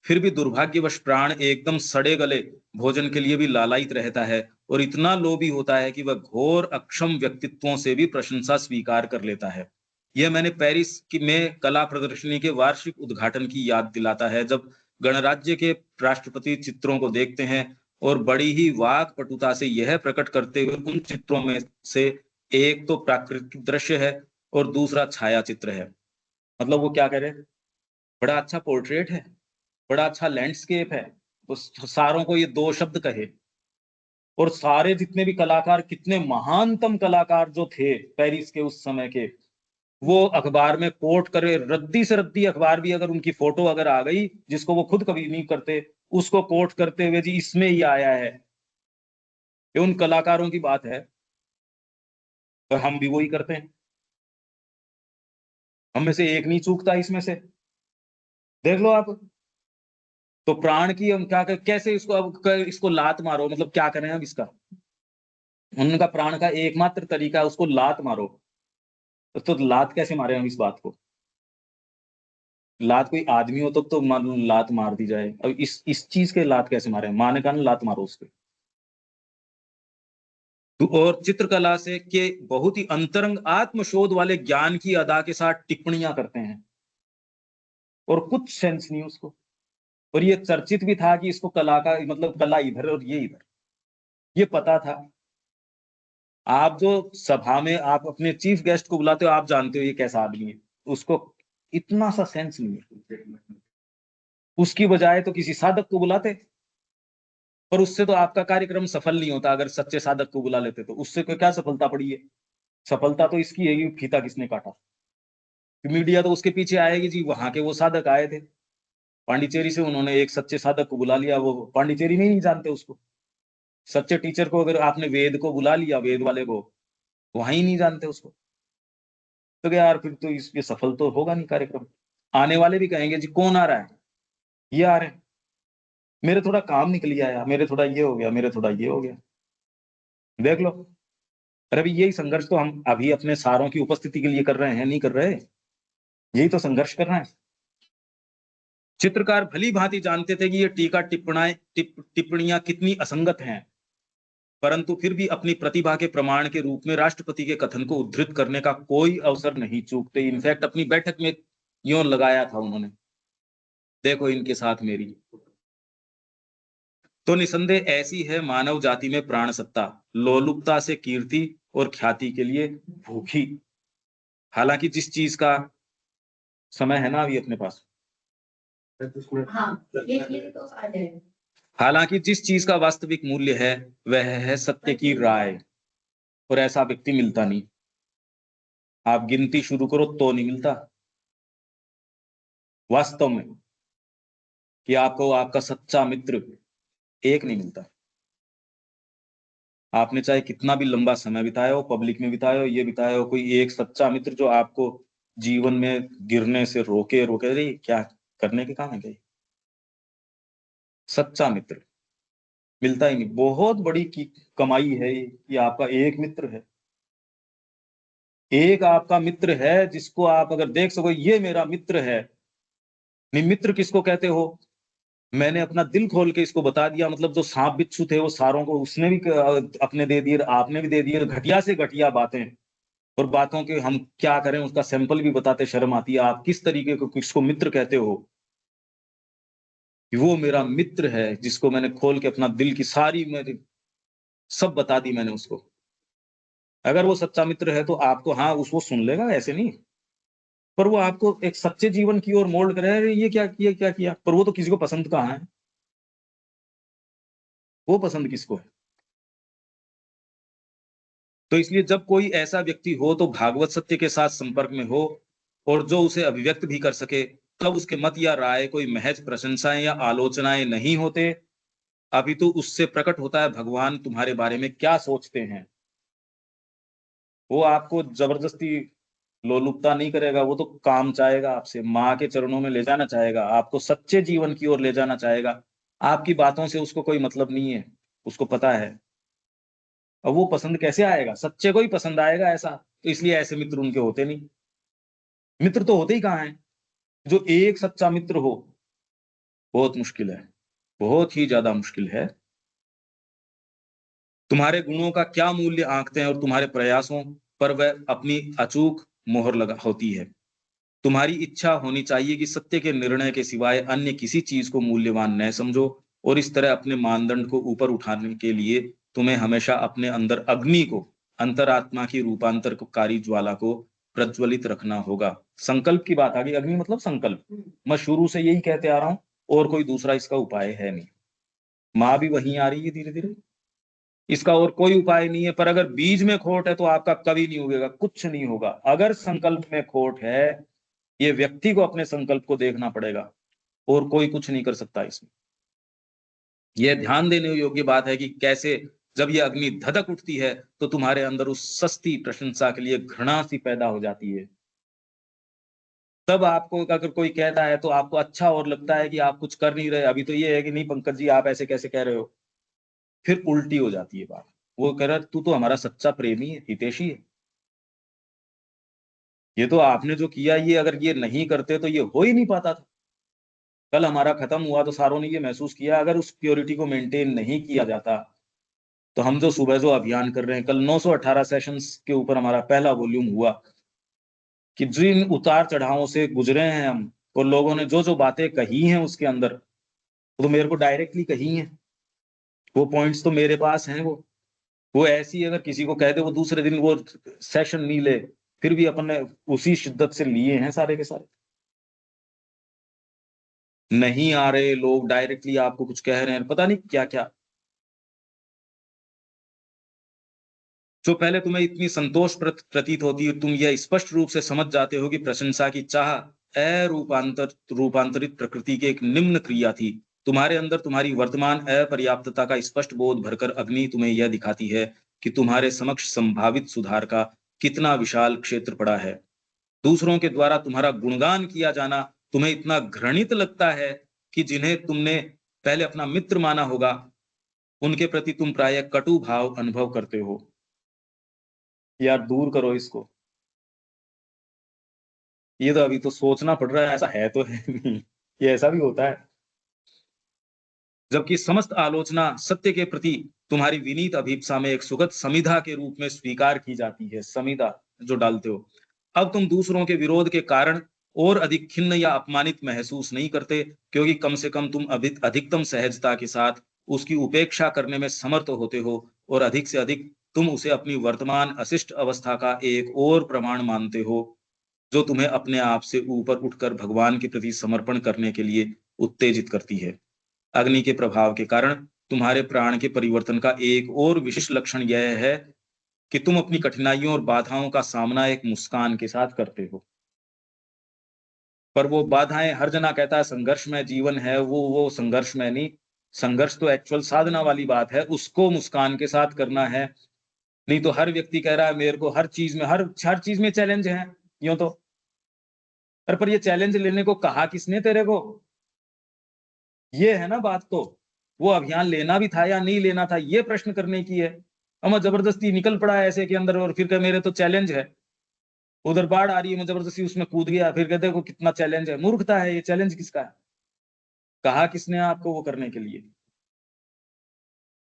फिर भी दुर्भाग्यवश प्राण एकदम सड़े गले भोजन के लिए भी लालायित रहता है, और इतना लोभी होता है कि वह घोर अक्षम व्यक्तित्वों से भी प्रशंसा स्वीकार कर लेता है। यह मैंने पेरिस की में कला प्रदर्शनी के वार्षिक उद्घाटन की याद दिलाता है, जब गणराज्य के राष्ट्रपति चित्रों को देखते हैं और बड़ी ही वाक पटुता से यह प्रकट करते हुए उन चित्रों में से एक तो प्राकृतिक दृश्य है और दूसरा छाया चित्र है। मतलब वो क्या कह रहे हैं, बड़ा अच्छा पोर्ट्रेट है, बड़ा अच्छा लैंडस्केप है, तो सारों को ये 2 शब्द कहे। और सारे जितने भी कलाकार, कितने महानतम कलाकार जो थे पेरिस के उस समय के, वो अखबार में कोट करे, रद्दी से रद्दी अखबार भी अगर उनकी फोटो अगर आ गई, जिसको वो खुद कभी नहीं करते, उसको कोट करते हुए जी इसमें ही आया है। ये उन कलाकारों की बात है, और हम भी वही करते हैं। हम में से एक नहीं चूकता इसमें से, देख लो आप। तो प्राण की हम क्या कैसे इसको अब इसको लात मारो, मतलब क्या करें अब इसका। उनका प्राण का एकमात्र तरीका है उसको लात मारो। तो लात कैसे मारे हम इस बात को। लात कोई आदमी हो तो मान लो लात मार दी जाए, अब इस चीज के लात कैसे मारे, माने का ना लात मारो उसके। तो और चित्रकला से के बहुत ही अंतरंग आत्मशोध वाले ज्ञान की अदा के साथ टिप्पणियां करते हैं, और कुछ सेंस नहीं उसको। और ये चर्चित भी था कि इसको कला का मतलब कला इधर और ये इधर, ये पता था। आप जो सभा में आप अपने चीफ गेस्ट को बुलाते हो, आप जानते हो ये कैसा आदमी है, उसको इतना सा सेंस नहीं है। उसकी बजाय तो किसी साधक को बुलाते, पर उससे तो आपका कार्यक्रम सफल नहीं होता। अगर सच्चे साधक को बुला लेते तो उससे कोई क्या सफलता पड़ी है। सफलता तो इसकी है कि फीता किसने काटा। मीडिया तो उसके पीछे आएगी जी, वहां के वो साधक आए थे पांडिचेरी से, उन्होंने एक सच्चे साधक को बुला लिया, वो पांडिचेरी में ही नहीं जानते उसको। सच्चे टीचर को अगर आपने वेद को बुला लिया, वेद वाले को, वहां ही नहीं जानते उसको, तो क्या यार फिर तो ये सफल तो होगा नहीं कार्यक्रम। आने वाले भी कहेंगे जी कौन आ रहा है, ये आ रहे हैं, मेरे थोड़ा काम निकल गया, मेरे थोड़ा ये हो गया, मेरे थोड़ा ये हो गया, देख लो। अरे अभी यही संघर्ष तो हम अभी अपने सारों की उपस्थिति के लिए कर रहे हैं, नहीं कर रहे, यही तो संघर्ष कर रहे हैं। चित्रकार भली भांति जानते थे कि ये टीका टिप्पणियां कितनी असंगत हैं, परंतु फिर भी अपनी प्रतिभा के प्रमाण के रूप में राष्ट्रपति के कथन को उद्धृत करने का कोई अवसर नहीं चूकते। इनफैक्ट अपनी बैठक में यूं लगाया था उन्होंने, देखो इनके साथ मेरी। तो निसंदेह ऐसी है मानव जाति में प्राण सत्ता, लोलुपता से कीर्ति और ख्याति के लिए भूखी। हालांकि जिस चीज का समय है ना अभी अपने पास? 35 मिनट। हाँ, ये तो आ जाएगा। हालांकि जिस चीज का वास्तविक मूल्य है वह है सत्य की राय, और ऐसा व्यक्ति मिलता नहीं। आप गिनती शुरू करो तो नहीं मिलता वास्तव में कि आपको आपका सच्चा मित्र एक नहीं मिलता। आपने चाहे कितना भी लंबा समय बिताया हो, पब्लिक में बिताया हो, ये बिताया हो, कोई एक सच्चा मित्र जो आपको जीवन में गिरने से रोके रोके, अरे क्या करने के काम है क्या ये? सच्चा मित्र मिलता ही नहीं। बहुत बड़ी की कमाई है ये कि आपका एक मित्र है, एक आपका मित्र है जिसको आप अगर देख सको ये मेरा मित्र है। नहीं, मित्र किसको कहते हो? मैंने अपना दिल खोल के इसको बता दिया, मतलब जो सांप बिच्छू थे वो सारों को उसने भी अपने दे दिए, आपने भी दे दिए, घटिया से घटिया बातें, और बातों के हम क्या करें उसका सैंपल भी बताते शर्म आती है। आप किस तरीके को किसको मित्र कहते हो? कि वो मेरा मित्र है जिसको मैंने खोल के अपना दिल की सारी मेरी सब बता दी मैंने उसको। अगर वो सच्चा मित्र है तो आपको हाँ उसको सुन लेगा, ऐसे नहीं, पर वो आपको एक सच्चे जीवन की ओर मोल्ड करे। अरे ये क्या किया क्या किया, पर वो तो किसी को पसंद कहाँ है? वो पसंद किसको है? तो इसलिए जब कोई ऐसा व्यक्ति हो तो भागवत सत्य के साथ संपर्क में हो और जो उसे अभिव्यक्त भी कर सके, तब उसके मत या राय कोई महज प्रशंसाएं या आलोचनाएं नहीं होते, अभी तो उससे प्रकट होता है भगवान तुम्हारे बारे में क्या सोचते हैं। वो आपको जबरदस्ती लोलुपता नहीं करेगा, वो तो काम चाहेगा आपसे, माँ के चरणों में ले जाना चाहेगा, आपको सच्चे जीवन की ओर ले जाना चाहेगा। आपकी बातों से उसको कोई मतलब नहीं है, उसको पता है। अब वो पसंद कैसे आएगा? सच्चे को ही पसंद आएगा ऐसा, तो इसलिए ऐसे मित्र उनके होते नहीं। मित्र तो होते ही कहाँ हैं? जो एक सच्चा मित्र हो बहुत मुश्किल है, बहुत ही ज्यादा मुश्किल है। तुम्हारे गुणों का क्या मूल्य आंकते हैं और तुम्हारे प्रयासों पर वह अपनी अचूक मोहर लगा होती है। तुम्हारी इच्छा होनी चाहिए कि सत्य के निर्णय के सिवाय अन्य किसी चीज को मूल्यवान न समझो, और इस तरह अपने मानदंड को ऊपर उठाने के लिए तुम्हें हमेशा अपने अंदर अग्नि को, अंतरात्मा की रूपांतरकारी ज्वाला को प्रज्वलित रखना होगा। संकल्प की बात आ गई, अग्नि मतलब संकल्प। मैं शुरू से यही कहते आ रहा हूं, और कोई दूसरा इसका उपाय है नहीं। माँ भी वहीं आ रही है धीरे धीरे, इसका और कोई उपाय नहीं है। पर अगर बीज में खोट है तो आपका कभी नहीं उगेगा, कुछ नहीं होगा। अगर संकल्प में खोट है, ये व्यक्ति को अपने संकल्प को देखना पड़ेगा, और कोई कुछ नहीं कर सकता इसमें। यह ध्यान देने योग्य बात है कि कैसे जब ये अग्नि धधक उठती है तो तुम्हारे अंदर उस सस्ती प्रशंसा के लिए घृणा सी पैदा हो जाती है। तब आपको अगर कोई कहता है तो आपको अच्छा और लगता है कि आप कुछ कर नहीं रहे। अभी तो ये है कि नहीं पंकज जी आप ऐसे कैसे कह रहे हो, फिर उल्टी हो जाती है बात। वो कह रहा है तू तो हमारा सच्चा प्रेमी है, हितैषी है, ये तो आपने जो किया ये अगर ये नहीं करते तो ये हो ही नहीं पाता था। कल हमारा खत्म हुआ तो सारों ने ये महसूस किया। अगर उस प्योरिटी को मेंटेन नहीं किया जाता तो हम जो सुबह जो अभियान कर रहे हैं, कल 918 सेशंस के ऊपर हमारा पहला वॉल्यूम हुआ, कि जिन उतार चढ़ावों से गुजरे हैं हम, और लोगों ने जो जो बातें कही हैं उसके अंदर, तो मेरे को डायरेक्टली कही हैं। वो पॉइंट्स तो मेरे पास हैं। वो ऐसी अगर किसी को कह दे वो दूसरे दिन वो सेशन नहीं ले, फिर भी अपन ने उसी शिद्दत से लिए हैं सारे के सारे। नहीं आ रहे लोग, डायरेक्टली आपको कुछ कह रहे हैं, पता नहीं क्या क्या। जो पहले तुम्हें इतनी संतोष प्रतीत होती है, तुम यह स्पष्ट रूप से समझ जाते हो कि प्रशंसा की चाह रूपांतरित प्रकृति की एक निम्न क्रिया थी। तुम्हारे अंदर तुम्हारी वर्तमान अपर्याप्तता का स्पष्ट बोध भरकर अग्नि तुम्हें यह दिखाती है कि तुम्हारे समक्ष संभावित सुधार का कितना विशाल क्षेत्र पड़ा है। दूसरों के द्वारा तुम्हारा गुणगान किया जाना तुम्हें इतना घृणित लगता है कि जिन्हें तुमने पहले अपना मित्र माना होगा उनके प्रति तुम प्रायः कटु भाव अनुभव करते हो। यार दूर करो इसको, ये तो अभी तो सोचना पड़ रहा है, ऐसा है तो है नहीं, ये ऐसा भी होता है। जबकि समस्त आलोचना सत्य के प्रति तुम्हारी विनीत अभिप्सा में एक सुगत समिधा के रूप में स्वीकार की जाती है। समिधा जो डालते हो, अब तुम दूसरों के विरोध के कारण और अधिक खिन्न या अपमानित महसूस नहीं करते, क्योंकि कम से कम तुम अधिकतम सहजता के साथ उसकी उपेक्षा करने में समर्थ होते हो, और अधिक से अधिक तुम उसे अपनी वर्तमान अशिष्ट अवस्था का एक और प्रमाण मानते हो। जो तुम्हें अपने आप से ऊपर उठकर भगवान के प्रति समर्पण करने के लिए उत्तेजित करती है। अग्नि के प्रभाव के कारण तुम्हारे प्राण के परिवर्तन का एक और विशिष्ट लक्षण यह है कि तुम अपनी कठिनाइयों और बाधाओं का सामना एक मुस्कान के साथ करते हो। पर वो बाधाएं, हर जना कहता है संघर्ष में जीवन है, वो संघर्ष में नहीं। संघर्ष तो एक्चुअल साधना वाली बात है, उसको मुस्कान के साथ करना है। नहीं तो हर व्यक्ति कह रहा है मेरे को हर चीज में, हर चीज में चैलेंज है, यूं तो। पर ये चैलेंज लेने को कहा किसने तेरे को? ये है ना बात। तो वो अभियान लेना भी था या नहीं लेना था, ये प्रश्न करने की है। हम जबरदस्ती निकल पड़ा है ऐसे के अंदर, और फिर कह मेरे तो चैलेंज है। उधर बाढ़ आ रही है, मैं जबरदस्ती उसमें कूद गया, फिर कहते को कितना चैलेंज है। मूर्खता है ये। चैलेंज किसका है? कहा किसने आपको वो करने के लिए?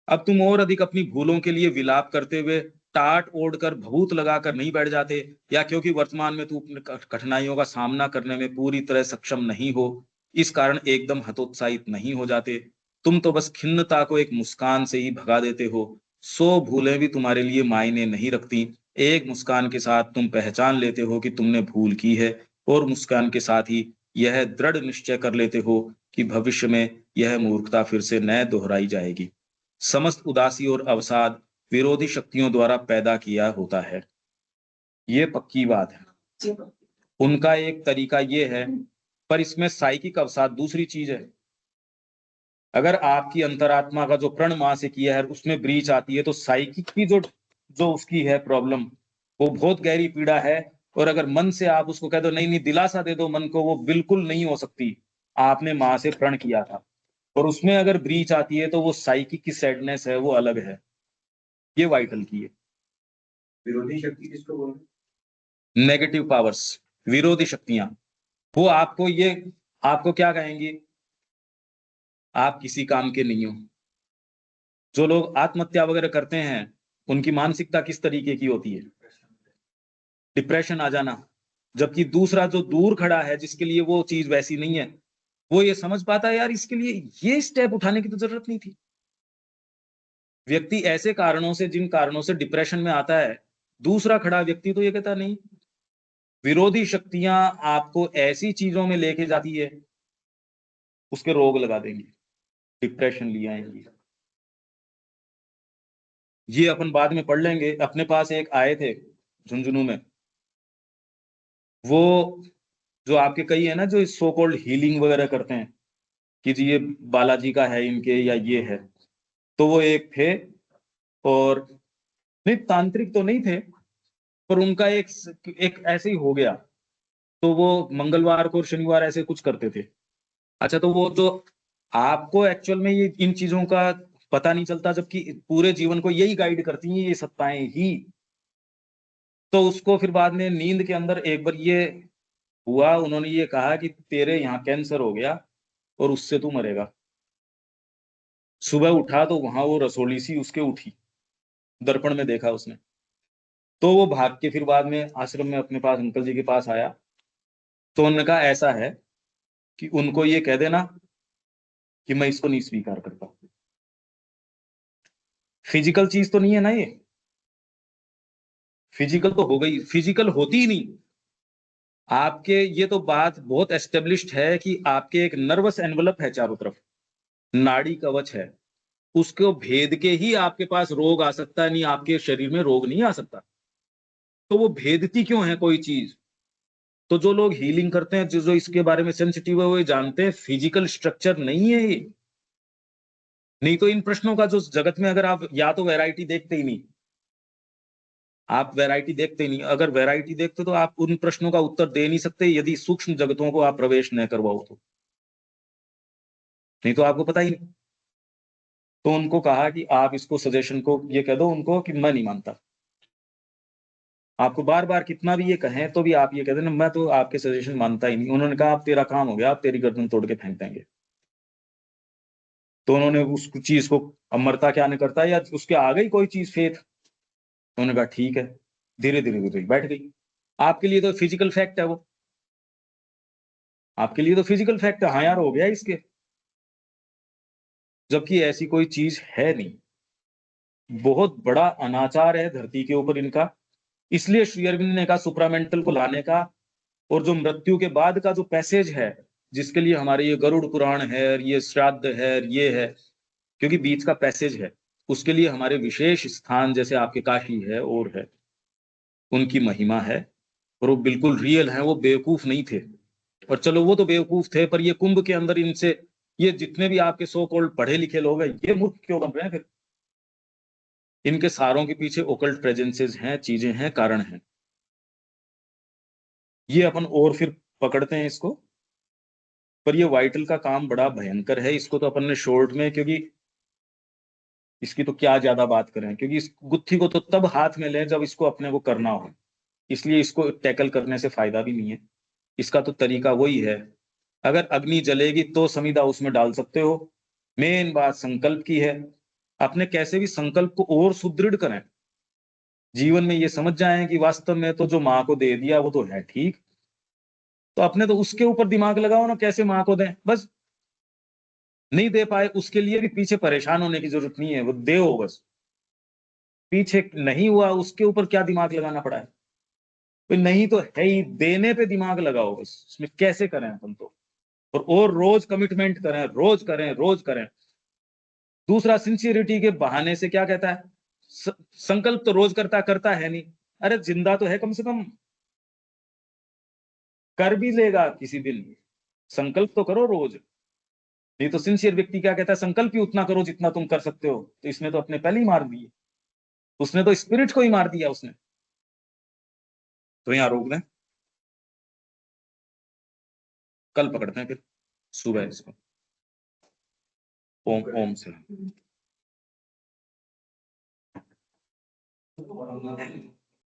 अब तुम और अधिक अपनी भूलों के लिए विलाप करते हुए टाट ओढ़कर भभूत लगाकर नहीं बैठ जाते, या क्योंकि वर्तमान में तुम अपने कठिनाइयों का सामना करने में पूरी तरह सक्षम नहीं हो, इस कारण एकदम हतोत्साहित नहीं हो जाते। तुम तो बस खिन्नता को एक मुस्कान से ही भगा देते हो। 100 भूलें भी तुम्हारे लिए मायने नहीं रखती। एक मुस्कान के साथ तुम पहचान लेते हो कि तुमने भूल की है, और मुस्कान के साथ ही यह दृढ़ निश्चय कर लेते हो कि भविष्य में यह मूर्खता फिर से न दोहराई जाएगी। समस्त उदासी और अवसाद विरोधी शक्तियों द्वारा पैदा किया होता है। ये पक्की बात है। उनका एक तरीका ये है, पर इसमें साइकिक अवसाद दूसरी चीज है। अगर आपकी अंतरात्मा का जो प्रण मां से किया है उसमें ब्रीच आती है, तो साइकिक की जो जो उसकी है प्रॉब्लम, वो बहुत गहरी पीड़ा है। और अगर मन से आप उसको कह दो नहीं नहीं, दिलासा दे दो मन को, वो बिल्कुल नहीं हो सकती। आपने मां से प्रण किया था, और उसमें अगर ब्रीच आती है तो वो साइकिक की सैडनेस है, वो अलग है। ये वाइटल की है। विरोधी शक्ति किसको बोल रहे? नेगेटिव पावर्स, विरोधी शक्तियां, वो आपको क्या कहेंगी? आप किसी काम के नहीं हो। जो लोग आत्महत्या वगैरह करते हैं, उनकी मानसिकता किस तरीके की होती है? डिप्रेशन आ जाना। जबकि दूसरा जो दूर खड़ा है, जिसके लिए वो चीज वैसी नहीं है, वो ये समझ पाता है यार इसके लिए ये स्टेप उठाने की तो जरूरत नहीं थी। व्यक्ति ऐसे कारणों से, जिन कारणों से डिप्रेशन में आता है, दूसरा खड़ा व्यक्ति तो ये कहता नहीं। विरोधी शक्तियां आपको ऐसी चीजों में लेके जाती है, उसके रोग लगा देंगी, डिप्रेशन ले आएंगी। ये अपन बाद में पढ़ लेंगे। अपने पास एक आए थे झुंझुनू में, वो जो आपके कई है ना जो सो कॉल्ड हीलिंग वगैरह करते हैं कि जी ये बालाजी का है इनके या ये है, तो वो एक थे। और नहीं, तांत्रिक तो नहीं थे, पर उनका एक ऐसे ही हो गया। तो वो मंगलवार को और शनिवार ऐसे कुछ करते थे। अच्छा, तो वो जो आपको एक्चुअल में ये इन चीजों का पता नहीं चलता, जबकि पूरे जीवन को यही गाइड करती हैं ये सत्ताएं ही। तो उसको फिर बाद में नींद के अंदर एक बार ये हुआ, उन्होंने ये कहा कि तेरे यहाँ कैंसर हो गया और उससे तू मरेगा। सुबह उठा तो वहां वो रसोली सी उसके उठी, दर्पण में देखा उसने। तो वो भाग के फिर बाद में आश्रम में अपने पास अंकल जी के पास आया। तो उन्होंने कहा ऐसा है कि उनको ये कह देना कि मैं इसको नहीं स्वीकार करता। फिजिकल चीज तो नहीं है ना ये, फिजिकल तो हो गई, फिजिकल होती ही नहीं। आपके ये तो बात बहुत एस्टेब्लिश्ड है कि आपके एक नर्वस एनवलप है चारों तरफ, नाड़ी कवच है, उसको भेद के ही आपके पास रोग आ सकता है, नहीं आपके शरीर में रोग नहीं आ सकता। तो वो भेदती क्यों है कोई चीज? तो जो लोग हीलिंग करते हैं, जो इसके बारे में सेंसिटिव है, वो जानते हैं फिजिकल स्ट्रक्चर नहीं है ये। नहीं तो इन प्रश्नों का जो जगत में, अगर आप या तो वैरायटी देखते ही नहीं, आप वैरायटी देखते ही नहीं। अगर वैरायटी देखते तो आप उन प्रश्नों का उत्तर दे नहीं सकते, यदि सूक्ष्म जगतों को आप प्रवेश न करवाओ तो। नहीं तो आपको पता ही नहीं। तो उनको कहा कि आप इसको सजेशन को ये कह दो उनको कि मैं नहीं मानता। आपको बार बार कितना भी ये कहें तो भी आप ये कह देना मैं तो आपके सजेशन मानता ही नहीं। उन्होंने कहा अब तेरा काम हो गया, आप तेरी गर्दन तोड़ के फेंक देंगे। तो उन्होंने उस चीज को, अमरता क्या नहीं करता या उसके आ गई कोई चीज फेथ, तो उन्होंने कहा ठीक है। धीरे धीरे धीरे बैठ गई। आपके लिए तो फिजिकल फैक्ट है वो, आपके लिए तो फिजिकल फैक्ट है, हाँ यार हो गया इसके। जबकि ऐसी कोई चीज है नहीं। बहुत बड़ा अनाचार है धरती के ऊपर इनका। इसलिए श्री अरविंद ने कहा सुप्रामेंटल को लाने का और जो मृत्यु के बाद का जो पैसेज है, जिसके लिए हमारे ये गरुड़ पुराण है, ये श्राद्ध है, ये है, क्योंकि बीच का पैसेज है, उसके लिए हमारे विशेष स्थान जैसे आपके काशी है और है, उनकी महिमा है, और वो बिल्कुल रियल है, वो बेवकूफ नहीं थे। और चलो वो तो बेवकूफ थे, पर ये कुंभ के अंदर इनसे, ये जितने भी आपके सो कॉल्ड पढ़े लिखे लोग हैं, ये मूर्ख क्यों बन रहे हैं फिर? इनके सारों के पीछे ओकल्ट प्रेजेंसेस हैं, चीजें हैं, कारण हैं। ये अपन और फिर पकड़ते हैं इसको, पर ये वाइटल का काम बड़ा भयंकर है। इसको तो अपन ने शॉर्ट में, क्योंकि इसकी तो क्या ज्यादा बात करें, क्योंकि इस गुत्थी को तो तब हाथ में लें जब इसको अपने को करना हो, इसलिए इसको टैकल करने से फायदा भी नहीं है। इसका तो तरीका वही है, अगर अग्नि जलेगी तो समीदा उसमें डाल सकते हो। मेन बात संकल्प की है। अपने कैसे भी संकल्प को और सुदृढ़ करें, जीवन में ये समझ जाएं कि वास्तव में तो जो माँ को दे दिया वो तो है ठीक, तो अपने तो उसके ऊपर दिमाग लगाओ ना, कैसे माँ को दें। बस नहीं दे पाए उसके लिए भी पीछे परेशान होने की जरूरत नहीं है, वो दे बस। पीछे नहीं हुआ उसके ऊपर क्या दिमाग लगाना पड़ा है? तो नहीं तो है ही, देने पे दिमाग लगाओ बस, उसमें कैसे करें अपन तो। और रोज कमिटमेंट करें, रोज करें, रोज करें। दूसरा, सिंसियरिटी के बहाने से क्या कहता है, संकल्प तो रोज करता करता है नहीं, अरे जिंदा तो है, कम से कम कर भी लेगा किसी दिन। संकल्प तो करो रोज। नहीं तो सिंसियर व्यक्ति क्या कहता है, संकल्प ही उतना करो जितना तुम कर सकते हो। तो इसने तो अपने पहले ही मार दिए, उसने तो स्पिरिट को ही मार दिया उसने। तो यहां रोक दें, कल पकड़ते हैं फिर सुबह इसको। ओम ओम से